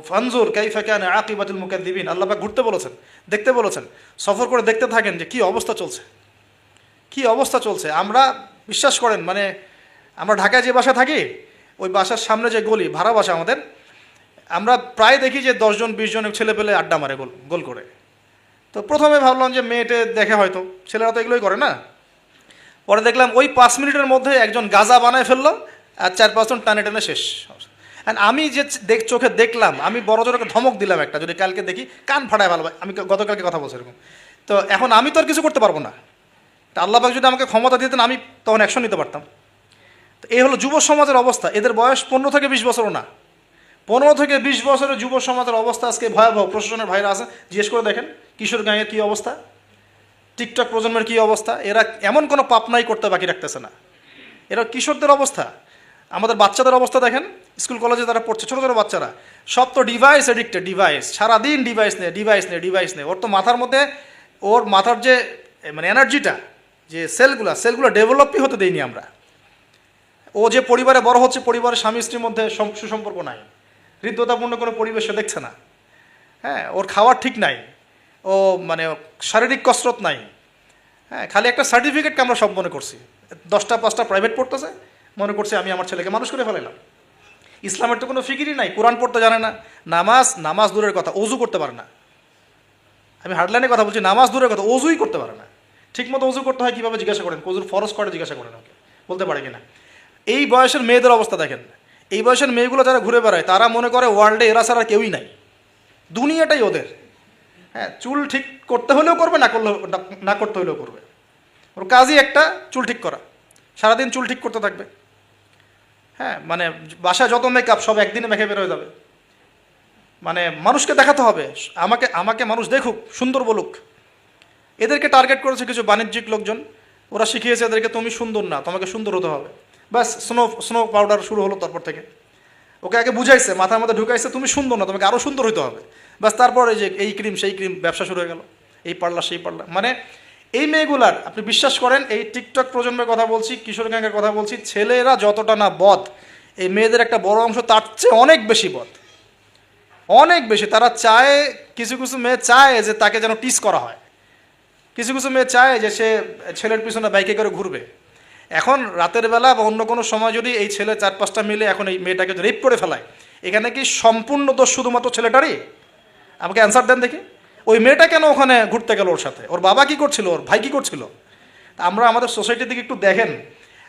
[SPEAKER 1] ফানজুর কাইফা কানা আকিবাতুল মুকাদ্দিবিন, আল্লাহ পাক ঘুরতে বলেছেন, দেখতে বলেছেন। সফর করে দেখতে থাকেন যে কী অবস্থা চলছে, কী অবস্থা চলছে। আমরা বিশ্বাস করেন মানে আমরা ঢাকায় যে বাসা থাকি, ওই বাসার সামনে যে গলি, ভাড়া বাসা আমাদের, আমরা প্রায় দেখি যে 10 জন 20 জন ছেলে পেলে আড্ডা মারে গোল গোল করে। তো প্রথমে ভাবলাম যে মেয়েটে দেখে হয়তো, ছেলেরা তো এগুলোই করে না। পরে দেখলাম ওই 5 মিনিটের মধ্যে একজন গাজা বানায় ফেললো, আর 4-5 জন টানে টানে শেষ। অ্যান্ড আমি যে চোখে দেখলাম, আমি বড় জোরকে ধমক দিলাম একটা, যদি কালকে দেখি কান ফাটায় ভালো। আমি গতকালকে কথা বলছি এরকম। তো এখন আমি তো আর কিছু করতে পারবো না। তা আল্লাহ পাক যদি আমাকে ক্ষমতা দিতেন আমি তখন অ্যাকশন নিতে পারতাম। তো এই হলো যুব সমাজের অবস্থা। এদের বয়স 15 থেকে 20 বছরও না। 15 থেকে 20 বছরের যুব সমাজের অবস্থা আজকে ভয়াবহ। প্রশাসনের ভাইরা আছে, জিজ্ঞেস করে দেখেন কিশোর গাঁয়ের কী অবস্থা, টিকটক প্রজন্মের কী অবস্থা। এরা এমন কোনো পাপ নাই করতে বাকি রাখতেছে না। এরা কিশোরদের অবস্থা। আমাদের বাচ্চাদের অবস্থা দেখেন, স্কুল কলেজে তারা পড়ছে, ছোটো ছোটো বাচ্চারা, সব তো ডিভাইস এডিক্টেড, ডিভাইস, সারাদিন ডিভাইস নেই। ওর তো মাথার মধ্যে, ওর মাথার যে মানে এনার্জিটা, যে সেলগুলো ডেভেলপই হতে দেয়নি আমরা। ও যে পরিবারে বড় হচ্ছে, পরিবারের স্বামী স্ত্রীর মধ্যে সুসম্পর্ক নাই, হৃদ্যতাপূর্ণ কোনো পরিবেশ সে দেখছে না। হ্যাঁ, ওর খাওয়ার ঠিক নাই, ও মানে শারীরিক কসরত নাই। হ্যাঁ, খালি একটা সার্টিফিকেটকে আমরা সব মনে করছি। 10টা 5টা প্রাইভেট পড়তেছে, মনে করছে আমি আমার ছেলেকে মানুষ করে ফেলাইলাম। ইসলামের তো কোনো ফিকিরই নাই, কোরআন পড়তে জানে না, নামাজ দূরের কথা, অজু করতে পারে না। আমি হার্ডলাইনে কথা বলছি, নামাজ দূরের কথা, অজুই করতে পারে না। ঠিকমতো অজু করতে হয় কীভাবে জিজ্ঞাসা করেন, অজুর ফরজ করে জিজ্ঞাসা করেন, ওকে বলতে পারে কিনা। এই বয়সের মেয়েদের অবস্থা দেখেন। এই বয়সের মেয়েগুলো যারা ঘুরে বেড়ায়, তারা মনে করে ওয়ার্ল্ডে এরা ছাড়া কেউই নাই, দুনিয়াটাই ওদের। হ্যাঁ, চুল ঠিক করতে হলেও করবে, না করতে হলেও করবে। ওর কাজই একটা, চুল ঠিক করা, সারাদিন চুল ঠিক করতে থাকবে। হ্যাঁ, মানে বাসায় যত মেকআপ সব একদিনে মেখে বের হয়ে যাবে। মানে মানুষকে দেখাতে হবে, আমাকে আমাকে মানুষ দেখুক, সুন্দর বলুক। এদেরকে টার্গেট করেছে কিছু বাণিজ্যিক লোকজন, ওরা শিখিয়েছে এদেরকে তুমি সুন্দর না, তোমাকে সুন্দর হতে হবে। ব্যাস স্নো স্নো পাউডার শুরু হলো তারপর থেকে। ওকে আগে বুঝাইছে, মাথার মধ্যে ঢুকাইছে তুমি সুন্দর না, তোমাকে আরও সুন্দর হতে হবে। ব্যাস তারপর এই যে এই ক্রিম সেই ক্রিম ব্যবসা শুরু হয়ে গেল, এই পার্লার সেই পার্লার। মানে এই মেয়েগুলার, আপনি বিশ্বাস করেন, এই টিকটক প্রজন্মের কথা বলছি, কিশোর গ্যাংয়ের কথা বলছি, ছেলেরা যতটা না বদ, এই মেয়েদের একটা বড় অংশ তার চেয়ে অনেক বেশি বদ, অনেক বেশি। তারা চায়, কিছু কিছু মেয়ে চায় যে তাকে যেন টিস করা হয়, কিছু কিছু মেয়ে চায় যে সে ছেলের পিছনে বাইকে করে ঘুরবে। এখন রাতের বেলা বা অন্য কোনো সময় যদি এই ছেলে 4-5টা মিলে এখন এই মেয়েটাকে রেপ করে ফেলায়, এখানে কি সম্পূর্ণ দোষ শুধুমাত্র ছেলেটারই? আমাকে অ্যান্সার দেন দেখি। ওই মেয়েটা কেন ওখানে ঘুরতে গেল ওর সাথে? ওর বাবা কী করছিল, ওর ভাই কী করছিল? আমরা আমাদের সোসাইটির দিকে একটু দেখেন,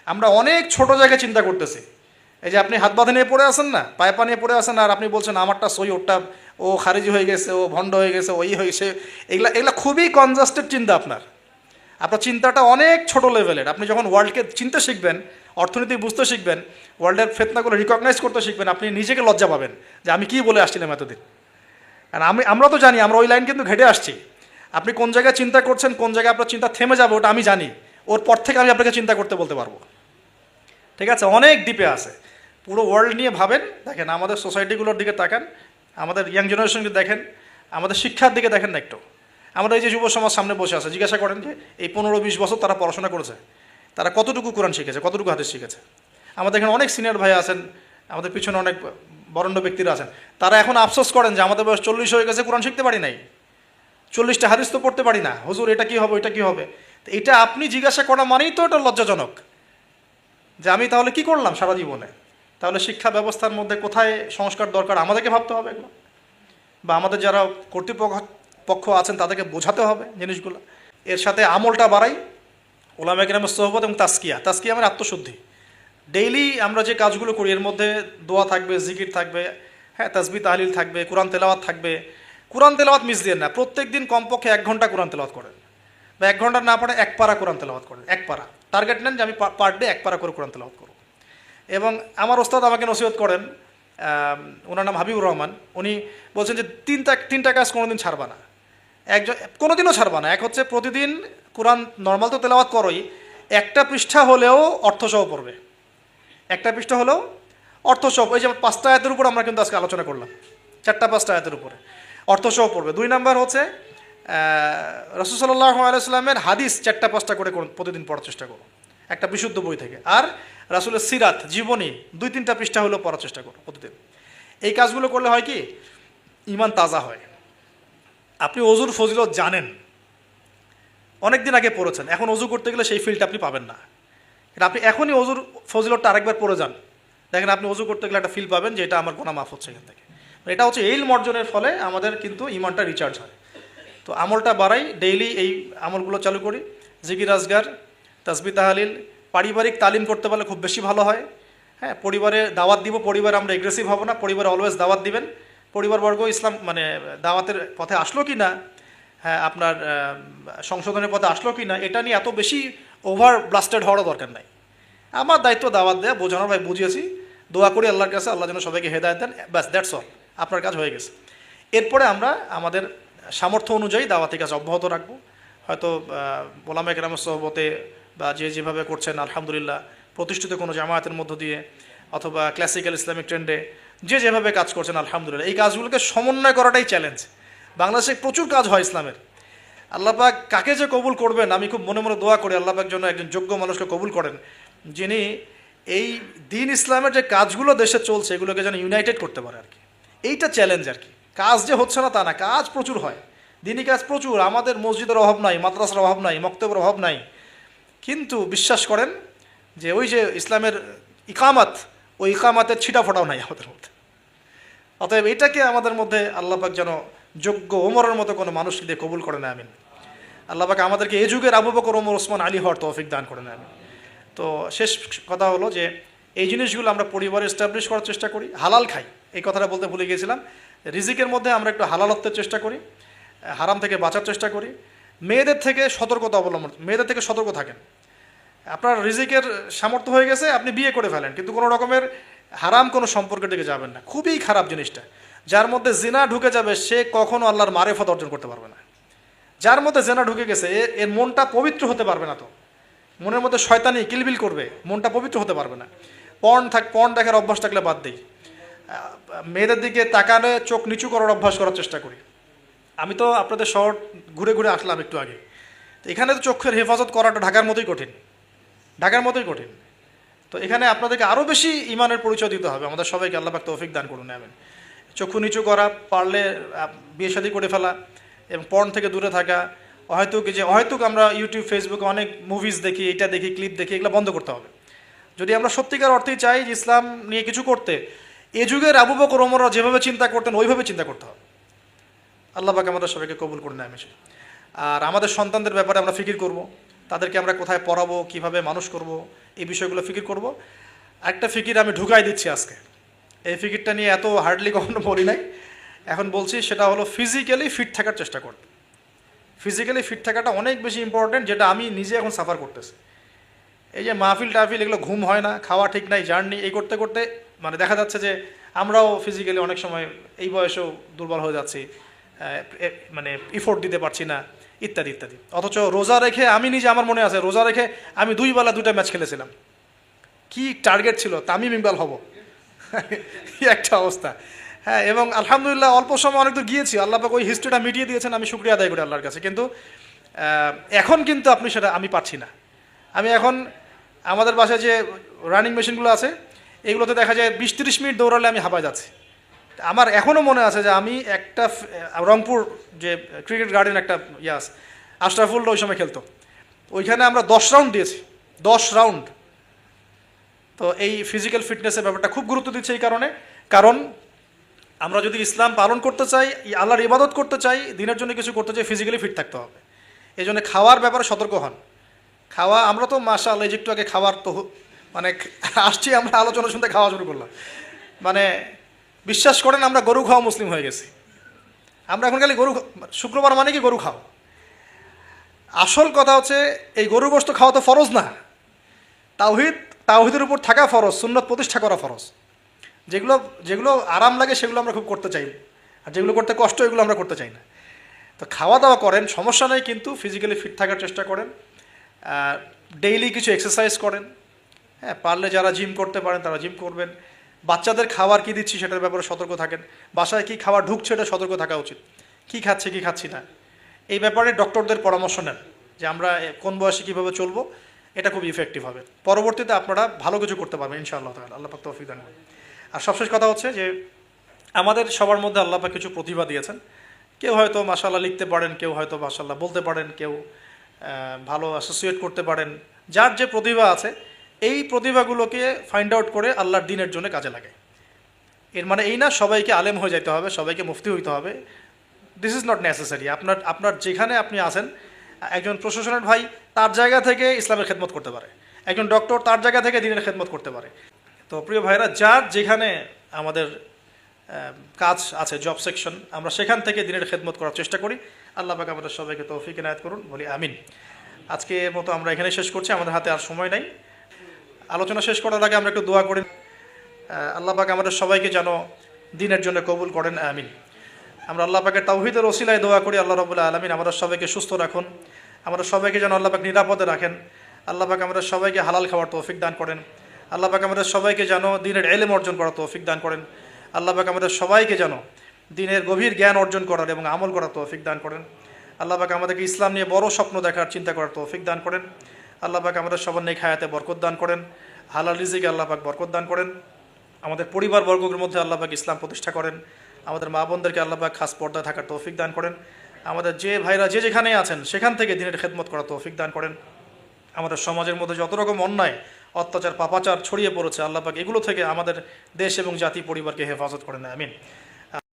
[SPEAKER 1] আমরা অনেক ছোট জায়গায় চিন্তা করতেছি। এই যে আপনি হাত বাঁধে নিয়ে পড়ে আছেন না, পায়ে পা নিয়ে পড়ে আছেন, আর আপনি বলছেন আমারটা সই, ওরটা ও খারিজি হয়ে গেছে, ও ভণ্ড হয়ে গেছে, ওই হয়েছে। এগুলা এগুলা খুবই কনজাস্টেড চিন্তা আপনার। আপনার চিন্তাটা অনেক ছোট লেভেলের। আপনি যখন ওয়ার্ল্ডকে চিনতে শিখবেন, অর্থনীতি বুঝতে শিখবেন, ওয়ার্ল্ডের ফেতনাগুলো রিকগনাইজ করতে শিখবেন, আপনি নিজেকে লজ্জা পাবেন যে আমি কী বলে আসছিলাম এতদিন। আর আমরা তো জানি, আমরা ওই লাইন কিন্তু ঘেটে আসছি। আপনি কোন জায়গায় চিন্তা করছেন, কোন জায়গায় আপনার চিন্তা থেমে যাবে, ওটা আমি জানি। ওর পর থেকে আমি আপনাকে চিন্তা করতে বলতে পারবো। ঠিক আছে, অনেক ডিপে আছে। পুরো ওয়ার্ল্ড নিয়ে ভাবেন, দেখেন আমাদের সোসাইটিগুলোর দিকে তাকান, আমাদের ইয়াং জেনারেশনকে দেখেন, আমাদের শিক্ষার দিকে দেখেন না একটু। আমরা এই যে যুব সমাজ সামনে বসে আছে, জিজ্ঞাসা করেন যে এই 15-20 বছর তারা পড়াশোনা করেছে, তারা কতটুকু কোরআন শিখেছে, কতটুকু হাদিস শিখেছে। আমাদের এখানে অনেক সিনিয়র ভাই আছেন, আমাদের পিছনে অনেক বরেণ্য ব্যক্তিরা আছেন, তারা এখন আফসোস করেন যে আমাদের বয়স 40 হয়ে গেছে, কোরআন শিখতে পারি নাই, 40টা হাদিস তো পড়তে পারি না, হুজুর এটা কী হবে, ওইটা কী হবে। তো এটা আপনি জিজ্ঞাসা করা মানেই তো এটা লজ্জাজনক, যে আমি তাহলে কি করলাম সারা জীবনে। তাহলে শিক্ষা ব্যবস্থার মধ্যে কোথায় সংস্কার দরকার আমাদেরকে ভাবতে হবে এগুলো, বা আমাদের যারা কর্তৃপক্ষ আছেন তাদেরকে বোঝাতে হবে জিনিসগুলো। এর সাথে আমলটা বাড়াই, ওলামা কেরামের সোহবত এবং তাসকিয়া। তাসকিয়া মানে আত্মশুদ্ধি। ডেইলি আমরা যে কাজগুলো করি এর মধ্যে দোয়া থাকবে, জিকির থাকবে, হ্যাঁ, তাসবিহ তাহলিল থাকবে, কোরআন তেলাওয়াত থাকবে। কোরআন তেলাওয়াত মিস দিয়ে না, প্রত্যেক দিন কমপক্ষে 1 ঘন্টা কোরআন তেলাওয়াত করেন, বা 1 ঘন্টা না পড়ে 1 পারা কোরআন তেলাওয়াত করেন। 1 পারা টার্গেট নেন যে আমি পার ডে 1 পারা করে কোরআন তেলাওয়াত করব। এবং আমার ওস্তাদ আমাকে নসিহত করেন, ওনার নাম হাবিবুর রহমান, উনি বলছেন যে তিনটা কাজ কোনোদিন ছাড়বা না, কোনোদিনও ছাড়বা না। এক হচ্ছে প্রতিদিন কোরআন নর্মাল তো তেলাওয়াত করোই, একটা পৃষ্ঠা হলেও অর্থসহ পড়বে, একটা পৃষ্ঠা হলেও অর্থসহ। ওই যে 5টা আয়াতের উপর আমরা কিন্তু আজকে আলোচনা করলাম, 4-5টা আয়াতের উপরে অর্থসহ পড়বে। 2 নাম্বার হচ্ছে রাসূল সাল্লাল্লাহু আলাইহি ওয়াসাল্লামের হাদিস 4-5টা করে প্রতিদিন পড়ার চেষ্টা করো, একটা বিশুদ্ধ বই থেকে। আর রাসূলের সিরাত, জীবনী 2-3টা পৃষ্ঠা হলেও পড়ার চেষ্টা করো প্রতিদিন। এই কাজগুলো করলে হয় কি, ঈমান তাজা হয়। আপনি অজুর ফজিলত জানেন, অনেক দিন আগে পড়েছেন, এখন অজু করতে গেলে সেই ফিলটা আপনি পাবেন না। এটা আপনি এখনই অজুর ফজিলতটা আরেকবার পড়ে যান, দেখেন আপনি অজু করতে গেলে একটা ফিল পাবেন যে এটা আমার গুনাহ মাফ হচ্ছে এখান থেকে। এটা হচ্ছে ইলম অর্জনের ফলে আমাদের কিন্তু ঈমানটা রিচার্জ হয়। তো আমলটা বাড়াই, ডেইলি এই আমলগুলো চালু করি, জিকির আজগার, তাসবিহ তাহলিল। পারিবারিক তালিম করতে পারলে খুব বেশি ভালো হয়। হ্যাঁ, পরিবারে দাওয়াত দিব, পরিবারে আমরা এগ্রেসিভ হব না, পরিবারে অলওয়েজ দাওয়াত দিবেন। পরিবারবর্গ ইসলাম মানে দাওয়াতের পথে আসলো কি না, হ্যাঁ আপনার সংশোধনের পথে আসলো কি না, এটা নিয়ে এত বেশি ওভার ব্লাস্টেড হওয়ারও দরকার নাই। আমার দায়িত্ব দাওয়াত দেয়া, বোঝানোর, ভাই বুঝিয়েছি, দোয়া করি আল্লাহর কাছে, আল্লাহ যেন সবাইকে হেদায়েত দেন, ব্যাস দ্যাটস অল, আপনার কাজ হয়ে গেছে। এরপরে আমরা আমাদের সামর্থ্য অনুযায়ী দাওয়াতি কাজ অব্যাহত রাখবো। হয়তো ওলামা কেরামের সোহবতে বা যে যেভাবে করছেন আলহামদুলিল্লাহ, প্রতিষ্ঠিত কোনো জামায়াতের মধ্য দিয়ে অথবা ক্লাসিক্যাল ইসলামিক ট্রেন্ডে যে যেভাবে কাজ করছেন আলহামদুলিল্লাহ, এই কাজগুলোকে সমন্বয় করাটাই চ্যালেঞ্জ। বাংলাদেশে প্রচুর কাজ হয় ইসলামের। আল্লাহ পাক কাকে যে কবুল করবেন, আমি খুব মনে মনে দোয়া করি আল্লাহ পাক যেন একজন যোগ্য মানুষকে কবুল করেন, যিনি এই দিন ইসলামের যে কাজগুলো দেশে চলছে এগুলোকে যেন ইউনাইটেড করতে পারে আর কি। এইটা চ্যালেঞ্জ আর কি। কাজ যে হচ্ছে না তা না, কাজ প্রচুর হয়, দিনই কাজ প্রচুর। আমাদের মসজিদের অভাব নাই, মাদ্রাসার অভাব নাই, মক্তবের অভাব নাই, কিন্তু বিশ্বাস করেন যে ওই যে ইসলামের ইকামাত, ওই ইকামাতের ছিটা ফোটাও নাই আমাদের মধ্যে। অতএব এটাকে আমাদের মধ্যে আল্লাহ পাক যেন যোগ্য ওমরের মতো কোনো মানুষকে দিয়ে কবুল করে না, আমিন। আল্লাহ পাক আমাদেরকে এই যুগের আবু বকর, ওমর, ওসমান, আলী হওয়ার তৌফিক দান করে না, আমিন। তো শেষ কথা হলো যে এই জিনিসগুলো আমরা পরিবারে এস্টাবলিশ করার চেষ্টা করি, হালাল খাই, এই কথাটা বলতে ভুলে গিয়েছিলাম। রিজিকের মধ্যে আমরা একটু হালালত্বের চেষ্টা করি, হারাম থেকে বাঁচার চেষ্টা করি। মেয়েদের থেকে সতর্কতা অবলম্বন, মেয়েদের থেকে সতর্ক থাকেন। আপনার রিজিকের সামর্থ্য হয়ে গেছে, আপনি বিয়ে করে ফেলেন, কিন্তু কোনো রকমের হারাম কোনো সম্পর্কের দিকে যাবেন না, খুবই খারাপ জিনিসটা। যার মধ্যে জিনা ঢুকে যাবে সে কখনো আল্লাহর মারেফত অর্জন করতে পারবে না। যার মধ্যে জিনা ঢুকে গেছে এর মনটা পবিত্র হতে পারবে না। তো মনের মধ্যে শয়তানি কিলবিল করবে, মনটা পবিত্র হতে পারবে না। পর্ন দেখার অভ্যাস থাকলে বাদ দিই। মেয়েদের দিকে তাকালে চোখ নিচু করার অভ্যাস করার চেষ্টা করি। আমি তো আপনাদের শহর ঘুরে ঘুরে আসলাম একটু আগে, তো এখানে তো চোখের হেফাজত করাটা ঢাকার মতোই কঠিন। তো এখানে আপনাদেরকে আরও বেশি ইমানের পরিচয় দিতে হবে। আমাদের সবাইকে আল্লাহ পাক তৌফিক দান করুন, আমিন। চক্ষু নিচু করা, পারলে বিয়ে শাদী করে ফেলা এবং পর্ন থেকে দূরে থাকা। হয়তো আমরা ইউটিউব ফেসবুকে অনেক মুভিজ দেখি, এটা দেখি, ক্লিপ দেখি, এগুলো বন্ধ করতে হবে। যদি আমরা সত্যিকার অর্থেই চাই যে ইসলাম নিয়ে কিছু করতে, এ যুগের আবু বকর ওমররা যেভাবে চিন্তা করতেন ওইভাবে চিন্তা করতে হবে। আল্লাহ পাক আমাদের সবাইকে কবুল করুন, আমিন। আর আমাদের সন্তানদের ব্যাপারে আমরা ফিকির করব, তাদেরকে আমরা কোথায় পড়াবো, কিভাবে মানুষ করব, এই বিষয়গুলো ফিকির করব। একটা ফিকির আমি ঢুকাই দিচ্ছি আজকে, এই ফিকিরটা নিয়ে এত হার্ডলি কখনো বলি নাই, এখন বলছি। সেটা হলো ফিজিক্যালি ফিট থাকার চেষ্টা করবে। ফিজিক্যালি ফিট থাকাটা অনেক বেশি ইম্পর্টেন্ট, যেটা আমি নিজে এখন সাফার করতেছি। এই যে মাহফিল টাহফিল এগুলো, ঘুম হয় না, খাওয়া ঠিক নাই, জার্নি এই করতে করতে মানে দেখা যাচ্ছে যে আমরাও ফিজিক্যালি অনেক সময় এই বয়সেও দুর্বল হয়ে যাচ্ছি, মানে ইফোর্ট দিতে পারছি না, ইত্যাদি ইত্যাদি। অথচ রোজা রেখে আমি নিজে, আমার মনে আছে, রোজা রেখে আমি 2 বেলা 2টা ম্যাচ খেলেছিলাম। কি টার্গেট ছিল, তামিম ইকবাল হব, কি একটা অবস্থা। হ্যাঁ, এবং আলহামদুলিল্লাহ অল্প সময় অনেক দূর গিয়েছি। আল্লাহ পাক ওই হিস্ট্রিটা মিটিয়ে দিয়েছেন, আমি শুকরিয়া আদায় করি আল্লাহর কাছে। কিন্তু এখন কিন্তু আমি পারছি না। আমি এখন আমাদের বাসায় যে রানিং মেশিনগুলো আছে এগুলোতে দেখা যায় 20-30 মিনিট দৌড়ালে আমি হাঁপায় যাচ্ছি। আমার এখনও মনে আছে যে আমি একটা রংপুর যে ক্রিকেট গার্ডেন একটা ইয়াস আশরাফুল ওই সময় খেলতো, ওইখানে আমরা 10 রাউন্ড দিয়েছি, 10 রাউন্ড। তো এই ফিজিক্যাল ফিটনেসের ব্যাপারটা খুব গুরুত্ব দিচ্ছে এই কারণ আমরা যদি ইসলাম পালন করতে চাই, আল্লাহর ইবাদত করতে চাই, দিনের জন্য কিছু করতে চাই, ফিজিক্যালি ফিট থাকতে হবে। এই জন্য খাওয়ার ব্যাপারে সতর্ক হন। খাওয়া, আমরা তো মাশাআল্লাহ একটু আগে খাবার তো মানে আসছি, আমরা আলোচনা শুনতে খাওয়া শুরু করলাম। মানে বিশ্বাস করেন আমরা গরু খাওয়া মুসলিম হয়ে গেছি। আমরা এখন খালি শুক্রবার মানে কি গরু খাও। আসল কথা হচ্ছে এই গরু গোশত খাওয়া তো ফরজ না, তাওহীদের উপর থাকা ফরজ, সুন্নত প্রতিষ্ঠা করা ফরজ। যেগুলো আরাম লাগে সেগুলো আমরা খুব করতে চাই, আর যেগুলো করতে কষ্ট এগুলো আমরা করতে চাই না। তো খাওয়া দাওয়া করেন, সমস্যা নেই, কিন্তু ফিজিক্যালি ফিট থাকার চেষ্টা করেন। ডেইলি কিছু এক্সারসাইজ করেন। হ্যাঁ, পারলে যারা জিম করতে পারেন তারা জিম করবেন। বাচ্চাদের খাবার কী দিচ্ছি সেটার ব্যাপারে সতর্ক থাকেন। বাসায় কী খাবার ঢুকছে এটা সতর্ক থাকা উচিত। কী খাচ্ছে কী খাচ্ছি না এই ব্যাপারে ডক্টরদের পরামর্শ নেন যে আমরা কোন বয়সে কীভাবে চলবো, এটা খুব ইফেক্টিভ হবে। পরবর্তীতে আপনারা ভালো কিছু করতে পারবেন ইনশাআল্লাহ তাআলা, আল্লাহ পাক তৌফিক দান করুন। আর সবশেষ কথা হচ্ছে যে আমাদের সবার মধ্যে আল্লাহ পাক কিছু প্রতিভা দিয়েছেন। কেউ হয়তো মাশাআল্লাহ লিখতে পারেন, কেউ হয়তো মাশাআল্লাহ বলতে পারেন, কেউ ভালো অ্যাসোসিয়েট করতে পারেন। যার যে প্রতিভা আছে এই প্রতিভাগুলোকে ফাইন্ড আউট করে আল্লাহর দ্বীনের জন্য কাজে লাগায়। এর মানে এই না সবাইকে আলেম হয়ে যেতে হবে, সবাইকে মুফতি হইতে হবে। This is not necessary. আপনার যেখানে আপনি আছেন, একজন প্রশাসনের ভাই তার জায়গা থেকে ইসলামের খেদমত করতে পারে, একজন ডক্টর তার জায়গা থেকে দ্বীনের খেদমত করতে পারে। তো প্রিয় ভাইরা, যার যেখানে আমাদের কাজ আছে, জব সেকশন, আমরা সেখান থেকে দ্বীনের খেদমত করার চেষ্টা করি। আল্লাহ পাক আমাদের সবাইকে তৌফিক ইনায়াত করুন, বলি আমিন। আজকের মতো আমরা এখানে শেষ করছি, আমাদের হাতে আর সময় নাই। আলোচনা শেষ করার আগে আমরা একটু দোয়া করি। আল্লাহ পাক আমাদের সবাইকে যেন দ্বীনের জন্য কবুল করেন, আমিন। আমরা আল্লাহ পাকের তাওহীদের ওসিলায় দোয়া করি, আল্লাহ রাব্বুল আলামিন আমাদের সবাইকে সুস্থ রাখুন, আমাদের সবাইকে যেন আল্লাহ পাক নিরাপদে রাখেন। আল্লাহ পাক আমাদের সবাইকে হালাল খাওয়ার তৌফিক দান করেন। আল্লাহ পাক আমাদের সবাইকে যেন দ্বীনের ইলম অর্জন করার তৌফিক দান করেন। আল্লাহ পাক আমাদের সবাইকে যেন দ্বীনের গভীর জ্ঞান অর্জন করার এবং আমল করার তৌফিক দান করেন। আল্লাহ পাক আমাদেরকে ইসলাম নিয়ে বড় স্বপ্ন দেখার, চিন্তা করার তৌফিক দান করেন। আল্লাহ পাক আমাদের সবার নেক হায়াতে বরকত দান করেন, হালাল রিজিকে আল্লাহ পাক বরকত দান করেন। আমাদের পরিবার বর্গের মধ্যে আল্লাহ পাক ইসলাম প্রতিষ্ঠা করেন। আমাদের মা বোনদেরকে আল্লাহ পাক খাস পর্দায় থাকার তৌফিক দান করেন। আমাদের যে ভাইরা যে যেখানে আছেন সেখান থেকে দ্বীনের খেদমত করার তৌফিক দান করেন। আমাদের সমাজের মধ্যে যত রকম অন্যায়, অত্যাচার, পাপাচার ছড়িয়ে পড়েছে, আল্লাহ পাক এগুলো থেকে আমাদের দেশ এবং জাতি পরিবারকে হেফাজত করেন, আমিন।